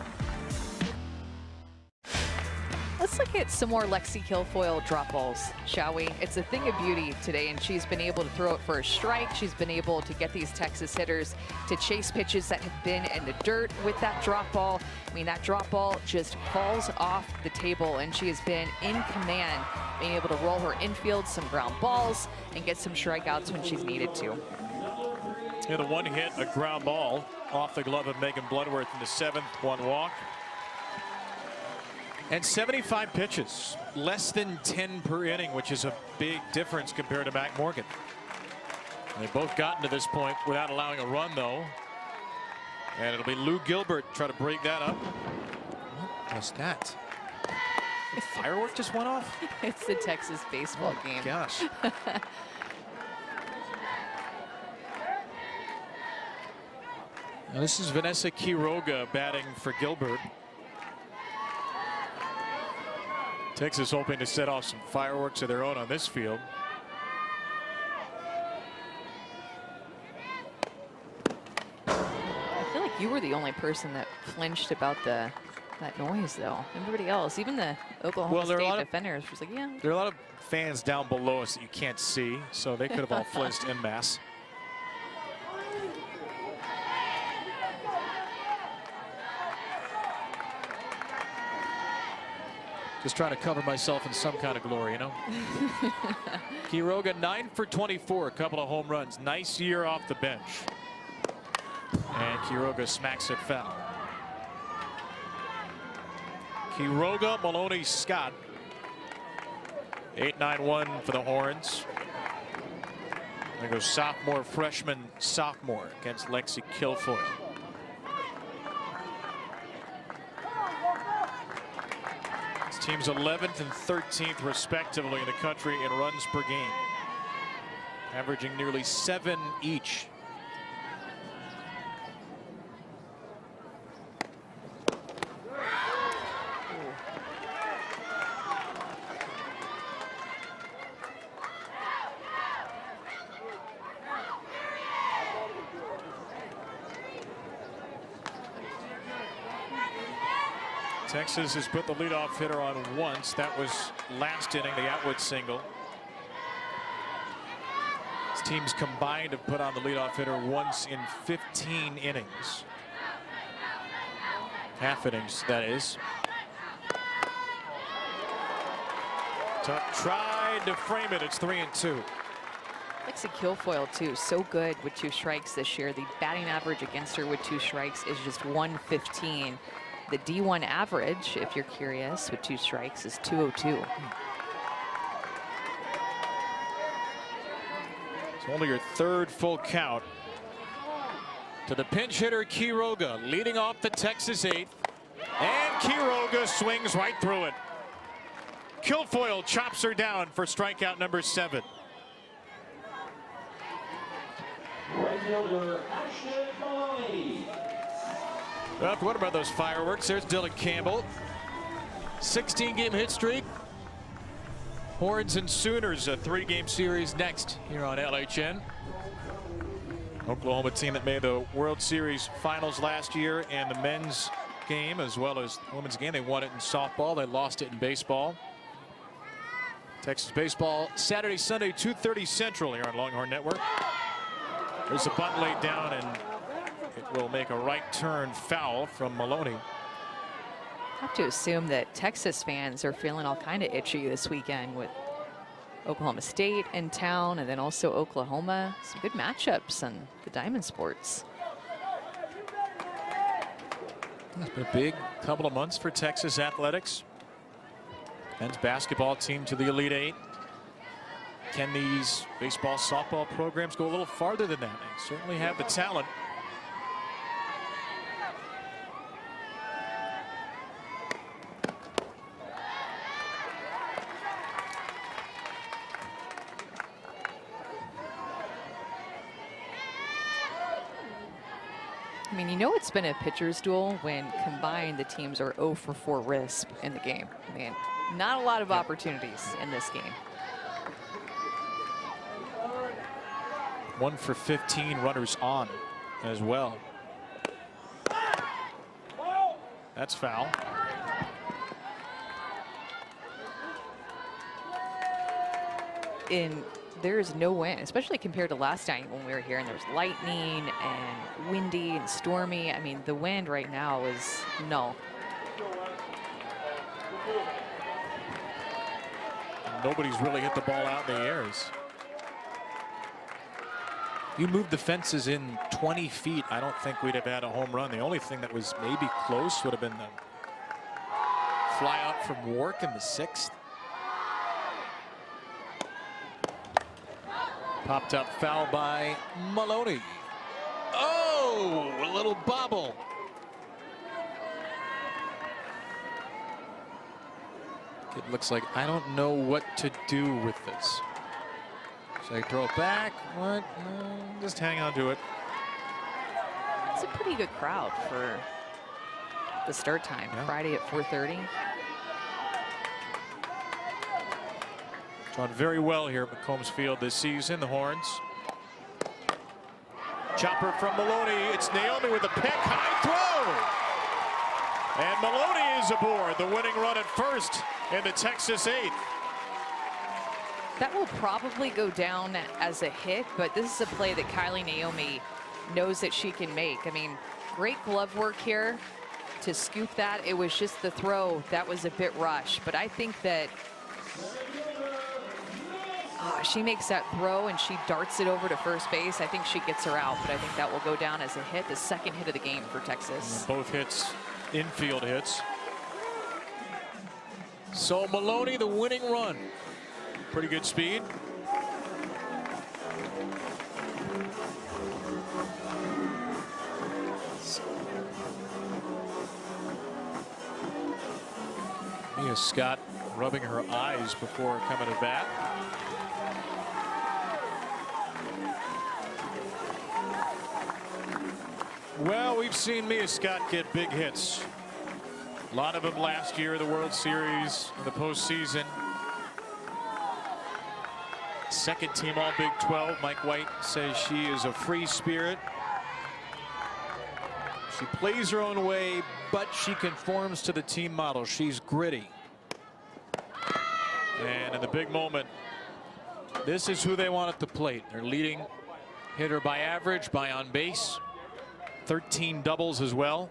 B: Let's look at some more Lexi Kilfoyle drop balls, shall we? It's a thing of beauty today, and she's been able to throw it for a strike. She's been able to get these Texas hitters to chase pitches that have been in the dirt with that drop ball. I mean, that drop ball just falls off the table, and she has been in command, being able to roll her infield, some ground balls, and get some strikeouts when she's needed to.
A: Yeah, the one hit, a ground ball off the glove of Megan Bloodworth in the 7th, 1 walk. And 75 pitches, less than 10 per inning, which is a big difference compared to Mac Morgan. And they've both gotten to this point without allowing a run, though. And it'll be Lou Gilbert try to break that up. What was that? A firework just went off?
B: It's the Texas baseball game.
A: Gosh. Now this is Vanessa Quiroga batting for Gilbert. Texas hoping to set off some fireworks of their own on this field.
B: I feel like you were the only person that flinched about that noise, though. Everybody else, even the Oklahoma State defenders, was like, yeah.
A: There are a lot of fans down below us that you can't see, so they could have all flinched en masse. Just trying to cover myself in some kind of glory, you know. Quiroga 9 for 24, a couple of home runs. Nice year off the bench. And Quiroga smacks it foul. Quiroga, Maloney, Scott. 8-9-1 for the Horns. There goes sophomore, freshman, sophomore against Lexi Kilfoyle. This team's 11th and 13th respectively in the country in runs per game, averaging nearly 7 each. Texas has put the leadoff hitter on once. That was last inning, the Atwood single. These teams combined have put on the leadoff hitter once in 15 innings. Half innings, that is. Tuck tried to frame it. It's 3-2.
B: Lexi Kilfoyle, too, so good with 2 strikes this year. The batting average against her with 2 strikes is just 115. The D1 average, if you're curious, with 2 strikes is 202.
A: It's only your 3rd full count to the pinch hitter Quiroga, leading off the Texas 8th. And Quiroga swings right through it. Kilfoyle chops her down for strikeout number 7.
D: Right fielder, Ashton Maloney.
A: Well, what about those fireworks? There's Dylan Campbell. 16-game hit streak. Horns and Sooners, a 3-game series next here on LHN. Oklahoma team that made the World Series finals last year, and the men's game as well as the women's game. They won it in softball. They lost it in baseball. Texas baseball Saturday, Sunday, 2:30 Central here on Longhorn Network. There's a bunt laid down, and it will make a right turn foul from Maloney.
B: I have to assume that Texas fans are feeling all kind of itchy this weekend with Oklahoma State in town and then also Oklahoma. Some good matchups on the Diamond Sports.
A: It's been a big couple of months for Texas athletics. Men's basketball team to the Elite 8. Can these baseball, softball programs go a little farther than that? They certainly have the talent.
B: I mean, you know it's been a pitcher's duel when combined the teams are 0 for 4 RISP in the game. I mean, not a lot of opportunities in this game.
A: 1 for 15 runners on as well. That's foul.
B: There's no wind, especially compared to last night when we were here and there was lightning and windy and stormy. I mean, the wind right now is null.
A: Nobody's really hit the ball out in the airs. You moved the fences in 20 feet. I don't think we'd have had a home run. The only thing that was maybe close would have been the fly out from Wark in the 6th. Popped up foul by Maloney. Oh, a little bobble. It looks like I don't know what to do with this. Should I throw it back? What? Just hang on to it.
B: It's a pretty good crowd for the start time.
A: Yeah.
B: Friday at 4:30.
A: Done very well here at McCombs Field this season. The Horns. Chopper from Maloney. It's Naomi with a pick. High throw. And Maloney is aboard. The winning run at first in the Texas 8th.
B: That will probably go down as a hit, but this is a play that Kylie Naomi knows that she can make. I mean, great glove work here to scoop that. It was just the throw that was a bit rushed, but I think that she makes that throw and she darts it over to first base. I think she gets her out, but I think that will go down as a hit, the second hit of the game for Texas.
A: Both hits, infield hits. So Maloney, the winning run. Pretty good speed. Mia Scott rubbing her eyes before coming to bat. Well, we've seen Mia Scott get big hits. A lot of them last year, the World Series, the postseason. Second team all Big 12. Mike White says she is a free spirit. She plays her own way, but she conforms to the team model. She's gritty. And in the big moment, this is who they want at the plate. Their leading hitter by average, by on base. 13 doubles as well.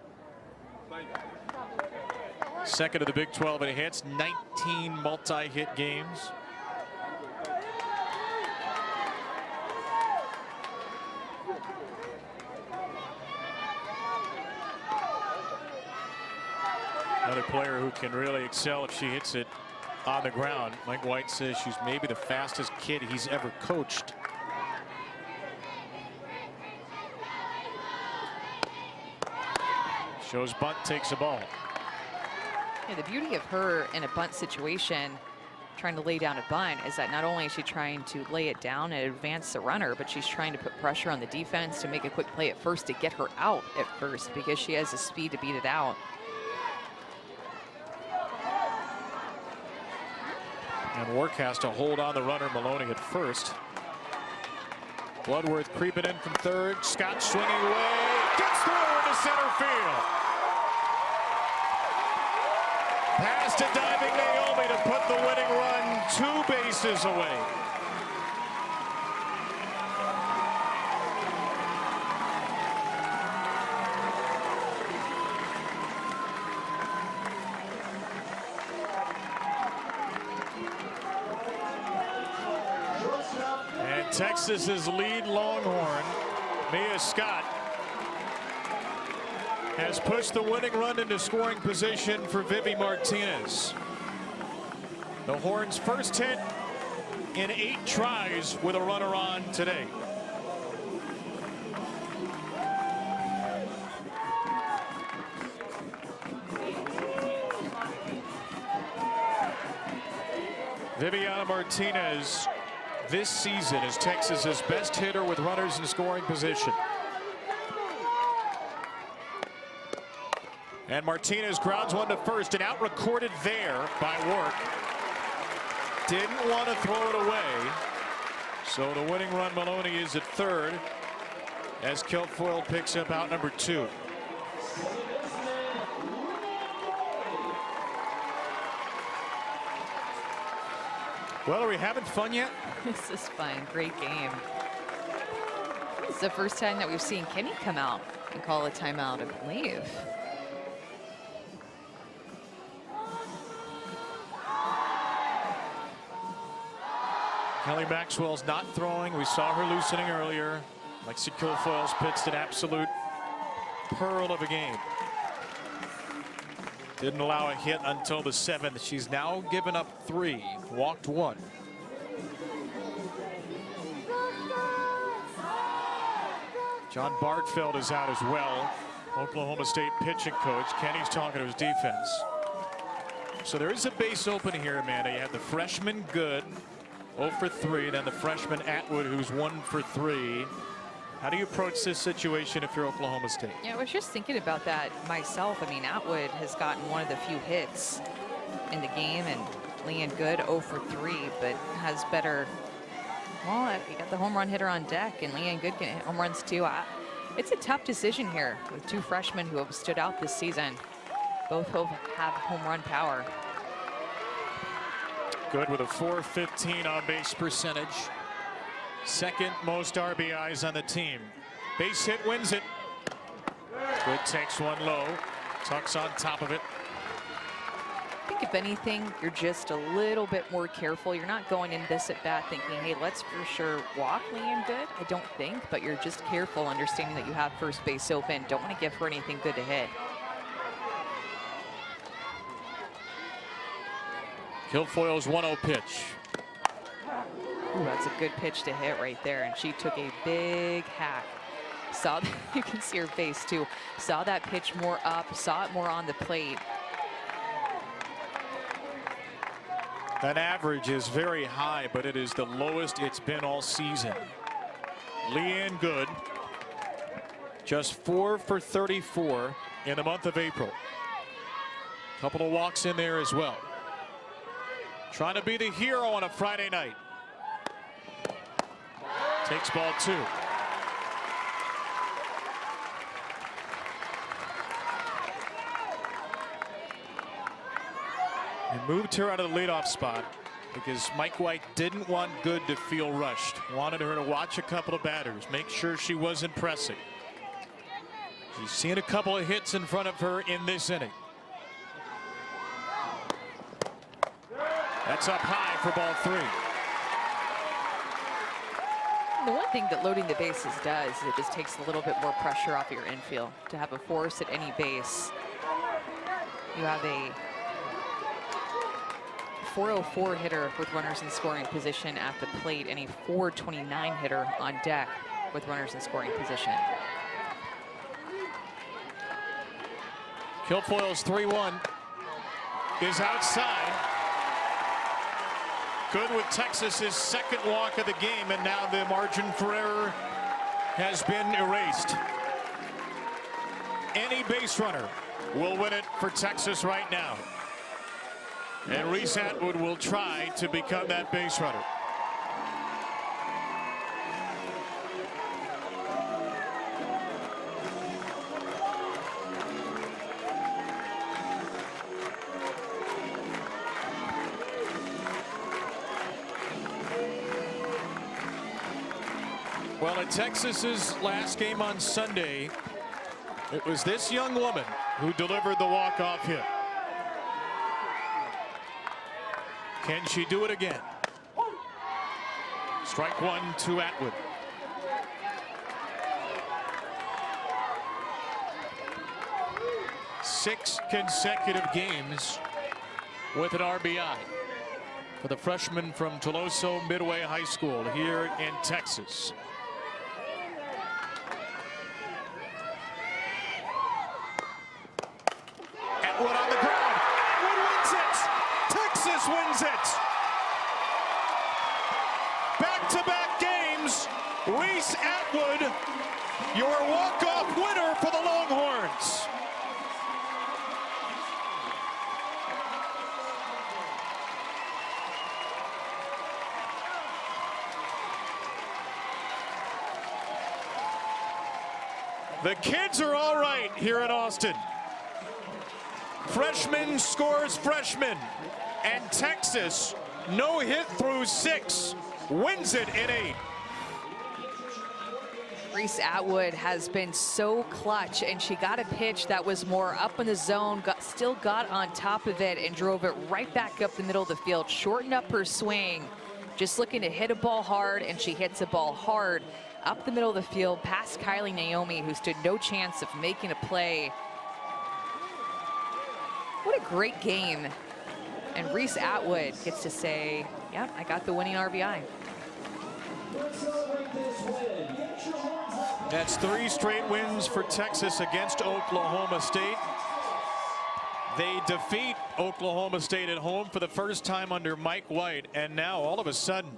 A: Second of the Big 12 in hits, 19 multi-hit games. Another player who can really excel if she hits it on the ground. Mike White says she's maybe the fastest kid he's ever coached. Shows bunt, takes a ball.
B: Yeah, the beauty of her in a bunt situation, trying to lay down a bunt, is that not only is she trying to lay it down and advance the runner, but she's trying to put pressure on the defense to make a quick play at first to get her out at first because she has the speed to beat it out.
A: And Work has to hold on the runner, Maloney at first. Bloodworth creeping in from third. Scott swinging away. Gets through into center field. Pass to diving Naomi to put the winning run 2 bases away. And Texas's lead Longhorn, Mia Scott, has pushed the winning run into scoring position for Vivi Martinez. The Horns' first hit in 8 tries with a runner on today. Viviana Martinez this season is Texas's best hitter with runners in scoring position. And Martinez grounds one to first, and out recorded there by Work. Didn't want to throw it away. So the winning run, Maloney, is at third as Kilfoyle picks up out number 2. Well, are we having fun yet?
B: This is fun. Great game. This is the first time that we've seen Kenny come out and call a timeout, I believe.
A: Kelly Maxwell's not throwing. We saw her loosening earlier. Lexi Kilfoyle's pitched an absolute pearl of a game. Didn't allow a hit until the 7th. She's now given up 3, walked 1. John Bartfeld is out as well. Oklahoma State pitching coach. Kenny's talking to his defense. So there is a base open here, Amanda. You have the freshman Good, 0 for 3, then the freshman Atwood, who's 1 for 3. How do you approach this situation if you're Oklahoma State?
B: Yeah, I was just thinking about that myself. I mean, Atwood has gotten one of the few hits in the game, and Leanne Good 0 for 3, but has better. Well, you got the home run hitter on deck, and Leanne Good can hit home runs too. It's a tough decision here with two freshmen who have stood out this season. Both have home run power.
A: Good with a .415 on base percentage. Second most RBIs on the team. Base hit wins it. Good takes one low. Tucks on top of it.
B: I think if anything, you're just a little bit more careful. You're not going in this at bat thinking, hey, let's for sure walk Leanne Good. I don't think, but you're just careful, understanding that you have first base open. Don't want to give her anything good to hit.
A: Kilfoyle's 1-0 pitch.
B: Ooh, that's a good pitch to hit right there, and she took a big hack. Saw that, you can see her face too. Saw that pitch more up, saw it more on the plate.
A: That average is very high, but it is the lowest it's been all season. Leanne Good, just 4 for 34 in the month of April. Couple of walks in there as well. Trying to be the hero on a Friday night. Takes ball 2. And moved her out of the leadoff spot because Mike White didn't want Good to feel rushed. Wanted her to watch a couple of batters, make sure she wasn't pressing. She's seen a couple of hits in front of her in this inning. That's up high for ball 3.
B: The one thing that loading the bases does is it just takes a little bit more pressure off your infield. To have a force at any base, you have a .404 hitter with runners in scoring position at the plate and a .429 hitter on deck with runners in scoring position.
A: Kilfoyle's 3-1 is outside. Good with Texas's second walk of the game, and now the margin for error has been erased. Any base runner will win it for Texas right now. And Reese Atwood will try to become that base runner. Well, at Texas's last game on Sunday, it was this young woman who delivered the walk-off hit. Can she do it again? Strike 1 to Atwood. Six consecutive games with an RBI for the freshman from Toloso Midway High School here in Texas. Atwood on the ground. Atwood wins it. Texas wins it. Back-to-back games. Reese Atwood, your walk-off winner for the Longhorns. The kids are all right here in Austin. Freshman scores freshman, and Texas, no hit through 6, wins it in 8.
B: Reese Atwood has been so clutch, and she got a pitch that was more up in the zone, still got on top of it and drove it right back up the middle of the field, shortened up her swing, just looking to hit a ball hard, and she hits a ball hard up the middle of the field past Kylie Naomi, who stood no chance of making a play. What a great game. And Reese Atwood gets to say, yep, I got the winning RBI.
A: That's 3 straight wins for Texas against Oklahoma State. They defeat Oklahoma State at home for the first time under Mike White, and now all of a sudden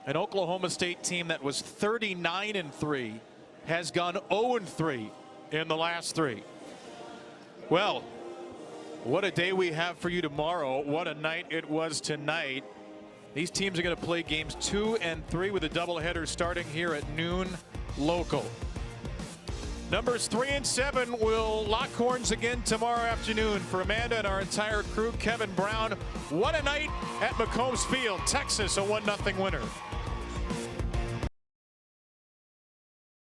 A: an Oklahoma State team that was 39-3 has gone 0-3 in the last 3. Well, What a day we have for you tomorrow. What a night it was tonight. These teams are going to play games 2 and 3 with a doubleheader starting here at noon local. Numbers 3 and 7 will lock horns again tomorrow afternoon. For Amanda and our entire crew, Kevin Brown, what a night at McCombs Field. Texas, a 1-0 winner.